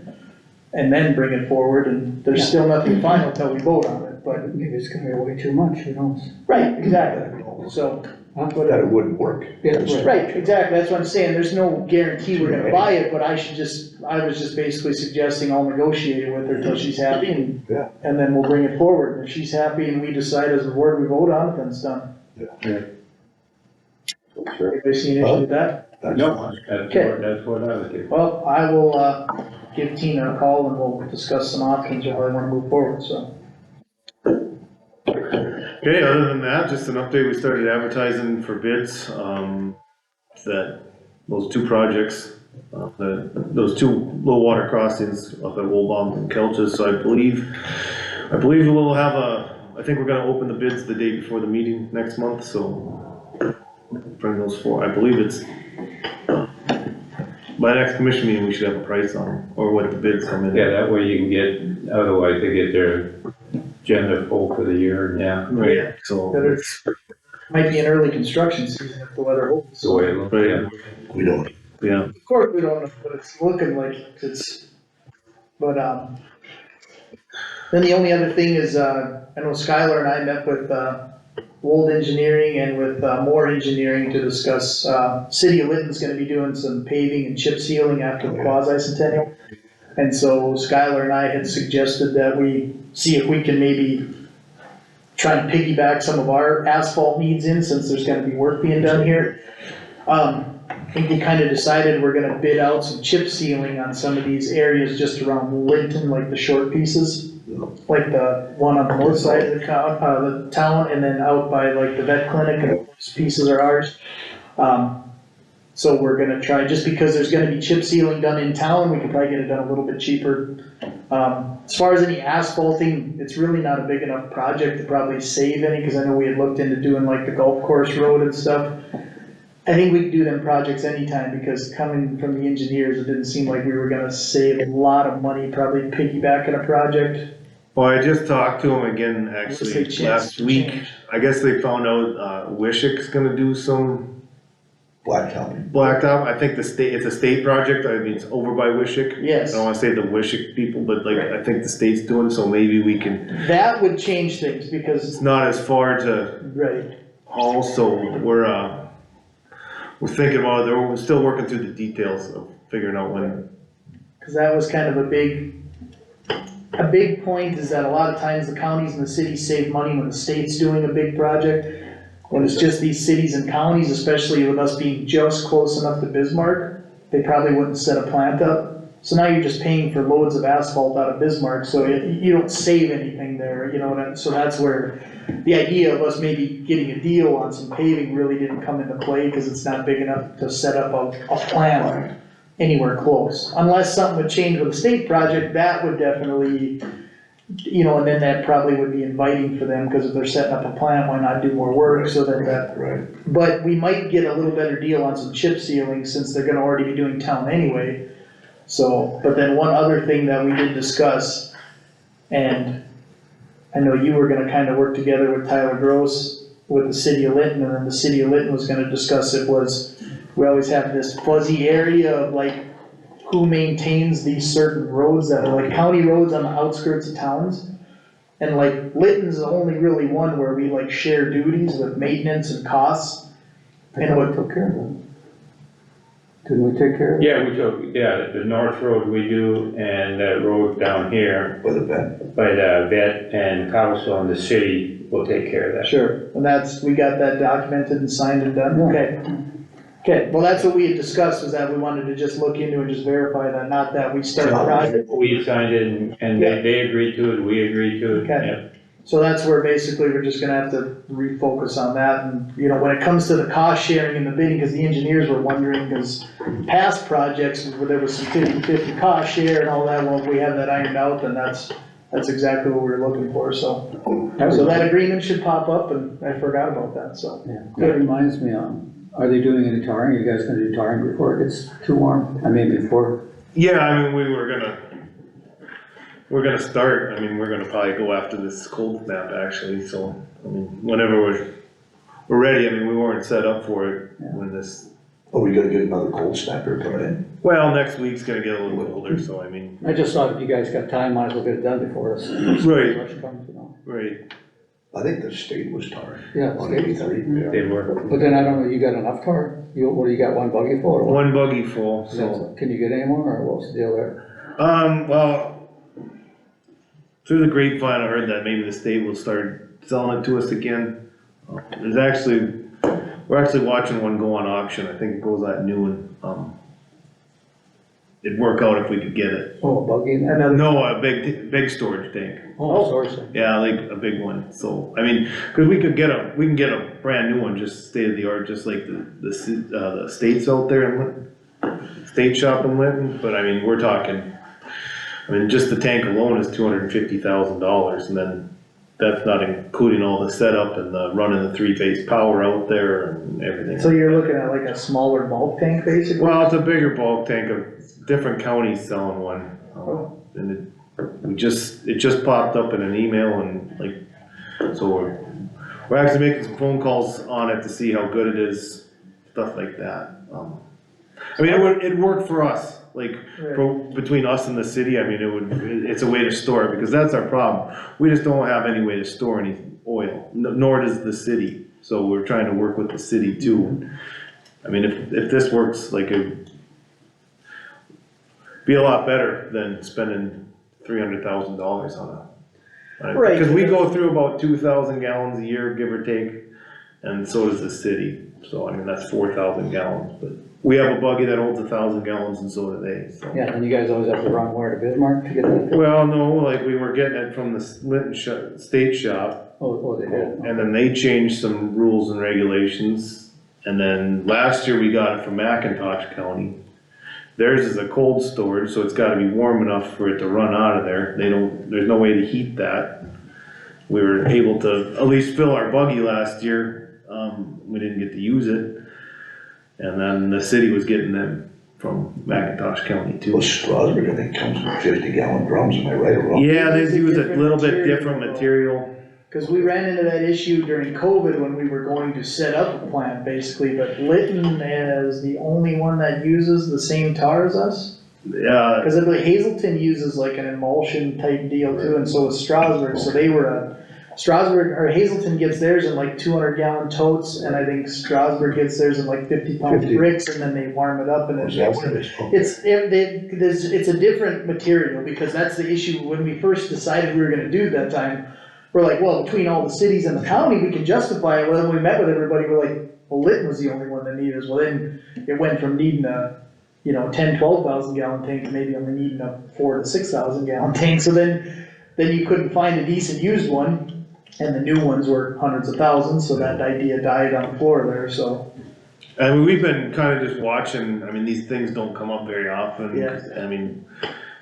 and then bring it forward, and there's still nothing final till we vote on it, but. maybe it's gonna be way too much, who knows? Right, exactly, so. That it wouldn't work. Yeah, right. Right, exactly, that's what I'm saying, there's no guarantee we're gonna buy it, but I was just basically suggesting I'll negotiate it with her till she's happy, and, Yeah. and then we'll bring it forward, and if she's happy and we decide as a board we vote on it, then it's done. Sure. Anybody see an issue with that? That's No, fine. that's what I would do. Well, I will, give Tina a call and we'll discuss some options of how I wanna move forward, so. Okay, other than that, just an update, we started advertising for bids, those two projects, those two low water crossings up at Woolbaum and Kelches, so I believe we'll have I think we're gonna open the bids the day before the meeting next month, so bring those I believe it's, by next commission meeting, we should have a price on them, or what the bids come in. Yeah, that way you can get, otherwise they get their agenda full for the year, and yeah. Right, so. But it's, might be an early construction season if the weather holds, The way so. it looks, Right. yeah. We don't. Yeah, Of course, we don't know, but it's looking like it's, but, Then the only other thing is, I know Skylar and I met with, Wold Engineering and with, Moore Engineering to discuss, City of Lytton's gonna be doing some paving and chip sealing after the quasi-centennial. And so Skylar and I had suggested that we see if we can maybe try and piggyback some of our asphalt needs in, since there's gonna be work being done here. I think we kinda decided we're gonna bid out some chip sealing on some of these areas just around Linton, like the short pieces. Like the one on the north side of the town, and then out by like the vet clinic, and those pieces are ours. So we're gonna try, just because there's gonna be chip sealing done in town, we could probably get it done a little bit cheaper. As far as any asphalting, it's really not a big enough project to probably save any, cause I know we had looked into doing like the golf course road and stuff. I think we could do them projects anytime, because coming from the engineers, it didn't seem like we were gonna save a lot of money probably piggybacking a project. Well, I just talked to them again, actually, What's the chance last for week. change? I guess they found out, Wishick's gonna do some Blacktop. blacktop. I think it's a state project. I mean, it's over by Wishick. Yes. I don't wanna say the Wishick people, but like, I think the state's doing, so maybe we can, That would change things, because, it's not as far to right, haul, so we're thinking about it. We're still working through the details of figuring out when. cause that was kind of a big point, is that a lot of times the counties and the cities save money when the state's doing a big project. When it's just these cities and counties, especially with us being just close enough to Bismarck, they probably wouldn't set a plant up. So now you're just paying for loads of asphalt out of Bismarck, so you don't save anything there, you know, so that's where the idea of us maybe getting a deal on some paving really didn't come into play, cause it's not big enough to set up a plant anywhere close. Unless something would change with a state project, that would definitely, you know, and then that probably would be inviting for them, cause if they're setting up a plant, why not do more work, so that. Right. But we might get a little better deal on some chip sealing, since they're gonna already be doing town anyway. So, but then one other thing that we did discuss, and I know you were gonna kinda work together with Tyler Gross with the city of Linton, and then the city of Linton was gonna discuss it, was we always have this fuzzy area of like, who maintains these certain roads that are like county roads on the outskirts of towns. And like Litton's the only really one where we like share duties with maintenance and costs. And what took care of them? Didn't we take care of it? Yeah, the north road we do, and that road down here By the vet. by the vet and cobblestone, the city will take care of that. Sure, and we got that documented and signed and done, okay. Okay, well, that's what we had discussed, was that we wanted to just look into and just verify that, not that we start a project. We signed it and they agreed to it, we agreed to it, Okay. yeah. So that's where basically we're just gonna have to refocus on that, and, you know, when it comes to the cost sharing and the bidding, cause the engineers were wondering, cause past projects, where there was some 50-50 cost share and all that, well, if we have that ironed out, then that's exactly what we were looking for, so. So that agreement should pop up, and I forgot about that, so. Yeah, that reminds me, are they doing any tarring? Are you guys gonna do tarring before it gets too warm? I mean, before? Yeah, I mean, we're gonna start, I mean, we're gonna probably go after this cold snap actually, so, I mean, whenever we're ready, I mean, we weren't set up for it when this. Are we gonna get another cold snapper coming in? Well, next week's gonna get a little colder, so I mean. I just thought if you guys got time, might as well get it done before it's. Right. rush comes, you know. Right. I think the state was tarred. Yeah, On state. 83. They were. But then I don't know, you got enough tar? What do you got, one buggy full or what? One buggy full, so. Can you get any more, or what's the deal there? Well, through the grapevine, I heard that maybe the state will start selling it to us again. We're actually watching one go on auction, I think it goes at noon. It'd work out if we could get it. Oh, a buggy? No, a big storage tank. Oh, sorry, sir. Yeah, like a big one, so, I mean, cause we can get a brand new one, just state of the art, just like the states out there in Linton, state shop in Linton, but I mean, we're talking, I mean, just the tank alone is $250,000, and then that's not including all the setup and the running the 3-phase power out there and everything. So you're looking at like a smaller bulk tank, basically? Well, it's a bigger bulk tank, of different counties selling one, and it just popped up in an email, and like, so we're actually making some phone calls on it to see how good it is, stuff like that. I mean, it'd work for us, like, between us and the city, I mean, it's a way to store it, because that's our problem. We just don't have any way to store any oil, nor does the city, so we're trying to work with the city too. I mean, if this works, like, it'd be a lot better than spending $300,000 on it. Right. Because we go through about 2,000 gallons a year, give or take, and so does the city, so I mean, that's 4,000 gallons, but we have a buggy that holds 1,000 gallons and so do they, so. Yeah, and you guys always have to run where to Bismarck to get that? Well, no, like, we were getting it from the Linton State Shop, Oh, they did. and then they changed some rules and regulations, and then last year we got it from McIntosh County. Theirs is a cold storage, so it's gotta be warm enough for it to run out of there, there's no way to heat that. We were able to at least fill our buggy last year, we didn't get to use it. And then the city was getting them from McIntosh County too. Well, Strasburg, I think, comes with 50-gallon drums, am I right or wrong? Yeah, they It's a use a different little bit material, different though. material. Cause we ran into that issue during COVID when we were going to set up a plant basically, but Lytton is the only one that uses the same tar as us. Yeah, Cause I believe Hazelton uses like an emulsion type deal too, and so is Strasburg, so they were Strasburg, or Hazelton gets theirs in like 200-gallon totes, and I think Strasburg gets theirs in like 50-pound 50. bricks, and then they warm it up and then. Is that what it is? It's a different material, because that's the issue, when we first decided we were gonna do it that time, we're like, well, between all the cities and the county, we can justify it, well, when we met with everybody, we're like, well, Lytton was the only one that needed us, well, then it went from needing a, 10, 12,000 gallon tank to maybe only needing a 4,000 to 6,000 gallon tank, so then you couldn't find a decent used one, and the new ones were hundreds of thousands, so that idea died on the floor there, so. I mean, we've been kinda just watching, I mean, these things don't come up very often. Yeah. I mean,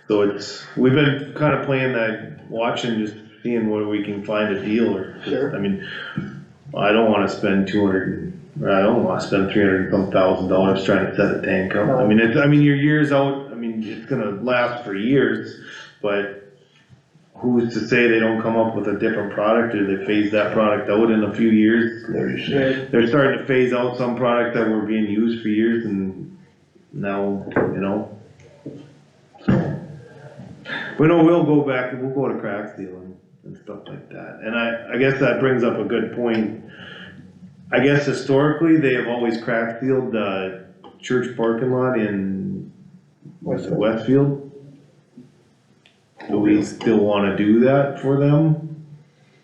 so we've been kinda playing that, watching, just seeing where we can find a deal or. Sure. I mean, I don't wanna spend I don't wanna spend $300 some thousand trying to set a tank up. No. I mean, your years out, I mean, it's gonna last for years, but who's to say they don't come up with a different product, or they phase that product out in a few years? They're starting to phase out some product that were being used for years, and now, so. But no, we'll go to crack sealing and stuff like that, and I guess that brings up a good point. I guess historically, they have always crack sealed the church parking lot in Westfield. Do we still wanna do that for them?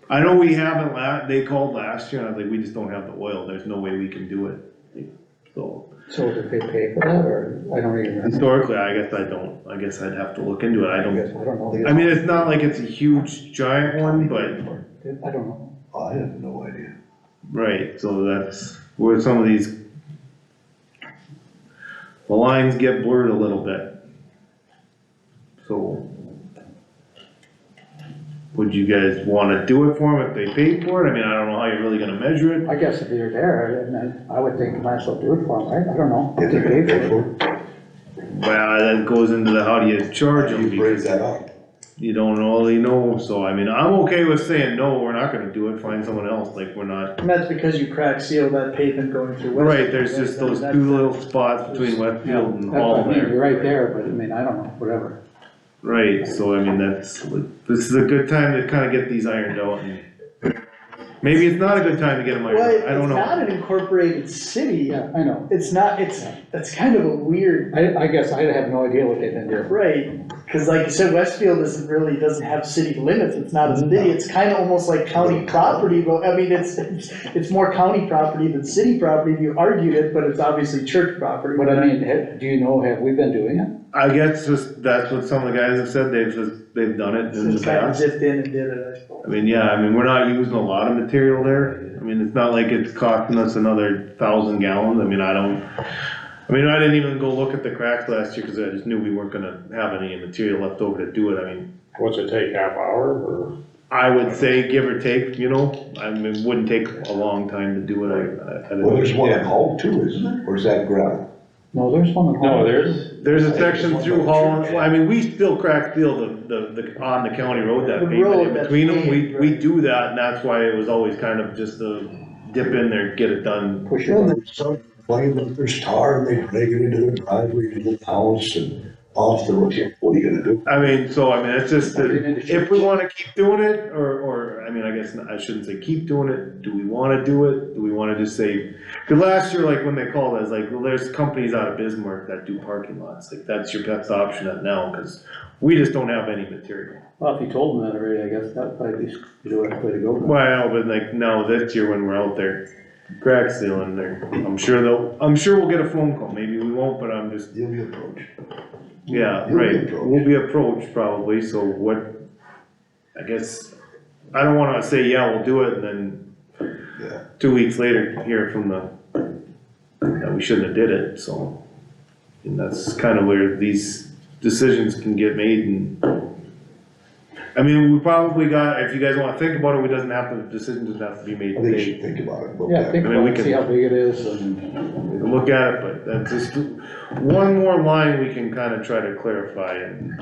I know we haven't they called last year, and I was like, we just don't have the oil, there's no way we can do it, so. So did they pay for that, or, I don't even. Historically, I guess I'd have to look into it, I don't know. I mean, it's not like it's a huge giant one, but, I don't know. I have no idea. right, so that's where some of these, the lines get blurred a little bit. So, would you guys wanna do it for them if they paid for it? I mean, I don't know how you're really gonna measure it. I guess if you're there, then I would think you might as well do it for them, right? I don't know. If they're gonna pay for it, Well, that goes into the how do you charge them, you break because that up. you don't really know, so I mean, I'm okay with saying, no, we're not gonna do it, find someone else, like, we're not. And that's because you crack seal that pavement going through Westfield. Right, there's just those two little spots between Westfield and Hall You're there. right there, but I mean, I don't know, whatever. Right, so I mean, this is a good time to kinda get these ironed out, and maybe it's not a good time to get them ironed Well, out, I don't it's know. not an incorporated city. Yeah, I know. It's not, that's kind of a weird, I guess I have no idea what they've been doing. right, cause like you said, Westfield doesn't have city limits, it's not as big, it's kinda almost like county property, but, I mean, it's more county property than city property, if you argued it, but it's obviously church property. But I mean, do you know, have we been doing it? I guess that's what some of the guys have said, they've done it in the Just kinda past. zipped in and did it. I mean, yeah, I mean, we're not using a lot of material there. I mean, it's not like it's costing us another 1,000 gallons. I mean, I didn't even go look at the cracks last year, cause I just knew we weren't gonna have any material left over to do it. I mean, what's it take, half hour, or? I would say give or take, I mean, it wouldn't take a long time to do it. Well, there's one in Hull too, isn't it? Or is that gravel? No, there's one in No, Hall. There's a section through Holland, I mean, we still crack seal on the county road, that The pavement road in that's between them, paved, we right. do that, and that's why it was always kind of just a dip in there, get it done. Push Well, it. there's some claim that there's tar and they drag it into their driveway to the house, and off the rotation, what are you gonna do? I mean, it's just that if we wanna keep doing it, or, I mean, I guess I shouldn't say keep doing it, do we wanna do it? Do we wanna just say, cause last year, like, when they called us, like, well, there's companies out of Bismarck that do parking lots, like, that's your best option at now, cause we just don't have any material. Well, if you told them that already, I guess that'd probably be the right way to go. Well, but like, no, this year when we're out there crack sealing there, I'm sure we'll get a phone call, maybe we won't, but I'm just, You'll be approached. yeah, You'll be right, approached. we'll be approached probably, so what, I guess, I don't wanna say, yeah, we'll do it, and then Yeah. 2 weeks later, hear from that we shouldn't have did it, so. And that's kinda where these decisions can get made, and, I mean, we probably got, if you guys wanna think about it, the decision doesn't have to be made I think you today. should think about it. look Yeah, at it. think I mean, about we it, can- see how big it is, and We can look at it, but that's just one more line we can kinda try to clarify, and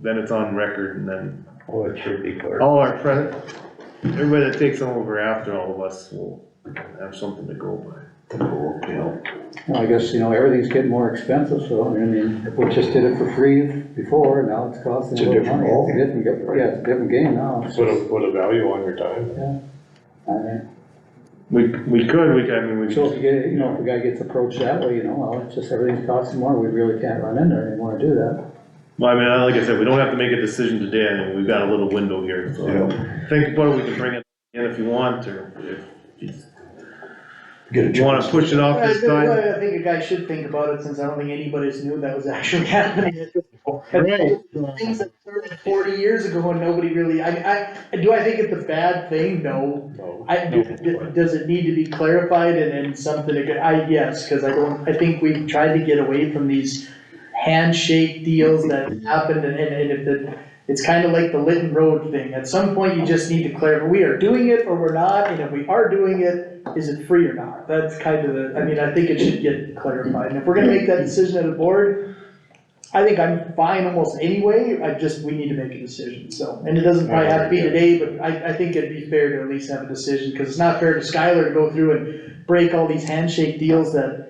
then it's on record, and then Oh, it should be clear. all our everybody that takes over after all of us will have something to go by. Well, you know, well, I guess, everything's getting more expensive, so, I mean, if we just did it for free before, now it's costing It's a a little different money. ballgame. Yeah, it's a different game now. Put a value on your time. I mean, We could, I mean, we so if could, you get, if a guy gets approached that way, well, it's just everything's costing more, we really can't run in there anymore to do that. well, I mean, like I said, we don't have to make a decision today, I mean, we've got a little window here, so. Think about it, we can bring it in if you want, or if get a you wanna chance. push it off this time. I think a guy should think about it, since I don't think anybody's knew that was actually happening. Right. Things that started 40 years ago and nobody really, I think it's a bad thing? No. Does it need to be clarified and something, yes, cause I think we've tried to get away from these handshake deals that happened, and it's kinda like the Lytton Road thing. At some point, you just need to clarify, we are doing it or we're not, and if we are doing it, is it free or not? That's kind of I think it should get clarified, and if we're gonna make that decision at the board, I think I'm fine almost anyway, we need to make a decision, so. And it doesn't probably have to be today, but I think it'd be fair to at least have a decision, cause it's not fair to Skylar to go through and break all these handshake deals that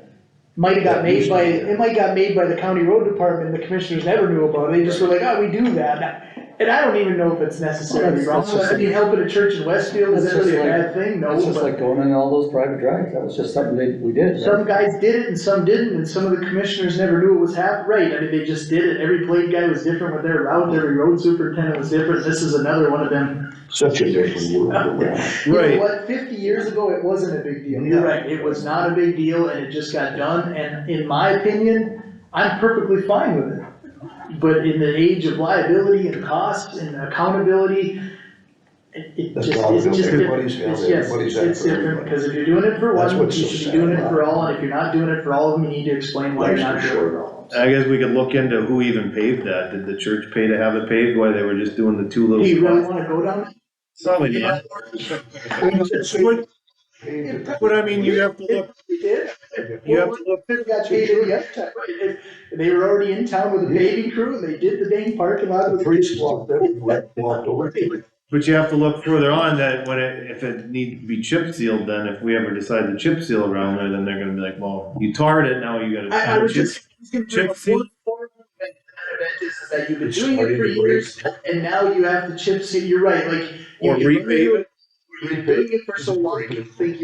might got made by the county road department, the commissioners never knew about it, they just were like, oh, we do that. And I don't even know if it's necessarily wrong, I mean, helping a church in Westfield, is that really a bad thing? No, It's just but like going in all those private drives, that was just something we did. right? some guys did it and some didn't, and some of the commissioners never knew it was right, I mean, they just did it, every plate guy was different with their route, every road superintendent was different, this is another one of them. Such a different world. You know Right. what, 50 years ago, it wasn't a big deal, you're right, it was not a big deal, and it just got done, and in my opinion, I'm perfectly fine with it. But in the age of liability and cost and accountability, it That's just, all it's just everybody's different, got, yes, everybody's got it's for different, everybody. because if you're doing it for That's one, you what's so should be sad doing it about for all, and if you're not doing it for all of them, you need to explain why you're not Life's doing too it for short. all. I guess we could look into who even paved that, did the church pay to have it paved, why they were just doing the two little Do you really spots? wanna go down that? Probably not. But I mean, you have to look, We did. you have to look, It got paid in the other time, right? They were already in town with a paving crew, and they did the dang parking lot with The the. priest walked over. but you have to look further on that if it needs to be chip sealed, then if we ever decide to chip seal around there, then they're gonna be like, well, you tarred it, now you gotta. I was just. Chip seal. Is that you've been doing it for years, and now you have to chip seal, you're right, like. Or repave it. You've been doing it for so long, you think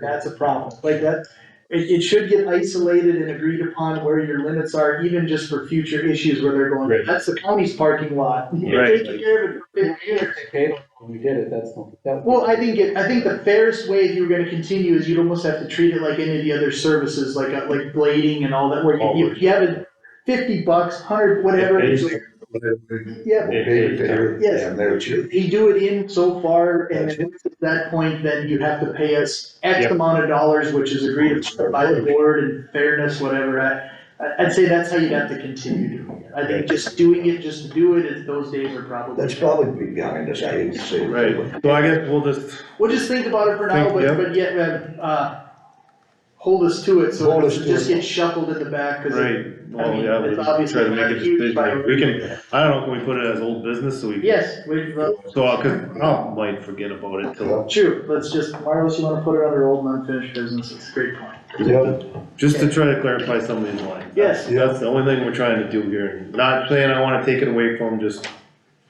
that's a problem, like that. It should get isolated and agreed upon where your limits are, even just for future issues where they're going, Right. that's the county's parking lot. You're Right. taking care of it for 50 years. Okay, when we did it, that. Well, I think the fairest way, if you were gonna continue, is you'd almost have to treat it like any of the other services, like blading and all that, where you have it $50, 100, whatever. Yeah. Yes. And there's your. You do it in so far, and then at that point, then you have to pay us X Yep. amount of dollars, which is agreed upon by the board and fairness, whatever. I'd say that's how you'd have to continue doing it. I think just doing it just to do it, those days are probably. That's probably behind us, I hate to say it. Right, so I guess we'll just, We'll just think about it for now, Yeah. but yet, hold us to it, so Hold it us doesn't to just it. get shuffled in the back, cause Right, it, well, mean, yeah, we it's try obviously to make not a a huge decision. priority. We can, I don't know, can we put it as old business so we can? Yes, we've, So, cause I might forget about it till, true, let's just, Marlis, you wanna put it under old and unfinished business, it's a great point. Yep. just to try to clarify some of these lines. Yes. That's the only thing we're trying to do here, not saying I wanna take it away from, just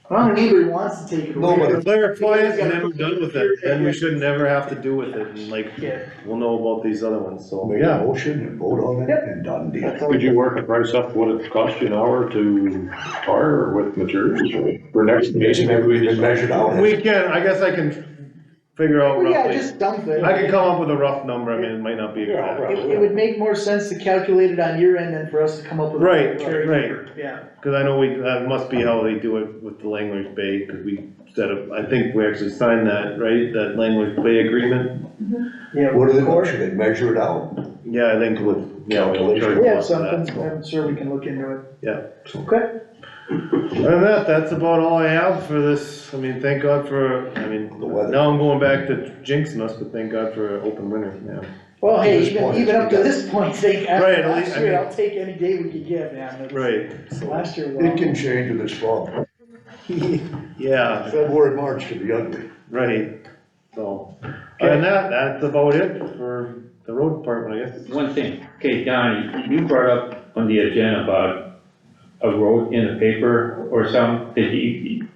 I don't think anybody wants to take it away. No, but clarify it and then we're done with it, then we should never have to do with it, and like, Yeah. we'll know about these other ones, so, Make a yeah. motion and vote on it Yep. and done deal. Could you work a price up what it cost you an hour to hire with materials for next meeting? Maybe we It's just measured out. We can, I guess I can figure out Well, yeah, roughly, just dump it. I can come up with a rough number, I mean, it might not be Yeah, exact. It would make more sense to calculate it on your end than for us to come up with. a Right, arbitrary right. number. Yeah. Cause I know that must be how they do it with the Langley's Bay, cause we set up, I think we actually signed that, right, that Langley's Bay agreement? Yeah. What do they, Or- should they measure it out? Yeah, I think with, yeah. we'll try to We have look at that. something, I'm sure we can look into it. Yeah. Okay. Other than that, that's about all I have for this, I mean, thank God for, I mean, The weather. now I'm going back to jinxing us, but thank God for an open winter, man. Well, hey, At this point, even up to this point, Right, after at least, last I year, mean- I'll take any day we could get, man. That's- Right, so, Last year was It awful. can change in this fall. yeah, February, March could be ugly. right, so, other than that, that's about it for the road department, I guess. One thing, okay, Donnie, you brought up on the agenda about a road in the paper or something, did you,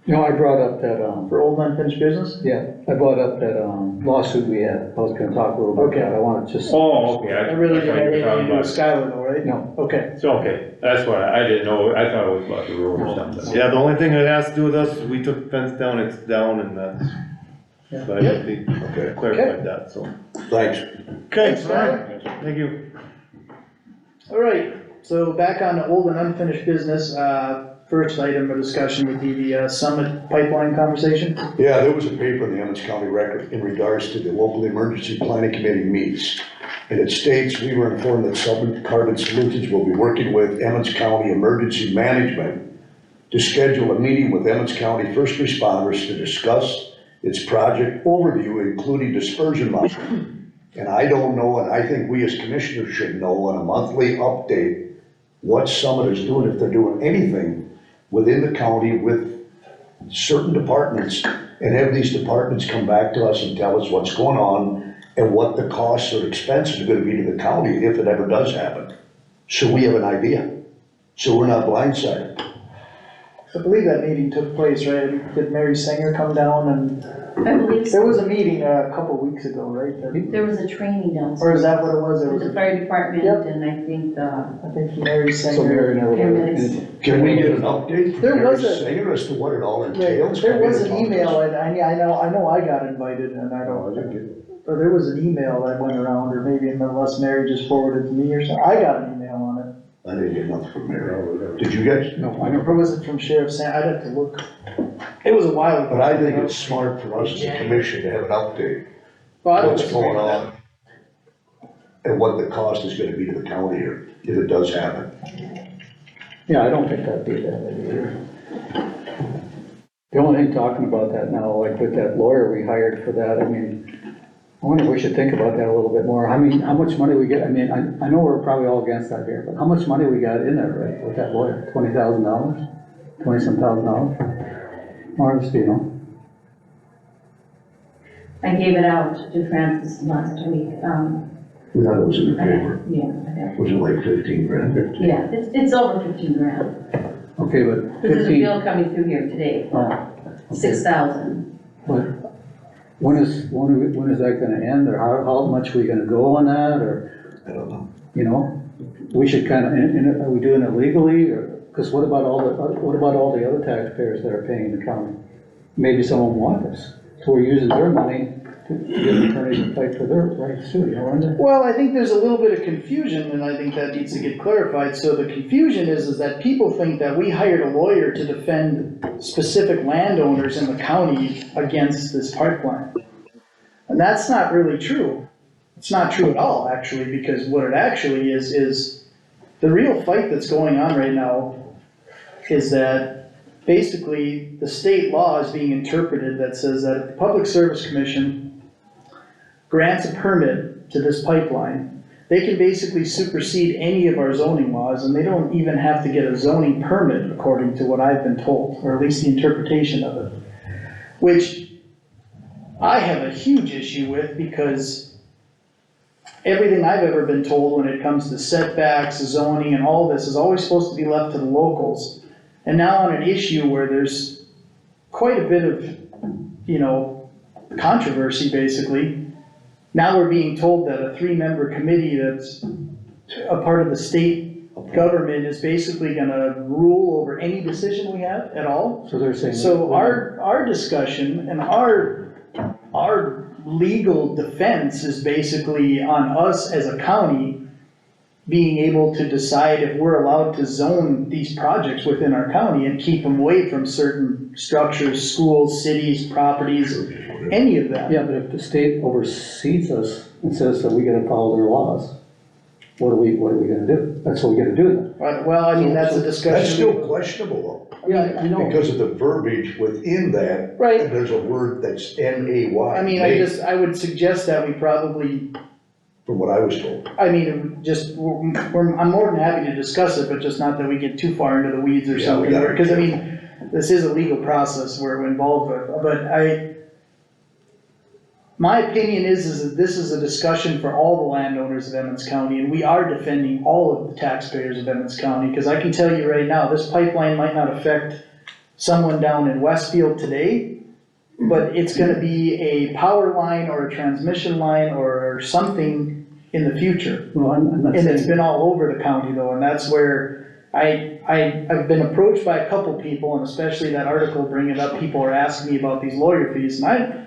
No, I brought up that, For old unfinished business? yeah, I brought up that, lawsuit we had, I was gonna talk a little bit about, it. I wanna just. oh, okay. I really didn't thought have you were anything to do with talking Skylar though, right? No. Okay. about- So, okay, that's what, I didn't know, I thought it was about the road or something. Yeah, the only thing that has to do with us is we took the fence down, it's down, and that's, so I think they Okay, clarified that, so. thanks. Okay, Thanks, alright, thank you. All right, so back on the old and unfinished business, first item of discussion would be the Summit pipeline conversation. Yeah, there was a paper in the Emmons County Record in regards to the local emergency planning committee meets. And it states, we were informed that Summit Carbon Solutions will be working with Emmons County Emergency Management to schedule a meeting with Emmons County first responders to discuss its project overview, including dispersion monitoring. And I don't know, and I think we as commissioners should know on a monthly update what Summit is doing, if they're doing anything within the county with certain departments, and have these departments come back to us and tell us what's going on and what the costs or expenses are gonna be to the county if it ever does happen. So we have an idea, so we're not blindsided. I believe that meeting took place, right? Did Mary Sanger come down and, I believe there so. was a meeting a couple weeks ago, right? There was a training Or downstairs is that what it was? It with was, the fire department Yep. and I think the I think Mary So Mary Sanger. never. paramedics. Can we get an update There from was Mary a- Sanger as to what it all Right, entails? there was an email, and I know I got invited, and I don't, or there was an email that went around, or maybe unless Mary just forwarded to me or something, I got an email on it. I didn't get nothing from Mary. Did you get? No, I never. Or was it from Sheriff Sam, I'd have to look. It was a while ago. But I think it's smart for us as a commission to have an update, Well, I don't what's disagree going with that. on, and what the cost is gonna be to the county here, if it does happen. Yeah, I don't think that'd be a bad idea. The only thing talking about that now, like with that lawyer we hired for that, I mean, I wonder if we should think about that a little bit more. I mean, how much money we get, I mean, I know we're probably all against that here, but how much money we got in there, right, with that lawyer? $20,000? $20-some thousand? Marvis, do you know? I gave it out to Francis last week, We thought it was in the paper. yeah, Was it like 15 grand? yeah, it's over 15 grand. Okay, but There's a 15, bill coming through here today, oh, 6,000. but when is that gonna end, or how much we gonna go on that, or, I don't know. you know? We should kinda, are we doing it legally, or, cause what about all the other taxpayers that are paying the county? Maybe some of them want this, so we're using their money to get attorneys to fight for their rights too, you know, aren't they? Well, I think there's a little bit of confusion, and I think that needs to get clarified. So the confusion is that people think that we hired a lawyer to defend specific landowners in the county against this pipeline. And that's not really true. It's not true at all, actually, because what it actually is the real fight that's going on right now is that basically the state law is being interpreted that says that if the Public Service Commission grants a permit to this pipeline, they can basically supersede any of our zoning laws, and they don't even have to get a zoning permit, according to what I've been told, or at least the interpretation of it. Which I have a huge issue with, because everything I've ever been told when it comes to setbacks, zoning, and all this is always supposed to be left to the locals. And now on an issue where there's quite a bit of, you know, controversy basically, now we're being told that a 3-member committee that's a part of the state government is basically gonna rule over any decision we have at all. So they're saying. So our discussion and our legal defense is basically on us as a county being able to decide if we're allowed to zone these projects within our county and keep them away from certain structures, schools, cities, properties, any of that. Yeah, but if the state oversees us and says that we gotta follow their laws, what are we gonna do? That's what we gotta do then. Right, well, I mean, that's a discussion. That's still questionable though. Yeah, I know. Because of the verbiage within that. Right. There's a word that's NAY. I mean, I would suggest that we probably, From what I was told. I mean, I'm more than happy to discuss it, but just not that we get too far into the weeds or Yeah, something. we gotta- Because I mean, this is a legal process we're involved with, but my opinion is that this is a discussion for all the landowners of Emmons County, and we are defending all of the taxpayers of Emmons County, because I can tell you right now, this pipeline might not affect someone down in Westfield today, but it's gonna be a power line or a transmission line or something in the future. Well, I'm not And it's saying, been all over the county though, and that's where I've been approached by a couple people, and especially that article bringing up, people are asking me about these lawyer fees, and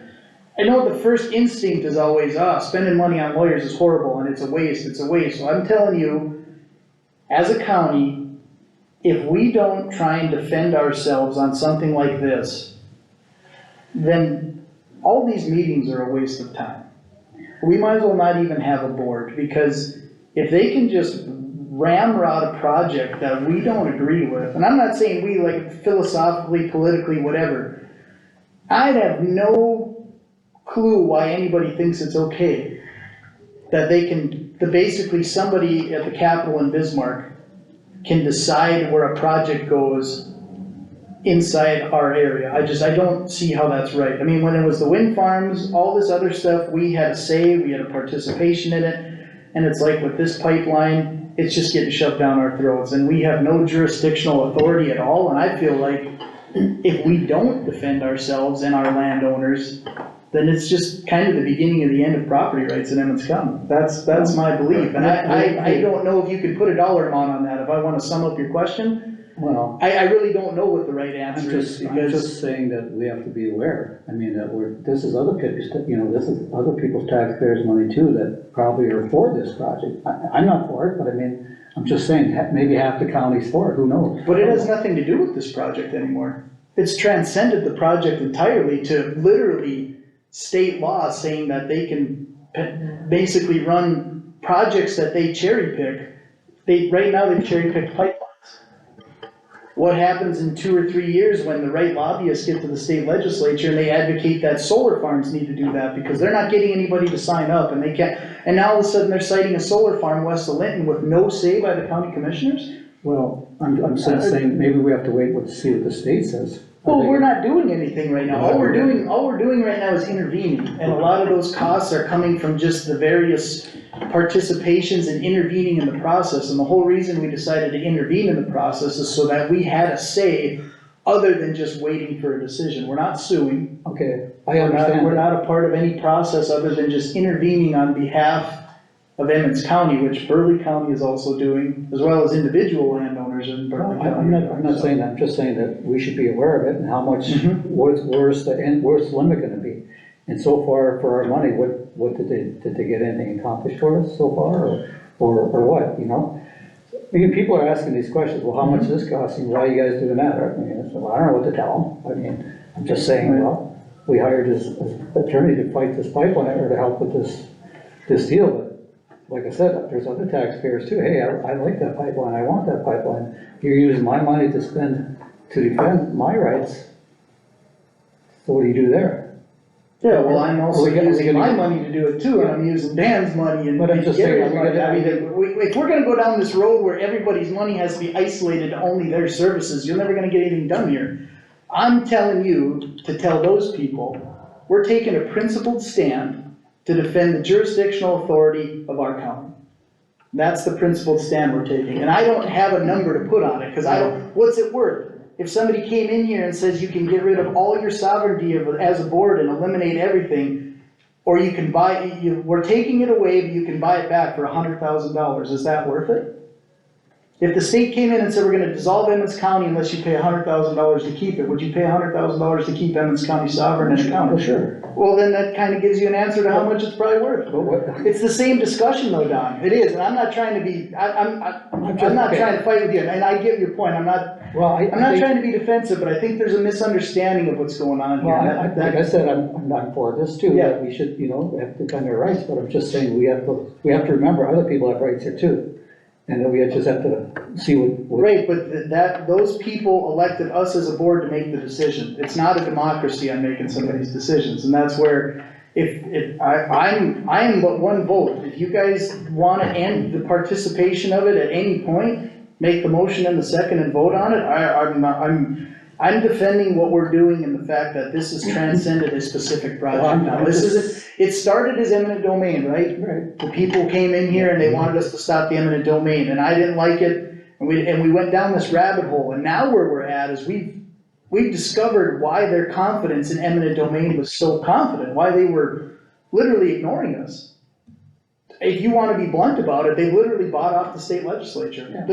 I know the first instinct is always, spending money on lawyers is horrible and it's a waste. So I'm telling you, as a county, if we don't try and defend ourselves on something like this, then all these meetings are a waste of time. We might as well not even have a board, because if they can just ramrod a project that we don't agree with, and I'm not saying we, like, philosophically, politically, whatever, I'd have no clue why anybody thinks it's okay that basically somebody at the Capitol in Bismarck can decide where a project goes inside our area. I don't see how that's right. I mean, when it was the wind farms, all this other stuff, we had a say, we had a participation in it, and it's like with this pipeline, it's just getting shoved down our throats, and we have no jurisdictional authority at all, and I feel like if we don't defend ourselves and our landowners, then it's just kind of the beginning of the end of property rights in Emmons County. That's my belief, and I don't know if you could put a dollar amount on that, if I wanna sum up your question. well, I really don't know what the right I'm answer is, just because, saying that we have to be aware. I mean, that this is other people's, this is other people's taxpayers' money too, that probably are for this project. I'm not for it, but I mean, I'm just saying, maybe half the county's for it, who knows? but it has nothing to do with this project anymore. It's transcended the project entirely to literally state law saying that they can basically run projects that they cherry pick. Right now, they cherry pick pipelines. What happens in 2 or 3 years when the right lobbyists get to the state legislature and they advocate that solar farms need to do that because they're not getting anybody to sign up and they can't, and now all of a sudden they're citing a solar farm west of Linton with no say by the county commissioners? Well, I'm saying, maybe we have to wait to see what the state says. Well, we're not doing anything right now. All we're doing right now is intervening, and a lot of those costs are coming from just the various participations and intervening in the process. And the whole reason we decided to intervene in the process is so that we had a say other than just waiting for a decision. We're not suing. Okay, I understand. We're not a part of any process other than just intervening on behalf of Emmons County, which Burley County is also doing, as well as individual landowners in Burley County. I'm not saying that, I'm just saying that we should be aware of it and how much, where's the limit gonna be? And so far, for our money, what did they get anything accomplished for us so far, or what, you know? I mean, people are asking these questions, well, how much is this costing, why are you guys doing that? I mean, well, I don't know what to tell them. I mean, I'm just saying, well, we hired this attorney to fight this pipeline, or to help with this deal, but like I said, there's other taxpayers too. Hey, I like that pipeline, I want that pipeline. You're using my money to spend, to defend my rights. So what do you do there? Yeah, well, I'm also We gotta- using my money to do it too, and I'm using Dan's money and But I'm just saying, Gary's we money. gotta- I mean, if we're gonna go down this road where everybody's money has to be isolated to only their services, you're never gonna get anything done here. I'm telling you to tell those people, we're taking a principled stand to defend the jurisdictional authority of our county. That's the principled stand we're taking, and I don't have a number to put on it, cause I don't, what's it worth? If somebody came in here and says you can get rid of all your sovereignty as a board and eliminate everything, or you can buy, we're taking it away, but you can buy it back for $100,000, is that worth it? If the state came in and said, we're gonna dissolve Emmons County unless you pay $100,000 to keep it, would you pay $100,000 to keep Emmons County sovereign and a county? Well, sure. Well, then that kinda gives you an answer to how much it's probably worth. But what, It's the same discussion though, Don, it is, and I'm not trying to be, I'm not trying to fight with you, and I get your point, I'm not trying to be defensive, but I think there's a misunderstanding of what's going on here. well, like I said, I'm not for this too, Yeah. that we should, you know, have to defend our rights, but I'm just saying, we have to remember other people have rights here too. And then we just have to see what. Right, but those people elected us as a board to make the decision. It's not a democracy on making somebody's decisions, and that's where, I am but one vote. If you guys wanna end the participation of it at any point, make the motion in the second and vote on it, I'm defending what we're doing and the fact that this has transcended a specific project now. It started as eminent domain, right? Right. The people came in here and they wanted us to stop the eminent domain, and I didn't like it, and we went down this rabbit hole, and now where we're at is we've discovered why their confidence in eminent domain was so confident, why they were literally ignoring us. If you wanna be blunt about it, they literally bought off the state legislature.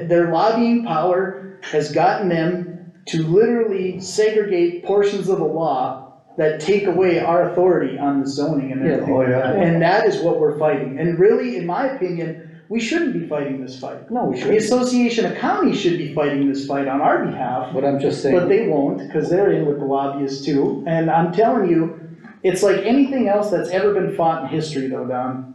Their lobbying power has gotten them to literally segregate portions of the law that take away our authority on the zoning and everything. Oh, yeah. And that is what we're fighting. And really, in my opinion, we shouldn't be fighting this fight. No, we The shouldn't, Association of Counties should be fighting this fight on our behalf, but I'm just saying. but they won't, cause they're in with the lobbyists too. And I'm telling you, it's like anything else that's ever been fought in history though, Don.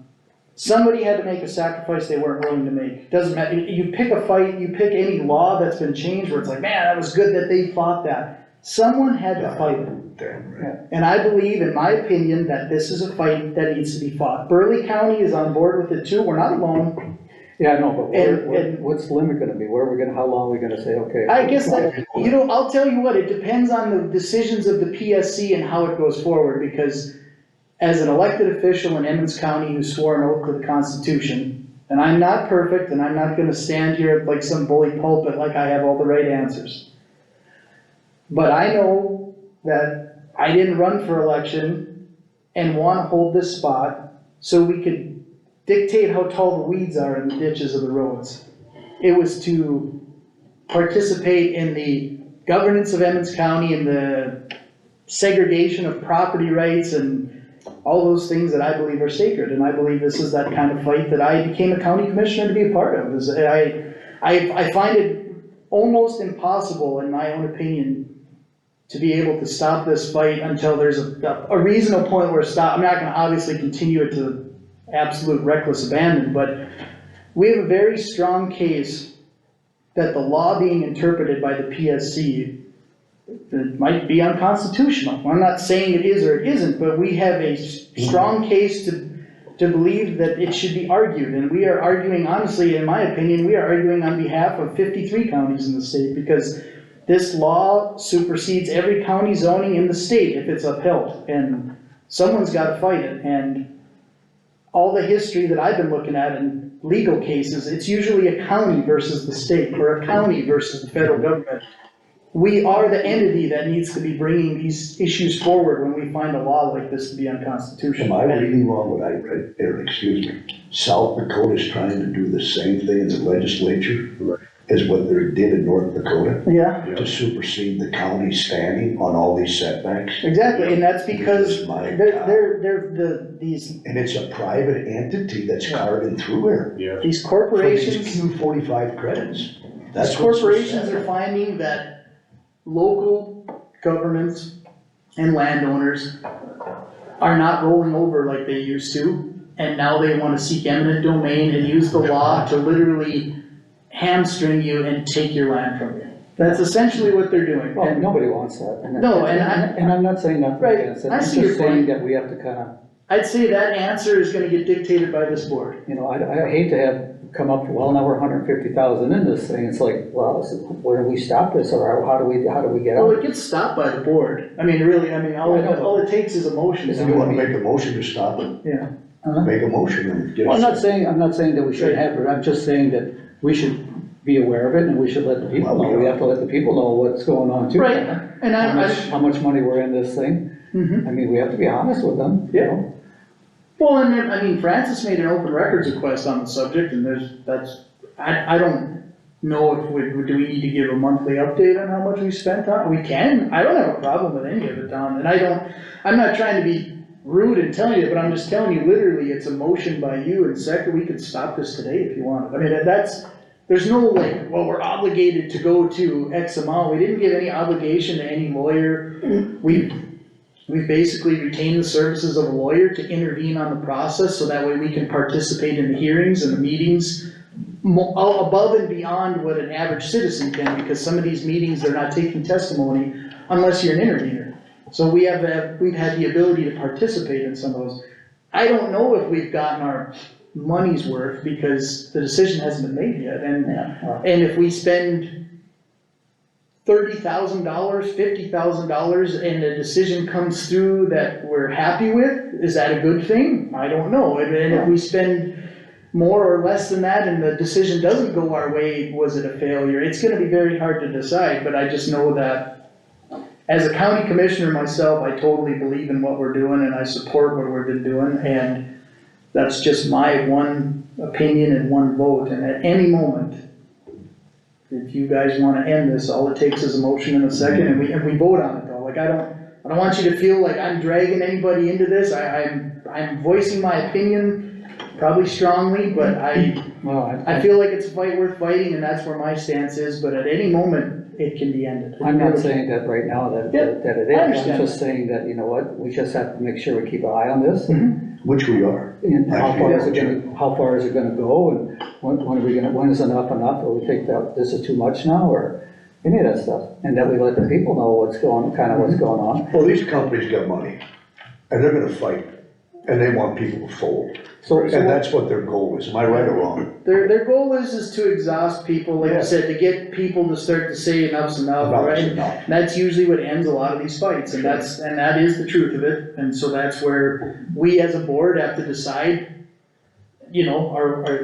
Somebody had to make a sacrifice they weren't willing to make. Doesn't matter, you pick a fight, you pick any law that's been changed where it's like, man, that was good that they fought that. Someone had to fight it. Damn right. And I believe, in my opinion, that this is a fight that needs to be fought. Burley County is on board with it too, we're not alone. Yeah, I know, but And- what's the limit gonna be? Where are we gonna, how long are we gonna say, okay? I guess that, I'll tell you what, it depends on the decisions of the PSC and how it goes forward, because as an elected official in Emmons County who swore an oath to the Constitution, and I'm not perfect, and I'm not gonna stand here like some bully pulpit like I have all the right answers. But I know that I didn't run for election and wanna hold this spot so we could dictate how tall the weeds are in the ditches of the roads. It was to participate in the governance of Emmons County and the segregation of property rights and all those things that I believe are sacred, and I believe this is that kind of fight that I became a county commissioner to be a part of. I find it almost impossible, in my own opinion, to be able to stop this fight until there's a reasonable point where I'm not gonna obviously continue it to absolute reckless abandon, but we have a very strong case that the law being interpreted by the PSC it might be unconstitutional. I'm not saying it is or it isn't, but we have a strong case to believe that it should be argued. And we are arguing, honestly, in my opinion, we are arguing on behalf of 53 counties in the state, because this law supersedes every county zoning in the state if it's upheld. And someone's gotta fight it. And all the history that I've been looking at in legal cases, it's usually a county versus the state, or a county versus the federal government. We are the entity that needs to be bringing these issues forward when we find a law like this to be unconstitutional. Am I reading wrong what I read, or excuse me, South Dakota's trying to do the same thing in the legislature as what they did in North Dakota? Yeah, To supersede the county standing on all these setbacks? exactly, and that's because My God. they're these And it's a private entity that's carving through here. Yeah. these For these corporations. Q45 credits. These That's what's so corporations sad. are finding that local governments and landowners are not rolling over like they used to, and now they wanna seek eminent domain and use the law to literally hamstring you and take your land from you. That's essentially what they're doing. Well, And- nobody wants that. No, and I'm not saying nothing Right, against it, I I'm see your just saying point. that we have to kinda, I'd say that answer is gonna get dictated by this board. you know, I hate to have come up, well, now we're 150,000 in this thing, it's like, well, where do we stop this, or how do we get Well, out? it gets stopped by the board. I mean, really, all it takes is a motion. If you wanna make a motion to stop it, Yeah. make a motion and get Well, it. I'm not saying that we shouldn't have it, I'm just saying that we should be aware of it, and we should let the people know, we have to let the people know what's going on too. Right, and How much money we're in this thing, Mhm. I mean, we have to be honest with them, you know? Well, and then, I mean, Francis made an open records request on the subject, and I don't know if do we need to give a monthly update on how much we spent on it? We can, I don't have a problem with any of it, Don, and I'm not trying to be rude in telling you, but I'm just telling you, literally, it's a motion by you, and second, we could stop this today if you wanted. I mean, there's no like, well, we're obligated to go to X amount, we didn't give any obligation to any lawyer. We basically retained the services of a lawyer to intervene on the process, so that way we can participate in the hearings and the meetings above and beyond what an average citizen can, because some of these meetings, they're not taking testimony unless you're an intervener. So we've had the ability to participate in some of those. I don't know if we've gotten our money's worth, because the decision hasn't been made yet, and if we spend $30,000, $50,000, and a decision comes through that we're happy with, is that a good thing? I don't know, and if we spend more or less than that and the decision doesn't go our way, was it a failure? It's gonna be very hard to decide, but I just know that as a county commissioner myself, I totally believe in what we're doing and I support what we've been doing, and that's just my one opinion and one vote, and at any moment, if you guys wanna end this, all it takes is a motion and a second, and we vote on it though. Like, I don't want you to feel like I'm dragging anybody into this. I'm voicing my opinion, probably strongly, but I feel like it's a fight worth fighting, and that's where my stance is, but at any moment, it can be ended. I'm not saying that right now that it I is, understand I'm just saying that, you know what, we just have to make sure we keep an eye on this, Which we are. and how far is it gonna go, and when is enough, or we think that this is too much now, or any of that stuff, and that we let the people know what's going on. Well, these companies got money, and they're gonna fight, and they want people to fold. So And that's what their goal is, am I right or wrong? Their goal is to exhaust people, like Yeah. I said, to get people to start to say enough's enough, Enough's right? enough. And that's usually what ends a lot of these fights, and that is the truth of it, and so that's where we as a board have to decide, you know,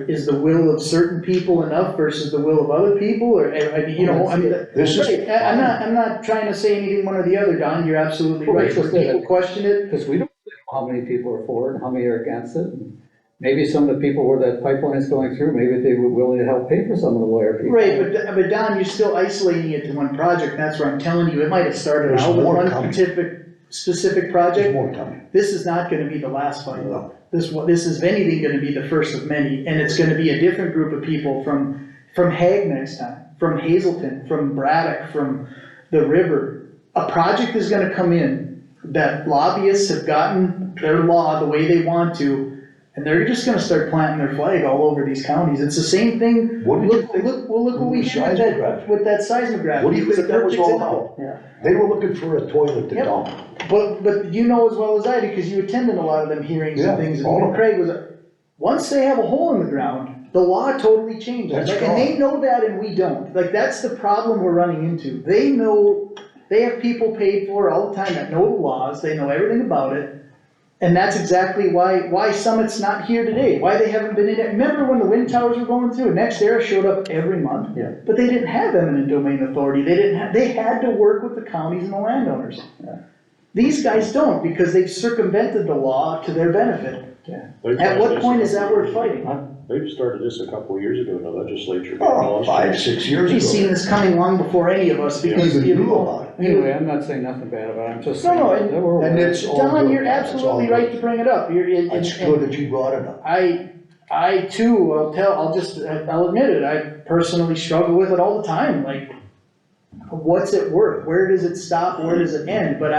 is the will of certain people enough versus the will of other people, or, I mean, you know, I mean, This is right, I'm not trying to say anything one or the other, Don, you're absolutely Well, right, it's just when that- people question it, Because we don't know how many people are for it, and how many are against it, and maybe some of the people where that pipeline is going through, maybe they were willing to help pay for some of the lawyer people. right, but Don, you're still isolating it to one project, and that's where I'm telling you, it might have started There's out with more one coming. specific There's project. more coming. This is not gonna be the last fight. No. This is, if anything, gonna be the first of many, and it's gonna be a different group of people from Hague next time, from Hazelton, from Braddock, from the river. A project is gonna come in that lobbyists have gotten their law the way they want to, and they're just gonna start planting their flag all over these counties. It's the same thing, What did you think? look what we did with that seismograph. What do you It was think a that was perfect all example. about? They were looking for a toilet to Yep. dump. But you know as well as I do, because you attended a lot of them hearings Yeah, and things, and all even of Craig was, once they have a hole in the ground, the law totally changes. That's Like, and they know that and we don't. Like, that's the problem we're running into. They know, they have people paid for all the time that know the laws, they know everything about it. And that's exactly why Summit's not here today, why they haven't been in it. Remember when the wind towers were going through, NextEra showed up every month? Yeah. But they didn't have eminent domain authority, they had to work with the counties and the landowners. These guys don't, because they've circumvented the law to their benefit. At what point is that worth fighting? They've started this a couple of years ago in the legislature. Oh, 5, 6 years He's seen ago. this coming long before any of us, because. Even knew about it. Anyway, I'm not saying nothing bad about it, I'm just No, saying. no, that we're and aware. it's all Don, good. you're It's all absolutely good. right to bring it up, It's good that you brought it up. I too, I'll admit it, I personally struggle with it all the time, like, what's it worth? Where does it stop? Where does it end? But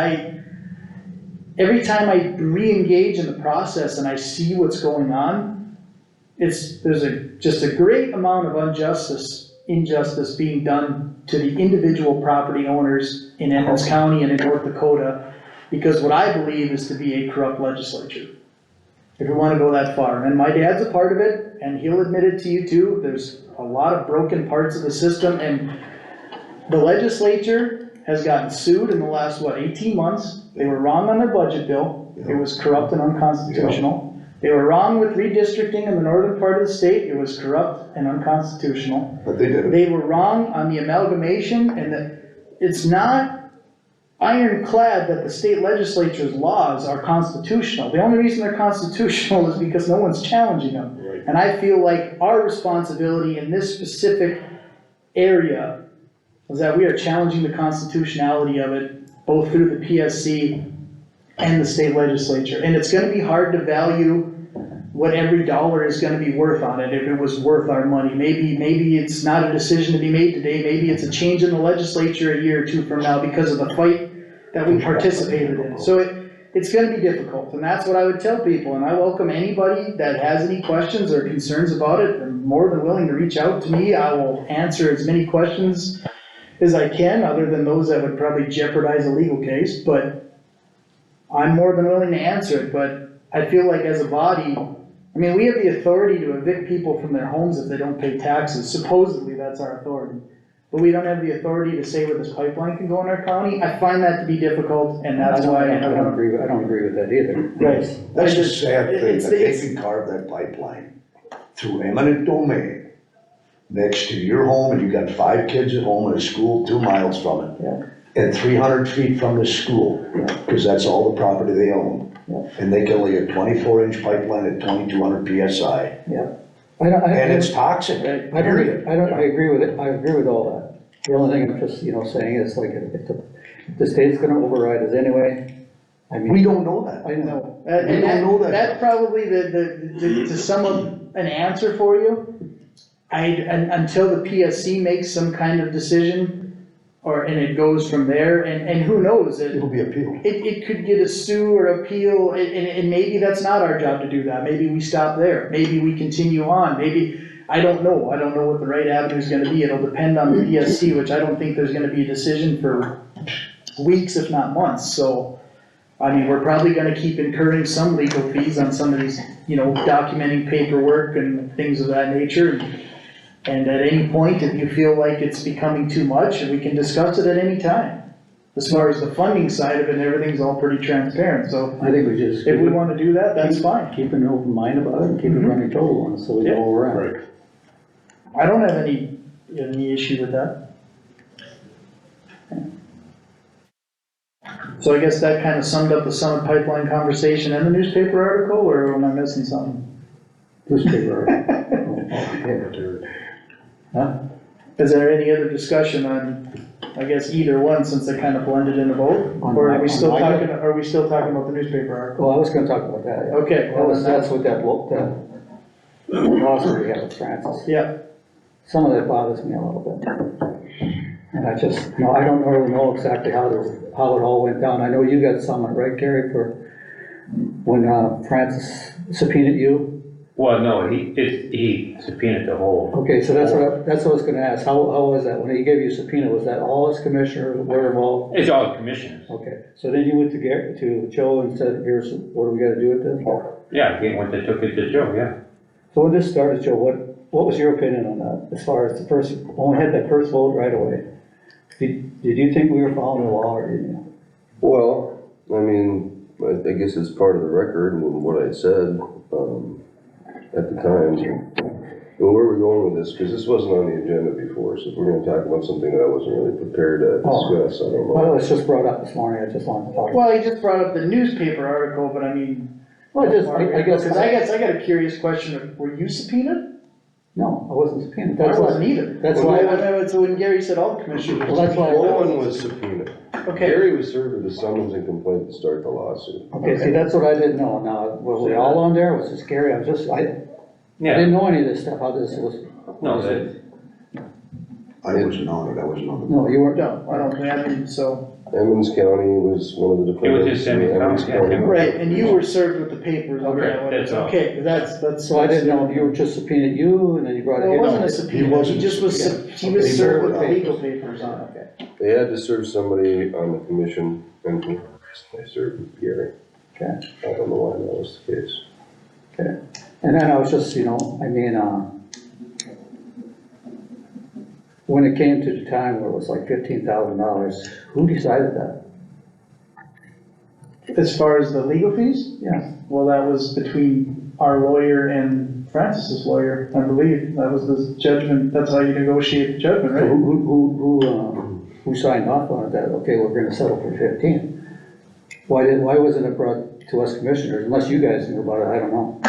every time I re-engage in the process and I see what's going on, there's just a great amount of injustice injustice being done to the individual property owners in Emmons County and in North Dakota, because what I believe is to be a corrupt legislature. If we wanna go that far, and my dad's a part of it, and he'll admit it to you too, there's a lot of broken parts of the system, and the legislature has gotten sued in the last, 18 months? They were wrong on their budget bill, it was corrupt and unconstitutional. They were wrong with redistricting in the northern part of the state, it was corrupt and unconstitutional. But they did it. They were wrong on the amalgamation, and that it's not ironclad that the state legislature's laws are constitutional. The only reason they're constitutional is because no one's challenging them. Right. And I feel like our responsibility in this specific area is that we are challenging the constitutionality of it, both through the PSC and the state legislature. And it's gonna be hard to value what every dollar is gonna be worth on it, if it was worth our money. Maybe it's not a decision to be made today, maybe it's a change in the legislature a year or two from now because of the fight that we participated in. So it's gonna be difficult, and that's what I would tell people, and I welcome anybody that has any questions or concerns about it. I'm more than willing to reach out to me, I will answer as many questions as I can, other than those that would probably jeopardize a legal case, but I'm more than willing to answer it. But I feel like as a body, I mean, we have the authority to evict people from their homes if they don't pay taxes, supposedly that's our authority. But we don't have the authority to say where this pipeline can go in our county. I find that to be difficult, and that's why I don't agree with that either. Right. That's a sad thing, It's- that they it's- can carve that pipeline through eminent domain next to your home, and you got 5 kids at home and a school 2 miles from it. Yeah. And 300 feet from the school, cause that's all the property they own. Yeah. And they can lay a 24-inch pipeline at 2200 PSI, and it's toxic, period. I agree with it, I agree with all that. The only thing I'm just, saying is like, if the state's gonna override us anyway, I mean. We don't know that. I know. And don't know that. that's probably to sum up an answer for you. Until the PSC makes some kind of decision, and it goes from there, and who knows, It'll be appealed. it could get a sue or appeal, and maybe that's not our job to do that, maybe we stop there, maybe we continue on, maybe, I don't know what the right avenue is gonna be, it'll depend on the PSC, which I don't think there's gonna be a decision for weeks, if not months, so, I mean, we're probably gonna keep incurring some legal fees on some of these, documenting paperwork and things of that nature. And at any point, if you feel like it's becoming too much, we can discuss it at any time. As far as the funding side of it, everything's all pretty transparent, so I think we just. if we wanna do that, that's fine. Keep an open mind about it and keep it running total on it, so we know where we're at. Right. I don't have any issue with that. So I guess that kinda summed up the Summit Pipeline conversation and the newspaper article, or am I missing something? Newspaper. Yeah. Huh? Is there any other discussion on, I guess, either one, since they kind of blended into both? Or are we still talking about the newspaper article? Well, I was gonna talk about that, yeah. Okay, well, then That's what that lawsuit we had with Francis. yeah, Some of that bothers me a little bit. And I just, I don't really know exactly how it all went down. I know you got some, right, Gary, for when Francis subpoenaed you? Well, no, he subpoenaed the whole. Okay, so that's what I was gonna ask. How was that? When he gave you a subpoena, was that all as commissioner were involved? It's all commissioners. Okay, so then you went to Joe and said, here's, what do we gotta do with this? Yeah, he went, they took it to Joe, yeah. So when this started, Joe, what was your opinion on that? As far as the first, when we had that first vote right away? Did you think we were following the law, or didn't you? Well, I mean, I guess it's part of the record and what I said, at the time. Well, where are we going with this? Because this wasn't on the agenda before, so if we're gonna talk about something that I wasn't really prepared to discuss, I don't know. Well, it was just brought up this morning, I just wanted to talk. well, he just brought up the newspaper article, but I mean. Well, I guess. Cause I got a curious question, were you subpoenaed? No, I wasn't subpoenaed. I wasn't either. That's why. So when Gary said all the commissioners. Well, that's why. No one was subpoenaed. Okay, Gary was served with a summons and complaint to start the lawsuit. Okay, see, that's what I didn't know. Now, were we all on there? Was it scary? I didn't know any of this stuff, how this was. No, that, I wasn't on it, I wasn't on the. No, you weren't. no, I don't think, so, Emmons County was one of the defendants. just Emmons County, yeah. Right, and you were served with the papers on that one, that's all. okay, 'cause that's. So I didn't know if you were just subpoenaed you and then you brought it Well, it in. wasn't a subpoena, he wasn't just was, subpoenaed. he was He served bore with the the legal papers on it. Okay, They had to serve somebody on the commission, and for some reason they served Gary. okay, I don't know why that was the case. okay. And then I was just, I mean, when it came to the time where it was like $15,000, who decided that? As far as the legal fees? Yeah. Well, that was between our lawyer and Francis's lawyer, I believe. That was the judgment, that's how you negotiate the judgment, So right? who signed off on it that, okay, we're gonna settle for 15? Why wasn't it brought to us commissioners, unless you guys knew about it, I don't know.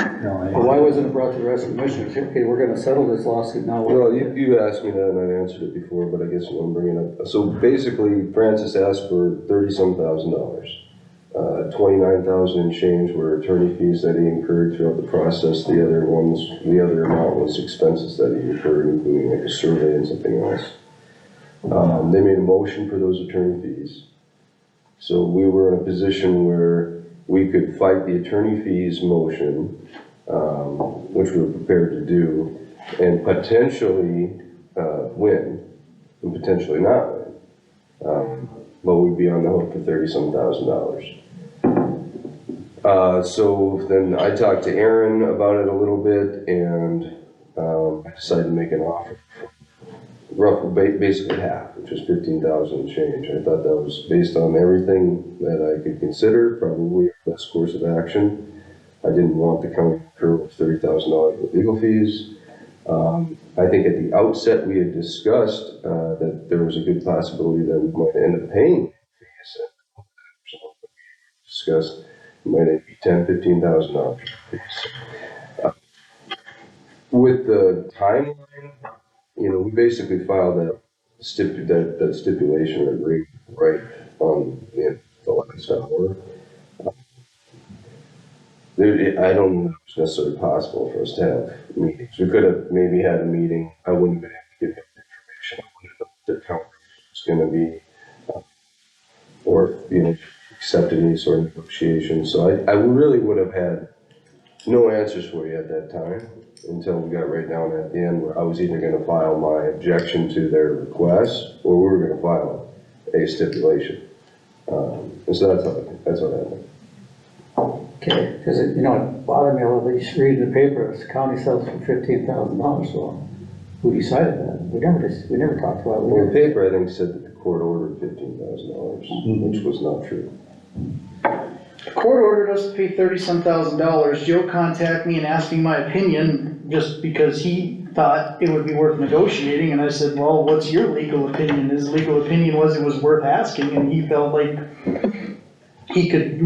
But why wasn't it brought to the rest of the commissioners, okay, we're gonna settle this lawsuit now? Well, you asked me that and I answered it before, but I guess you want to bring it up. So basically, Francis asked for $30-some thousand. 29,000 and change were attorney fees that he incurred throughout the process. The other amount was expenses that he incurred, including like a survey and something else. They made a motion for those attorney fees. So we were in a position where we could fight the attorney fees motion, which we were prepared to do, and potentially win, and potentially not win. But we'd be on the hook for $30-some thousand. So then I talked to Aaron about it a little bit, and I decided to make an offer, roughly basically half, which was 15,000 and change. I thought that was based on everything that I could consider, probably the best course of action. I didn't want the county to incur $30,000 with legal fees. I think at the outset we had discussed that there was a good possibility that we might end up paying fees. Discussed it might be $10,000-15,000 fees. With the timeline, we basically filed that stipulation agreement right on the last hour. I don't know if it's necessarily possible for us to have meetings. We could have maybe had a meeting. I wouldn't have been able to give him information. I wouldn't have known what the counter was gonna be, or, accepted any sort of negotiation. So I really would have had no answers for you at that time until we got right down at the end where I was either gonna file my objection to their request or we were gonna file a stipulation. And so that's what happened. Okay, because it bothered me a little bit, reading the paper, the county sells for $15,000, well, who decided that? We never talked about it. Well, the paper, I think, said that the court ordered $15,000, which was not true. The court ordered us to pay $30-some thousand. Joe contacted me and asked me my opinion, just because he thought it would be worth negotiating, and I said, well, what's your legal opinion? His legal opinion was it was worth asking, and he felt like he could,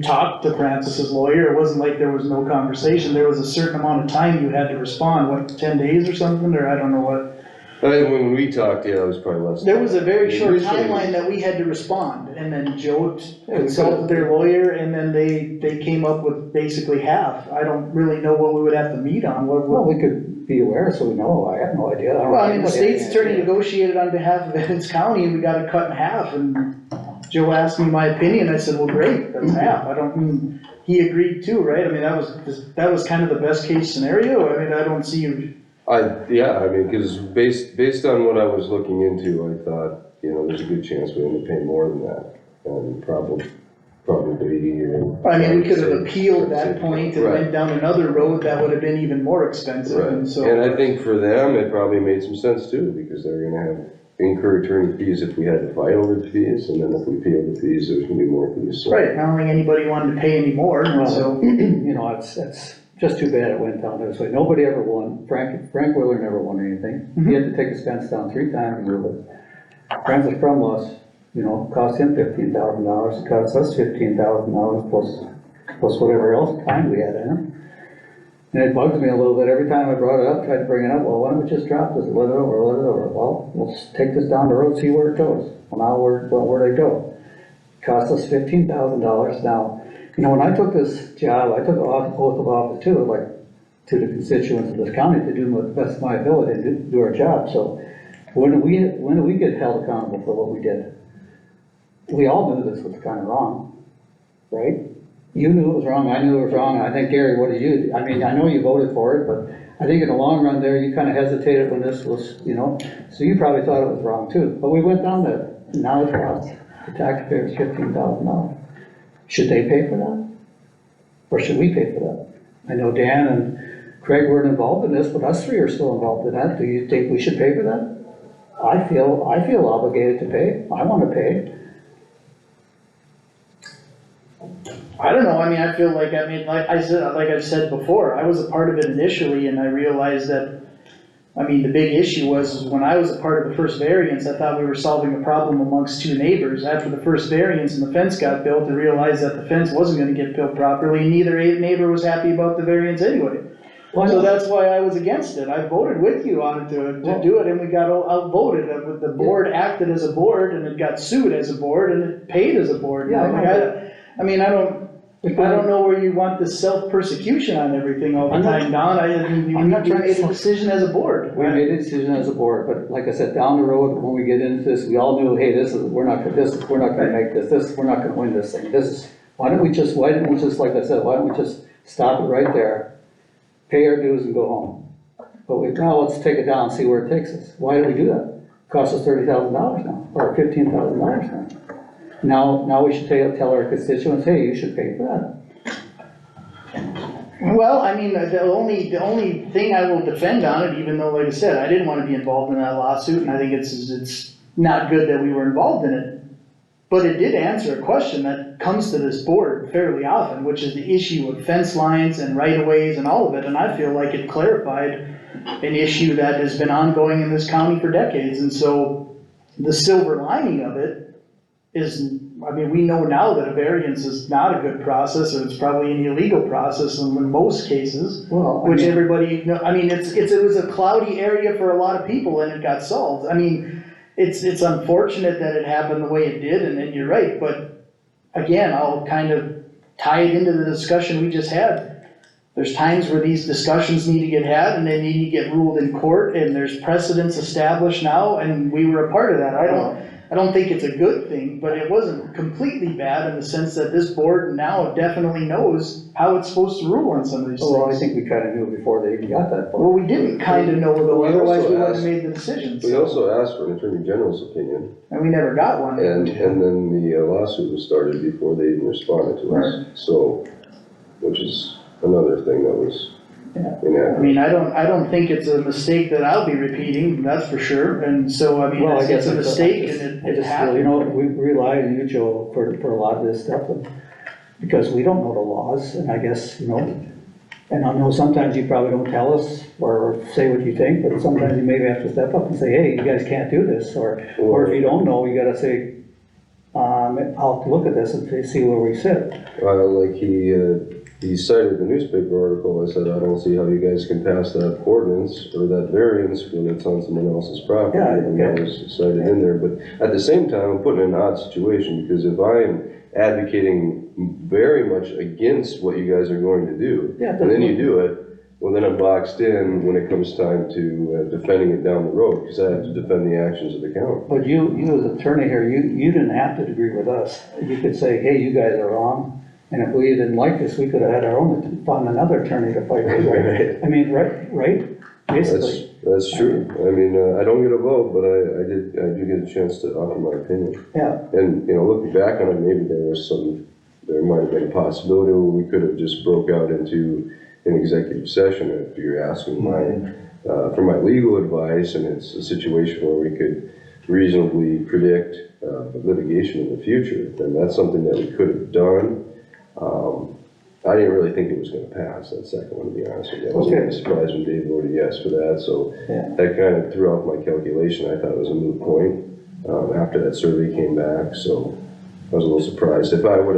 talk to Francis's lawyer. It wasn't like there was no conversation. There was a certain amount of time you had to respond, 10 days or something, or I don't know what. I think when we talked, yeah, it was probably less. There was a very short Usually- timeline that we had to respond, and then Joe consulted their lawyer, and then they came up with basically half. I don't really know what we would have to meet on, Well, we could be aware so we know, I have no idea. the state's attorney negotiated on behalf of Emmons County, and we got it cut in half, and Joe asked me my opinion, I said, well, great, that's half. He agreed too, right? That was kind of the best case scenario. I don't see. Because based on what I was looking into, I thought, there's a good chance we end up paying more than that, and probably. We could have appealed that point and went down another road that would have been even more expensive, and so. And I think for them, it probably made some sense too, because they're gonna have incur attorney fees if we had to fight over the fees, and then if we paid the fees, there's gonna be more fees. So. Right, I don't think anybody wanted to pay any more, so. It's just too bad it went down this way. Nobody ever won. Frank Wheeler never won anything. He had to take his fence down 3 times to move it. Francis Crum lost, cost him $15,000. It cost us $15,000 plus whatever else time we had in him. And it bugs me a little bit. Every time I brought it up, tried to bring it up, well, why don't we just drop this, let it over. Well, let's take this down the road, see where it goes. Well, now where'd it go? It cost us $15,000. Now, when I took this job, I took oath of office too, to the constituents of this county to do the best of my ability to do our job. So when do we get held accountable for what we did? we all knew this was kinda wrong, right? You knew it was wrong, I knew it was wrong, and I think, Gary, what did you, I mean, I know you voted for it, but I think in the long run there, you kinda hesitated when this was, so you probably thought it was wrong too, but we went down there, and now it's cost the taxpayers $15,000. Should they pay for that? Or should we pay for that? I know Dan and Craig weren't involved in this, but us three are still involved in that. Do you think we should pay for that? I feel obligated to pay. I wanna pay. I don't know, I mean, I feel like, like I've said before, I was a part of it initially, and I realized that, I mean, the big issue was when I was a part of the first variance, I thought we were solving a problem amongst two neighbors. After the first variance and the fence got built, I realized that the fence wasn't gonna get built properly, and neither neighbor was happy about the variance anyway. So that's why I was against it. I voted with you on it to do it, and we got outvoted. The board acted as a board, and it got sued as a board, and it paid as a board. Yeah, I mean, I don't know where you want this self-persecution on everything all the time, Don. We made a decision as a board. We made a decision as a board, but like I said, down the road, when we get into this, we all knew, hey, we're not gonna make this, we're not gonna win this thing. Why don't we just, like I said, why don't we just stop it right there? Pay our dues and go home. But now let's take it down and see where it takes us. Why do we do that? It costs us $30,000 now, or $15,000 now. Now we should tell our constituents, hey, you should pay for that. Well, I mean, the only thing I will defend on it, even though, like I said, I didn't want to be involved in that lawsuit, and I think it's not good that we were involved in it. But it did answer a question that comes to this board fairly often, which is the issue of fence lines and right-of-ways and all of it, and I feel like it clarified an issue that has been ongoing in this county for decades, and so the silver lining of it is, I mean, we know now that a variance is not a good process, or it's probably an illegal process in most cases, which everybody, I mean, it was a cloudy area for a lot of people, and it got solved. I mean, it's unfortunate that it happened the way it did, and then you're right, but again, I'll kind of tie it into the discussion we just had. There's times where these discussions need to get had, and they need to get ruled in court, and there's precedents established now, and we were a part of that. I don't think it's a good thing, but it wasn't completely bad in the sense that this board now definitely knows how it's supposed to rule on some of these things. Well, I think we kinda knew before they even got that far. Well, we didn't kinda know though, otherwise we wouldn't have made the decision. We also asked for an attorney general's opinion, And we never got one. and then the lawsuit was started before they even responded to us, so, which is another thing that was inaccurate. I mean, I don't think it's a mistake that I'll be repeating, that's for sure, and so, I mean, Well, I guess it's a mistake and it happened. We rely on you, Joe, for a lot of this stuff, because we don't know the laws, and I guess, and I know sometimes you probably don't tell us or say what you think, but sometimes you maybe have to step up and say, hey, you guys can't do this, or if you don't know, you gotta say, I'll have to look at this and see where we sit. Like he cited the newspaper article. I said, I don't see how you guys can pass that ordinance or that variance when it's on someone else's property. Yeah, And that was cited in there, but at the same time, I'm putting in an odd situation, because if I am advocating very much against what you guys are going to do, and then you do it, well, then I'm boxed in when it comes time to defending it down the road, because I have to defend the actions of the county. But you as attorney here, you didn't have to agree with us. You could say, hey, you guys are wrong. And if we didn't like this, we could have had our own, found another attorney to fight with. Right. I mean, right? Basically. That's true. I mean, I don't get a vote, but I do get a chance to offer my opinion. Yeah. And, looking back on it, maybe there might have been a possibility where we could have just broke out into an executive session if you're asking for my legal advice, and it's a situation where we could reasonably predict litigation in the future, then that's something that we could have done. I didn't really think it was gonna pass, that second one, to be honest with you. I was really surprised when Dave voted yes for that, so that kind of threw off my calculation. I thought it was a moot point, after that survey came back, so I was a little surprised. If I would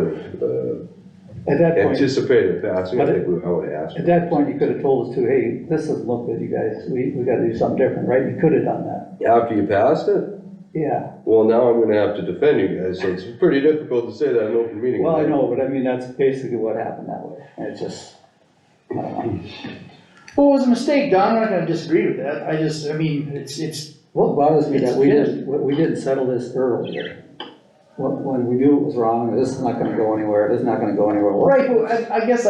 have anticipated passing, I think I would have asked. At that point, you could have told us too, hey, this doesn't look good, you guys, we gotta do something different, right? You could have done that. After you passed it? Yeah. Well, now I'm gonna have to defend you guys, so it's pretty difficult to say that in an open meeting. Well, I know, but I mean, that's basically what happened that way, and it's just, I don't know. Well, it was a mistake, Don, I'm not gonna disagree with that, I mean, it's. What bothers me that we didn't settle this earlier. when we knew it was wrong, this is not gonna go anywhere, this is not gonna go anywhere. Well, Right, well, I guess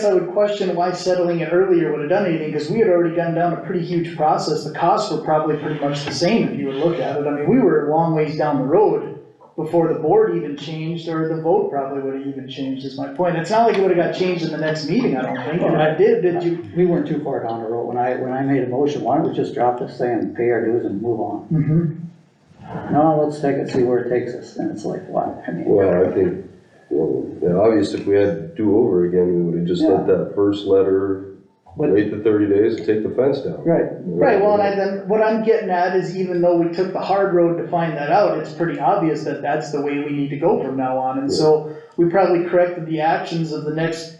I would question why settling it earlier would have done anything, because we had already gone down a pretty huge process. The costs were probably pretty much the same if you would look at it. I mean, we were a long ways down the road before the board even changed, or the vote probably would have even changed, is my point. It's not like it would have got changed in the next meeting, I don't think, and if it did you? We weren't too far down the road. When I made a motion, why don't we just drop this thing and pay our dues and move on? No, let's take it, see where it takes us, and it's like, what, I mean. Well, I think, obviously, if we had to do over again, we would have just let that first letter, wait the 30 days and take the fence down. Right. Right, well, and then, what I'm getting at is even though we took the hard road to find that out, it's pretty obvious that that's the way we need to go from now on, and so we probably corrected the actions of the next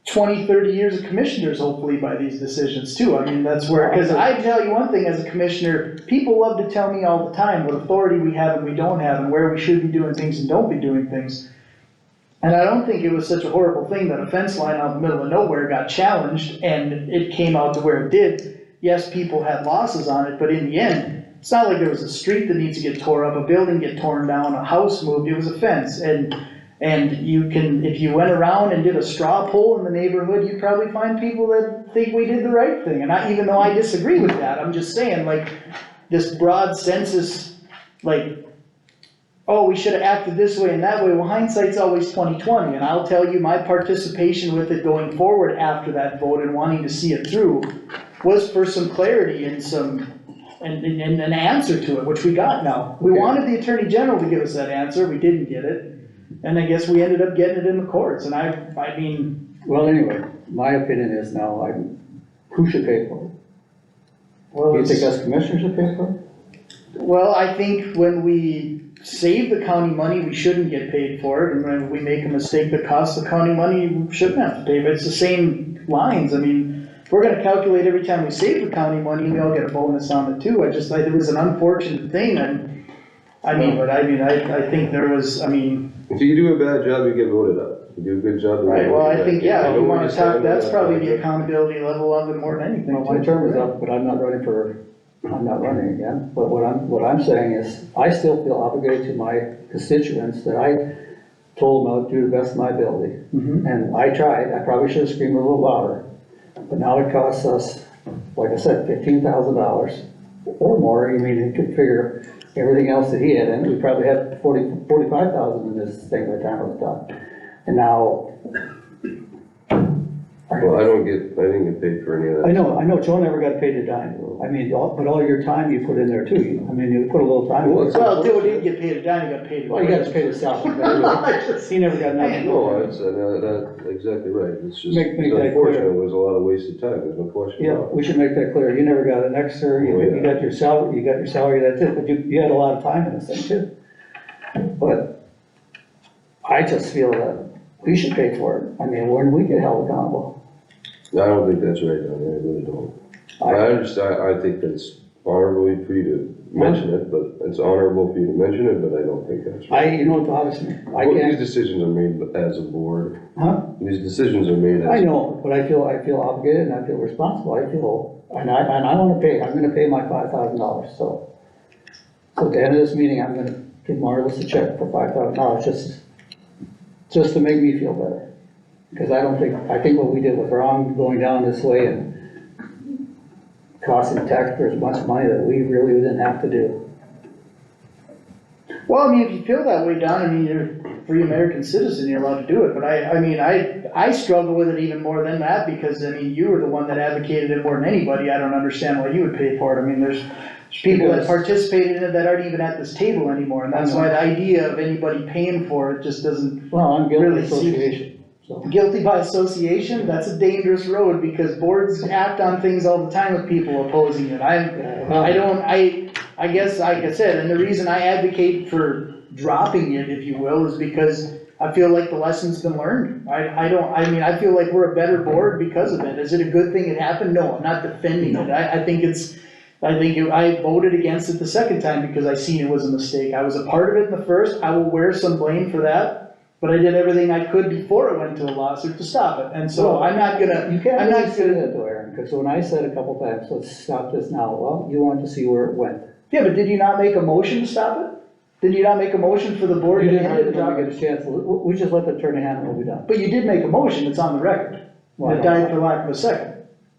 20, 30 years of commissioners, hopefully, by these decisions too. I mean, that's where, cause I tell you one thing as a commissioner, people love to tell me all the time what authority we have and we don't have, and where we should be doing things and don't be doing things. And I don't think it was such a horrible thing that a fence line out in the middle of nowhere got challenged and it came out to where it did. Yes, people had losses on it, but in the end, it's not like there was a street that needs to get tore up, a building get torn down, a house moved, it was a fence. And you can, if you went around and did a straw poll in the neighborhood, you'd probably find people that think we did the right thing. And even though I disagree with that, I'm just saying, like, this broad census, like, oh, we should have acted this way and that way. Well, hindsight's always 20/20, and I'll tell you, my participation with it going forward after that vote and wanting to see it through was for some clarity and and an answer to it, which we got now. We wanted the Attorney General to give us that answer, we didn't get it, and I guess we ended up getting it in the courts, and I mean. Well, anyway, my opinion is now, who should pay for it? Well, You think us commissioners should pay for it? Well, I think when we save the county money, we shouldn't get paid for it, and when we make a mistake that costs the county money, we shouldn't have to pay, but it's the same lines. I mean, if we're gonna calculate every time we save the county money, we all get a bonus on it too. I just, like, it was an unfortunate thing, and, I think there was, If you do a bad job, you get voted out. If you do a good job. right, well, I think, yeah, if you wanna talk, that's probably the accountability level of it more than anything. Well, my term is up, but I'm not running again, but what I'm saying is, I still feel obligated to my constituents that I told them I'd do the best of my ability. And I tried, I probably should have screamed a little louder, but now it costs us, like I said, $15,000 or more. You mean, you could figure everything else that he had in, we probably had 45,000 in this thing by the time it was done. And now. Well, I didn't get paid for any of that. I know, Joe never got paid a dime. But all your time you put in there too. You put a little time. Well, Joe didn't get paid a dime, he got paid a. Well, you got to pay the salary, but anyway, he never got nothing. No, that's exactly right. It's just, Make that unfortunate, clear. it was a lot of wasted time, there's no question Yeah, about it. we should make that clear. You never got an extra, you got your salary, that's it, but you had a lot of time in this thing too. But I just feel that we should pay for it. I mean, when we get held accountable. I don't think that's right, I really don't. I understand, I think that's honorable for you to mention it, but it's honorable for you to mention it, but I don't think that's right. You know what bothers me? These decisions are made as a board. Huh? These decisions are made as. I know, but I feel obligated and I feel responsible. I feel, and I wanna pay, I'm gonna pay my $5,000, so. So at the end of this meeting, I'm gonna give Marlis a check for $5,000, just to make me feel better. Because I think what we did was wrong, going down this way and costing taxpayers much money that we really didn't have to do. Well, if you feel that way, Don, you're a free American citizen, you're allowed to do it, but I struggle with it even more than that, because, you were the one that advocated it more than anybody. I don't understand why you would pay for it. There's people that participated in it that aren't even at this table anymore, and that's why the idea of anybody paying for it just doesn't. Well, I'm guilty of really association. Guilty by association, that's a dangerous road, because boards act on things all the time with people opposing it. I guess, like I said, and the reason I advocate for dropping it, if you will, is because I feel like the lesson's been learned. I feel like we're a better board because of it. Is it a good thing it happened? No, I'm not defending it. I voted against it the second time because I seen it was a mistake. I was a part of it in the first, I will wear some blame for that. But I did everything I could before it went to a lawsuit to stop it, and so I'm not gonna. You can't really say that though, Aaron, because when I said a couple times, let's stop this now, well, you wanted to see where it went. Yeah, but did you not make a motion to stop it? Did you not make a motion for the board We to didn't hand it? get a chance, we just let the attorney handle what we done. But you did make a motion, it's on the record. Well, It died for lack of a second.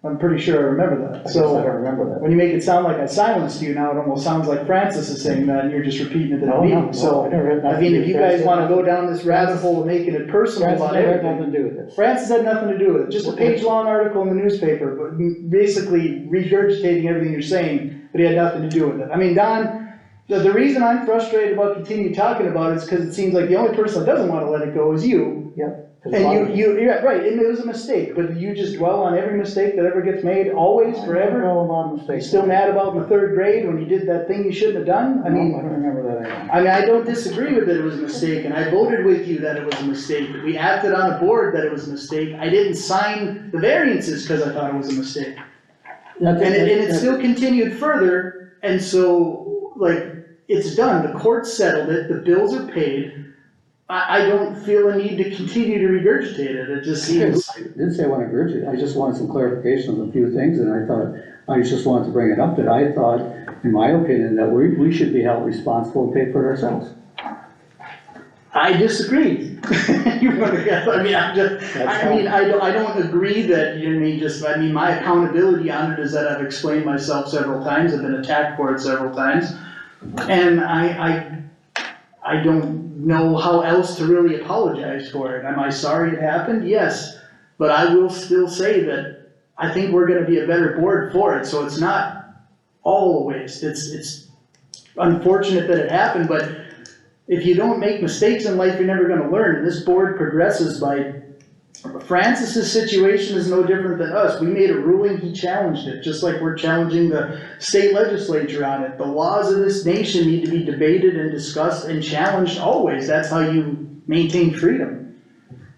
I'm pretty sure I remember that, I guess I so. don't remember that. When you make it sound like I silenced you, now it almost sounds like Francis is saying that, and you're just repeating it in the No, meeting, no, so. I never had I nothing mean, to if do you with guys wanna Francis. go down this rabbit hole of making it personal Francis about never had everything. nothing to do with this. Francis had nothing to do with it, just a page-long article in the newspaper, but basically regurgitating everything you're saying, but he had nothing to do with it. I mean, Don, the reason I'm frustrated about continuing talking about it is because it seems like the only person that doesn't wanna let it go is you. Yep. And you're right, and it was a mistake, but you just dwell on every mistake that ever gets made, always, forever? No, a lot of You mistakes. still mad about in the third grade when you did that thing you shouldn't have done? I No, mean, I don't remember that anymore. I mean, I don't disagree with that it was a mistake, and I voted with you that it was a mistake. We acted on a board that it was a mistake. I didn't sign the variances because I thought it was a mistake. And it still continued further, and so, like, it's done. The court settled it, the bills are paid. I don't feel a need to continue to regurgitate it. It just seems. I didn't say I want to regurgitate, I just wanted some clarification on a few things, and I thought, I just wanted to bring it up, that I thought, in my opinion, that we should be held responsible and pay for it ourselves. I disagree. You're gonna guess, I mean, I don't agree that, my accountability on it is that I've explained myself several times, I've been attacked for it several times. And I don't know how else to really apologize for it. Am I sorry it happened? Yes. But I will still say that I think we're gonna be a better board for it, so it's not all a waste. It's unfortunate that it happened, but if you don't make mistakes in life, you're never gonna learn, and this board progresses by, Francis's situation is no different than us. We made a ruling, he challenged it, just like we're challenging the state legislature on it. The laws of this nation need to be debated and discussed and challenged always, that's how you maintain freedom.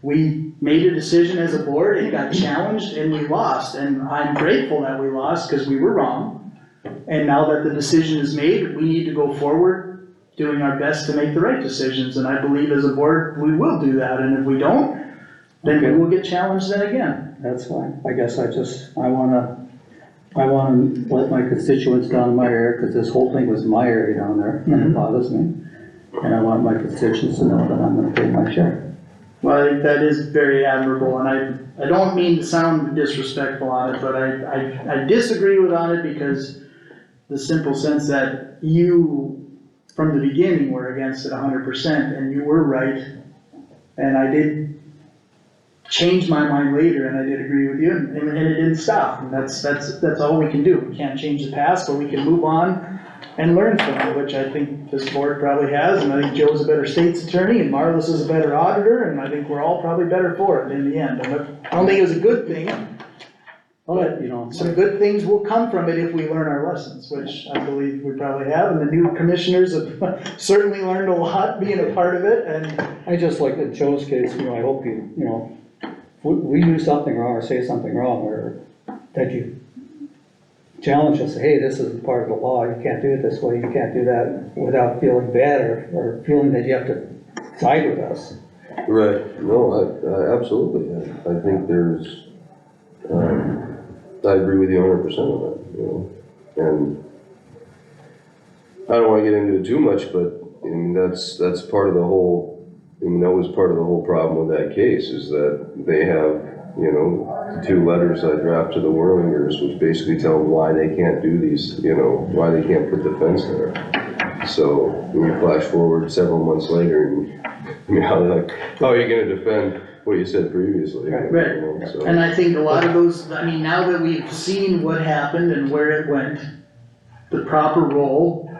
We made a decision as a board, it got challenged, and we lost, and I'm grateful that we lost, cause we were wrong. And now that the decision is made, we need to go forward, doing our best to make the right decisions, and I believe as a board, we will do that, and if we don't, then we will get challenged then again. That's fine, I guess I wanna let my constituents down in my area, cause this whole thing was my area down there, and it bothers me. And I want my constituents to know that I'm gonna pay my share. Well, I think that is very admirable, and I don't mean to sound disrespectful on it, but I disagree with on it because the simple sense that you, from the beginning, were against it 100%, and you were right, and I did change my mind later, and I did agree with you, and it didn't stop, and that's all we can do. We can't change the past, but we can move on and learn from it, which I think this board probably has, and I think Joe's a better state's attorney, and Marlis is a better auditor, and I think we're all probably better for it in the end. I don't think it was a good thing, but, some good things will come from it if we learn our lessons, which I believe we probably have, and the new commissioners have certainly learned a lot being a part of it, and. I just like in Joe's case, I hope we do something wrong or say something wrong, or that you challenge us, hey, this is part of the law, you can't do it this way, you can't do that, without feeling bad or feeling that you have to side with us. Right, no, I absolutely, I think there's, I agree with you 100% on that, and I don't wanna get into it too much, but, that's part of the whole, that was part of the whole problem with that case, is that they have, the 2 letters I drafted to the Whirlingers, which basically tell them why they can't do these, why they can't put the fence there. So, when you flash forward several months later, and, how are you gonna defend what you said previously? Right, So. and I think a lot of those, now that we've seen what happened and where it went, the proper role,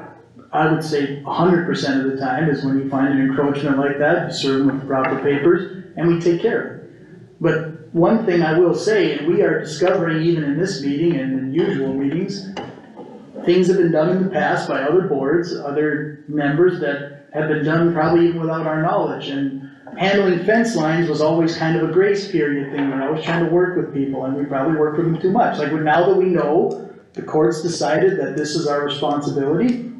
I would say 100% of the time, is when you find an encroachment like that, you serve them with the proper papers, and we take care of it. But one thing I will say, and we are discovering even in this meeting and in usual meetings, things have been done in the past by other boards, other members that have been done probably even without our knowledge, and handling fence lines was always kind of a grace period thing, we're always trying to work with people, and we probably work with them too much. Like, now that we know, the court's decided that this is our responsibility,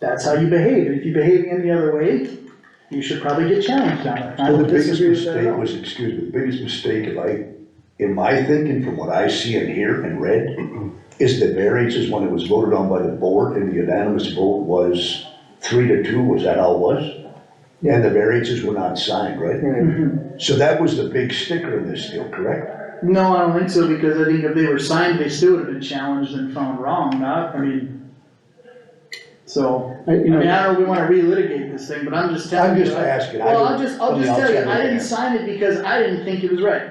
that's how you behave, and if you behave any other way, you should probably get challenged on it. I Well, don't the biggest disagree with that at mistake all. was, the biggest mistake, in my thinking, from what I see and hear and read, is the variances when it was voted on by the board, and the unanimous vote was 3-2, was that how it was? And the variances were not signed, right? Right. So that was the big sticker in this deal, correct? No, I don't think so, because I think if they were signed, they still would have been challenged and found wrong, not, I mean, so, I don't know if we wanna relitigate this thing, but I'm just telling you. I'm just asking. Well, I'll just From the tell you, outside I looking didn't in. sign it because I didn't think it was right.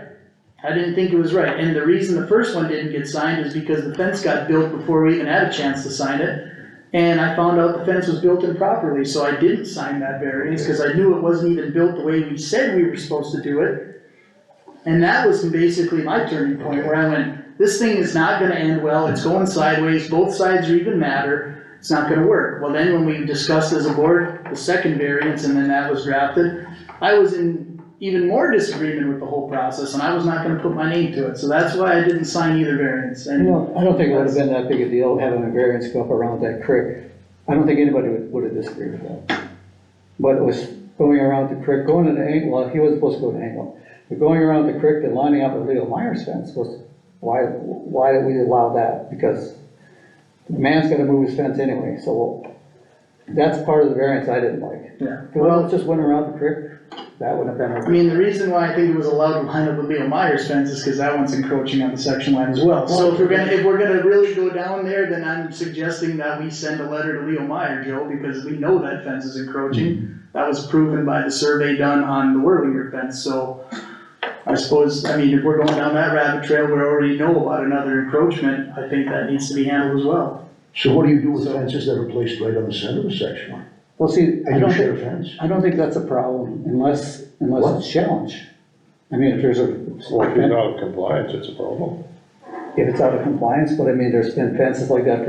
I didn't think it was right, and the reason the first one didn't get signed is because the fence got built before we even had a chance to sign it. And I found out the fence was built improperly, so I didn't sign that variance, cause I knew it wasn't even built the way we said we were supposed to do it. And that was basically my turning point, where I went, this thing is not gonna end well, it's going sideways, both sides are even madder, it's not gonna work. Well, then when we discussed as a board, the second variance, and then that was drafted, I was in even more disagreement with the whole process, and I was not gonna put my name to it, so that's why I didn't sign either variance. I don't think it would have been that big a deal having a variance go up around that creek. I don't think anybody would have disagreed with that. But it was going around the creek, going to the angle, well, he wasn't supposed to go to the angle. But going around the creek and lining up with Leo Meyer's fence was, why did we allow that? Because the man's gotta move his fence anyway, so that's part of the variance I didn't like. Yeah. If it just went around the creek, that wouldn't have been. I mean, the reason why I think it was allowed to line up with Leo Meyer's fence is because that one's encroaching on the section line as well. So if we're gonna really go down there, then I'm suggesting that we send a letter to Leo Meyer, Joe, because we know that fence is encroaching. That was proven by the survey done on the Whirlinger fence, so I suppose, I mean, if we're going down that rabbit trail, we already know about another encroachment, I think that needs to be handled as well. So what do you do with fences that are placed right on the center of the section line? Well, see, And you share a fence? I don't think that's a problem unless it's challenged. I mean, if there's a, Well, if it's out of compliance, it's a problem. if it's out of compliance, but I mean, there's been fences like that